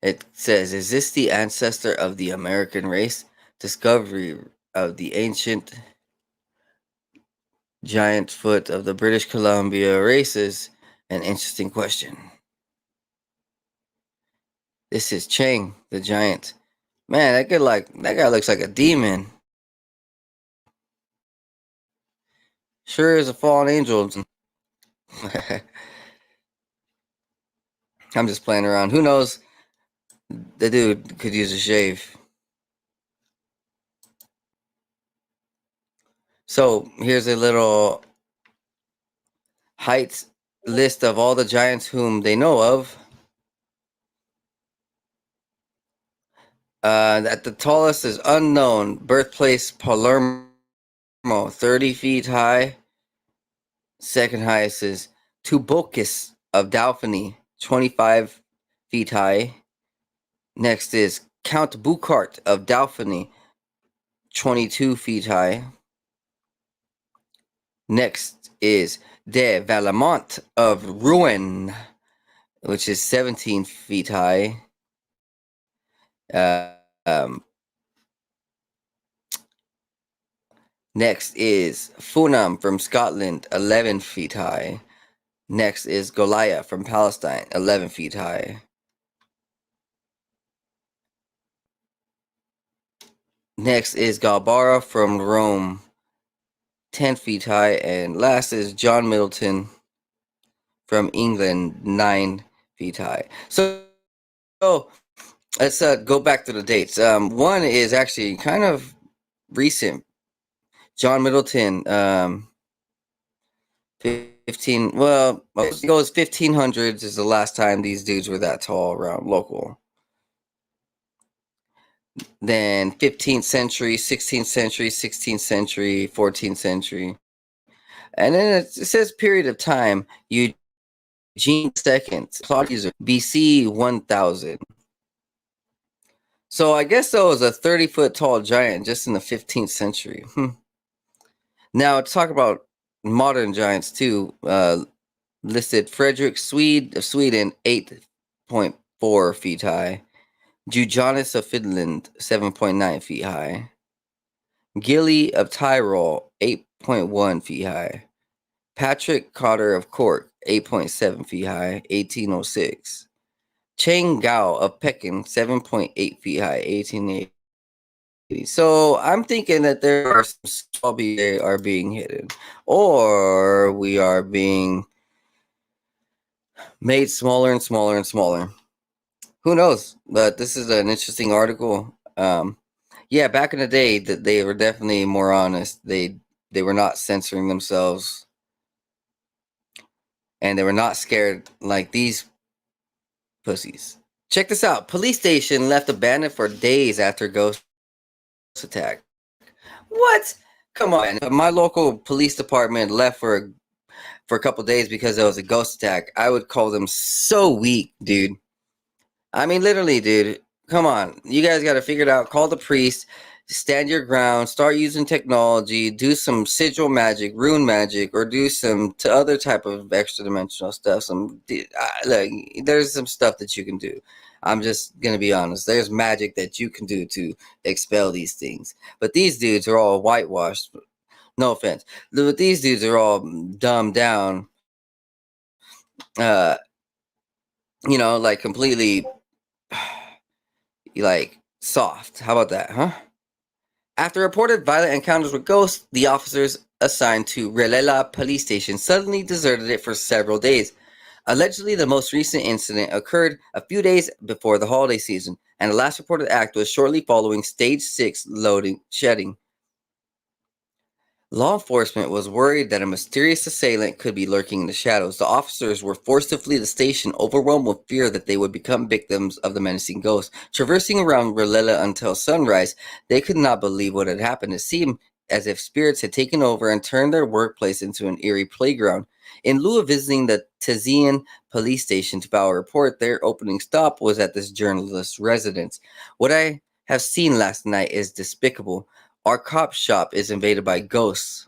It says, is this the ancestor of the American race? Discovery of the ancient giant foot of the British Columbia raises an interesting question. This is Chang, the giant. Man, that guy looks like a demon. Sure is a fallen angel. I'm just playing around. Who knows? The dude could use a shave. So here's a little height list of all the giants whom they know of. At the tallest is unknown. Birthplace Palermo, 30 feet high. Second highest is Tubocus of Dauphiny, 25 feet high. Next is Count Bucart of Dauphiny, 22 feet high. Next is De Valemont of Rouen, which is 17 feet high. Next is Funam from Scotland, 11 feet high. Next is Goliath from Palestine, 11 feet high. Next is Galbara from Rome, 10 feet high. And last is John Middleton from England, 9 feet high. So let's go back to the dates. One is actually kind of recent. John Middleton, 15. Well, it goes 1500s is the last time these dudes were that tall around local. Then 15th century, 16th century, 16th century, 14th century. And then it says period of time, Eugene II, Claudius, BC 1000. So I guess that was a 30-foot tall giant just in the 15th century. Now, to talk about modern giants too, listed Frederick Swede of Sweden, 8.4 feet high. Jujanus of Finland, 7.9 feet high. Gilly of Tyrol, 8.1 feet high. Patrick Cotter of Cork, 8.7 feet high, 1806. Chang Gao of Peking, 7.8 feet high, 1880. So I'm thinking that there are some they are being hidden, or we are being made smaller and smaller and smaller. Who knows? But this is an interesting article. Yeah, back in the day, that they were definitely more honest. They were not censoring themselves, and they were not scared like these pussies. Check this out. Police station left abandoned for days after ghost attack. What? Come on. My local police department left for a couple days because there was a ghost attack. I would call them so weak, dude. I mean, literally, dude. Come on. You guys got to figure it out. Call the priest. Stand your ground. Start using technology. Do some sigil magic, rune magic, or do some other type of extra dimensional stuff. Look, there's some stuff that you can do. I'm just gonna be honest. There's magic that you can do to expel these things. But these dudes are all whitewashed. No offense. But these dudes are all dumbed down. Like completely like soft. How about that, huh? After reported violent encounters with ghosts, the officers assigned to Relela police station suddenly deserted it for several days. Allegedly, the most recent incident occurred a few days before the holiday season, and the last reported act was shortly following Stage 6 shedding. Law enforcement was worried that a mysterious assailant could be lurking in the shadows. The officers were forced to flee the station, overwhelmed with fear that they would become victims of the menacing ghost. Traversing around Relela until sunrise, they could not believe what had happened. It seemed as if spirits had taken over and turned their workplace into an eerie playground. In lieu of visiting the Tizian police station to file a report, their opening stop was at this journalist's residence. What I have seen last night is despicable. Our cop shop is invaded by ghosts.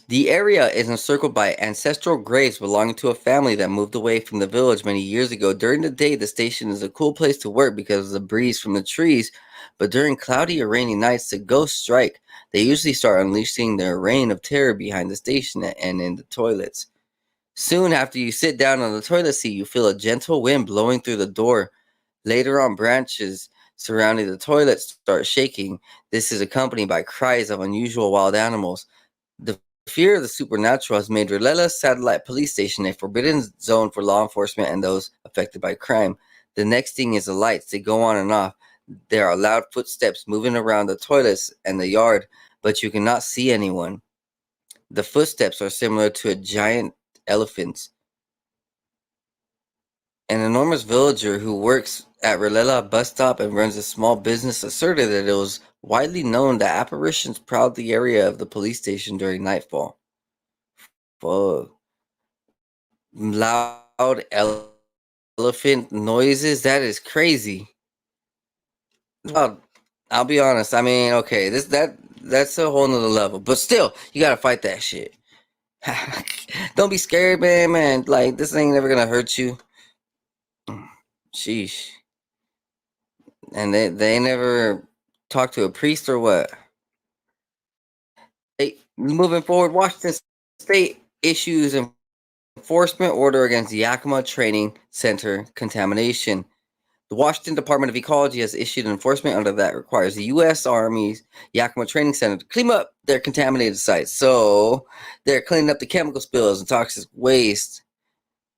The area is encircled by ancestral graves belonging to a family that moved away from the village many years ago. During the day, the station is a cool place to work because of the breeze from the trees, but during cloudy or rainy nights, the ghosts strike. They usually start unleashing their reign of terror behind the station and in the toilets. Soon after you sit down on the toilet seat, you feel a gentle wind blowing through the door. Later on, branches surrounding the toilet start shaking. This is accompanied by cries of unusual wild animals. The fear of the supernatural has made Relela Satellite Police Station a forbidden zone for law enforcement and those affected by crime. The next thing is the lights. They go on and off. There are loud footsteps moving around the toilets and the yard, but you cannot see anyone. The footsteps are similar to a giant elephant. An enormous villager who works at Relela bus stop and runs a small business asserted that it was widely known that apparitions prowled the area of the police station during nightfall. Fuck. Loud elephant noises? That is crazy. Well, I'll be honest. I mean, okay, that's a whole nother level. But still, you gotta fight that shit. Don't be scared, man. Like, this ain't never gonna hurt you. Sheesh. And they never talk to a priest or what? Moving forward, Washington State issues enforcement order against Yakima Training Center contamination. The Washington Department of Ecology has issued an enforcement order that requires the U.S. Army's Yakima Training Center to clean up their contaminated sites. So they're cleaning up the chemical spills and toxic waste,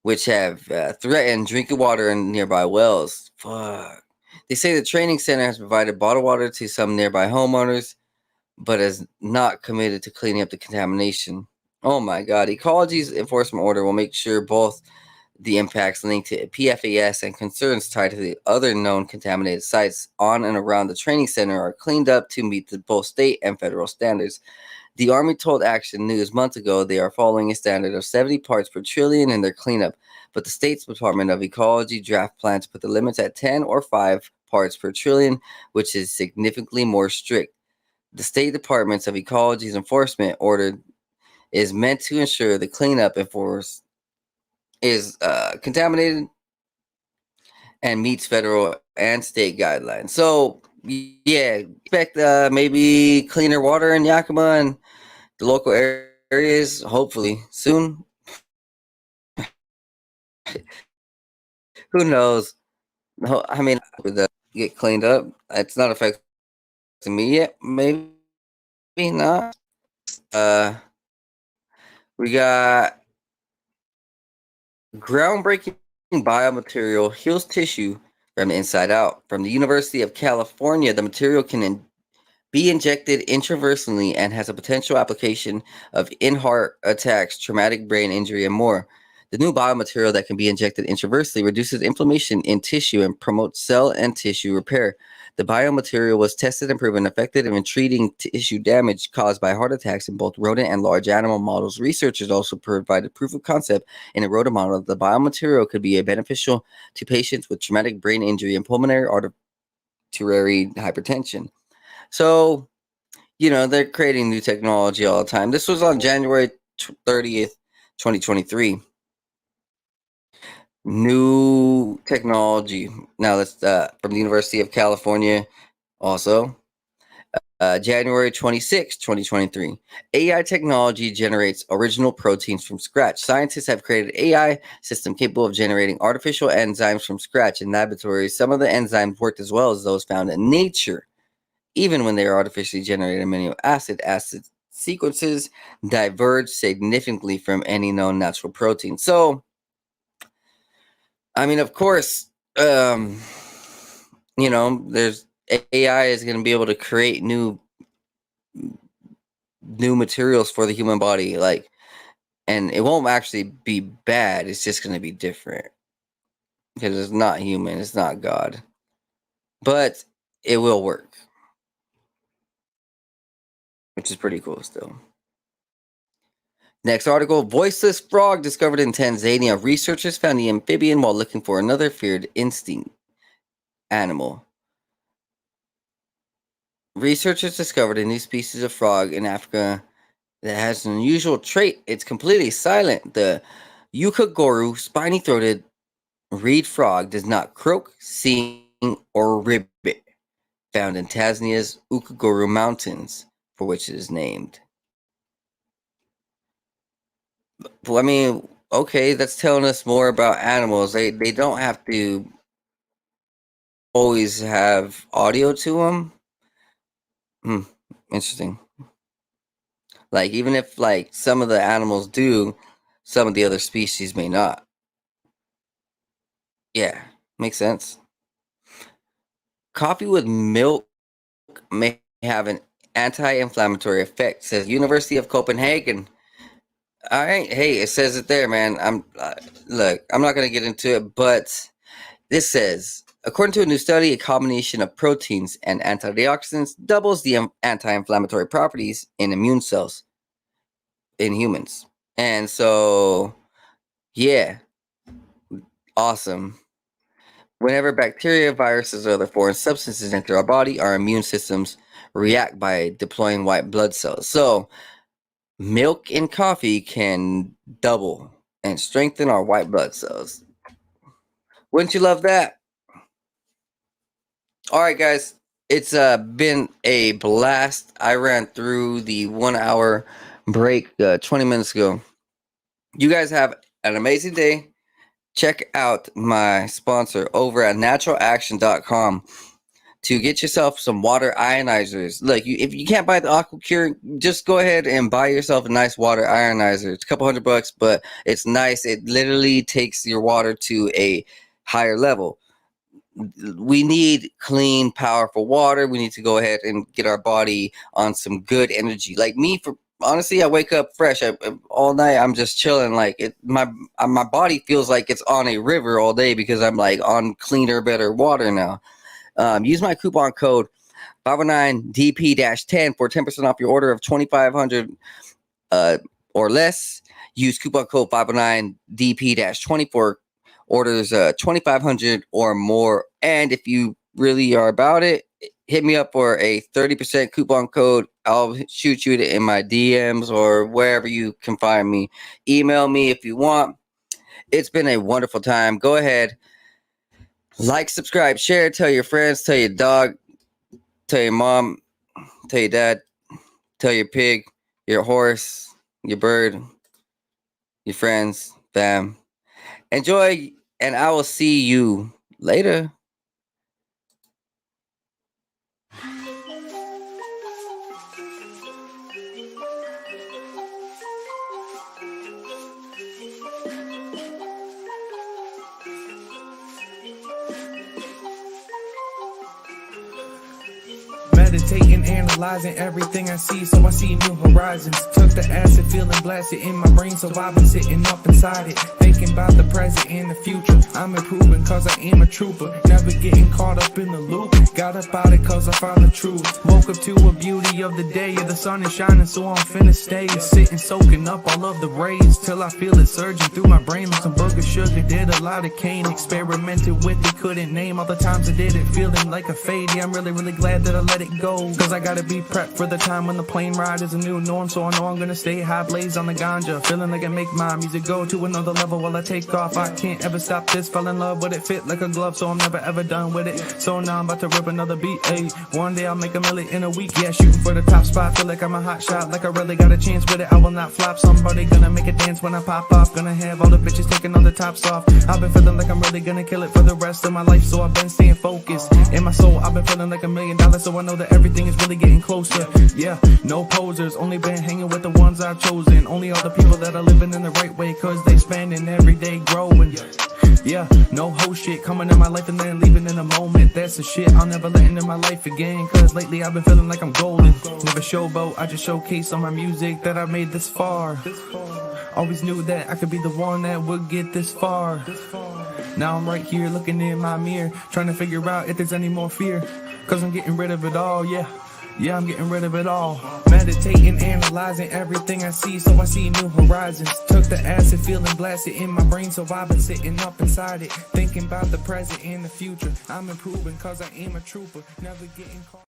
which have threatened drinking water in nearby wells. Fuck. They say the training center has provided bottled water to some nearby homeowners, but is not committed to cleaning up the contamination. Oh my God. Ecology's enforcement order will make sure both the impacts linked to PFAS and concerns tied to the other known contaminated sites on and around the training center are cleaned up to meet both state and federal standards. The Army told Action News months ago they are following a standard of 70 parts per trillion in their cleanup, but the state's Department of Ecology draft plans put the limits at 10 or 5 parts per trillion, which is significantly more strict. The State Departments of Ecology's enforcement order is meant to ensure the cleanup is contaminated and meets federal and state guidelines. So, yeah, expect maybe cleaner water in Yakima and the local areas, hopefully, soon. Who knows? I mean, with get cleaned up, it's not affecting me yet. Maybe not. We got groundbreaking biomaterial heals tissue from the inside out. From the University of California, the material can be injected intravenously and has a potential application of in-heart attacks, traumatic brain injury, and more. The new biomaterial that can be injected intravenously reduces inflammation in tissue and promotes cell and tissue repair. The biomaterial was tested and proven effective in treating tissue damage caused by heart attacks in both rodent and large animal models. Researchers also provided proof of concept in a rodent model that the biomaterial could be beneficial to patients with traumatic brain injury and pulmonary arterial hypertension. So, they're creating new technology all the time. This was on January 30th, 2023. New technology. Now, that's from the University of California also. January 26, 2023. AI technology generates original proteins from scratch. Scientists have created an AI system capable of generating artificial enzymes from scratch in laboratories. Some of the enzymes worked as well as those found in nature. Even when they are artificially generated amino acid sequences diverge significantly from any known natural protein. So, I mean, of course, there's AI is going to be able to create new materials for the human body, and it won't actually be bad. It's just going to be different because it's not human. It's not God, but it will work, which is pretty cool still. Next article, voiceless frog discovered in Tanzania. Researchers found the amphibian while looking for another feared instinct animal. Researchers discovered a new species of frog in Africa that has an unusual trait. It's completely silent. The Yukagoru spiny-throated reed frog does not croak, sing, or ribbit. Found in Tanzania's Ukagoru Mountains, for which it is named. Well, I mean, okay, that's telling us more about animals. They don't have to always have audio to them. Interesting. Even if some of the animals do, some of the other species may not. Yeah, makes sense. Coffee with milk may have an anti-inflammatory effect, says University of Copenhagen. All right, hey, it says it there, man. Look, I'm not going to get into it, but this says, according to a new study, a combination of proteins and antioxidants doubles the anti-inflammatory properties in immune cells in humans. And so, yeah, awesome. Whenever bacteria, viruses, or other foreign substances enter our body, our immune systems react by deploying white blood cells. So, milk and coffee can double and strengthen our white blood cells. Wouldn't you love that? All right, guys. It's been a blast. I ran through the 1 hour break 20 minutes ago. You guys have an amazing day. check out my sponsor over at naturalaction.com to get yourself some water ionizers. Look, if you can't buy the AquaCure, just go ahead and buy yourself a nice water ionizer. It's a couple $100, but it's nice. It literally takes your water to a higher level. We need clean, powerful water. We need to go ahead and get our body on some good energy. Like me, honestly, I wake up fresh. All night I'm just chilling. Like my body feels like it's on a river all day because I'm like on cleaner, better water now. Use my coupon code 509DP-10 for 10% off your order of $2,500 or less. Use coupon code 509DP-20 for orders $2,500 or more. And if you really are about it, hit me up for a 30% coupon code. I'll shoot you in my DMs or wherever you can find me. Email me if you want. It's been a wonderful time. Go ahead. Like, subscribe, share, tell your friends, tell your dog, tell your mom, tell your dad, tell your pig, your horse, your bird, your friends, fam. Enjoy, and I will see you later. Meditating, analyzing everything I see, so I see new horizons. Took the acid, feeling blasted in my brain, so I've been sitting up inside it, thinking about the present and the future. I'm improving cause I am a trooper, never getting caught up in the loop. Got up out it cause I found the truth. Woke up to a beauty of the day, yeah, the sun is shining, so I'm finna stay sitting, soaking up all of the rays, till I feel it surging through my brain like some booger sugar. Did a lot of cane, experimented with it, couldn't name all the times I did it, feeling like a fade. Yeah, I'm really glad that I let it go, cause I gotta be prepped for the time when the plane ride is a new norm. So I know I'm gonna stay high, blaze on the ganja, feeling like I make my music go to another level while I take off. I can't ever stop this, fell in love with it, fit like a glove, so I'm never ever done with it. So now I'm about to rip another beat, ayy. One day I'll make $1 million in a week, yeah, shooting for the top spot. Feel like I'm a hot shot, like I really got a chance with it. I will not flop, somebody gonna make a dance when I pop off. Gonna have all the bitches taking all the tops off. I've been feeling like I'm really gonna kill it for the rest of my life, so I've been staying focused. In my soul, I've been feeling like $1 million, so I know that everything is really getting closer. Yeah, no posers, only been hanging with the ones I've chosen. Only all the people that are living in the right way, cause they spending every day growing. Yeah, no whole shit coming in my life and then leaving in a moment. That's the shit I'll never let into my life again, cause lately I've been feeling like I'm golden. Never showboat, I just showcase on my music that I made this far. Always knew that I could be the one that would get this far. Now I'm right here looking in my mirror, trying to figure out if there's any more fear, cause I'm getting rid of it all, yeah. Yeah, I'm getting rid of it all. Meditating, analyzing everything I see, so I see new horizons. Took the acid, feeling blasted in my brain, so I've been sitting up inside it, thinking about the present and the future. I'm improving cause I am a trooper, never getting caught.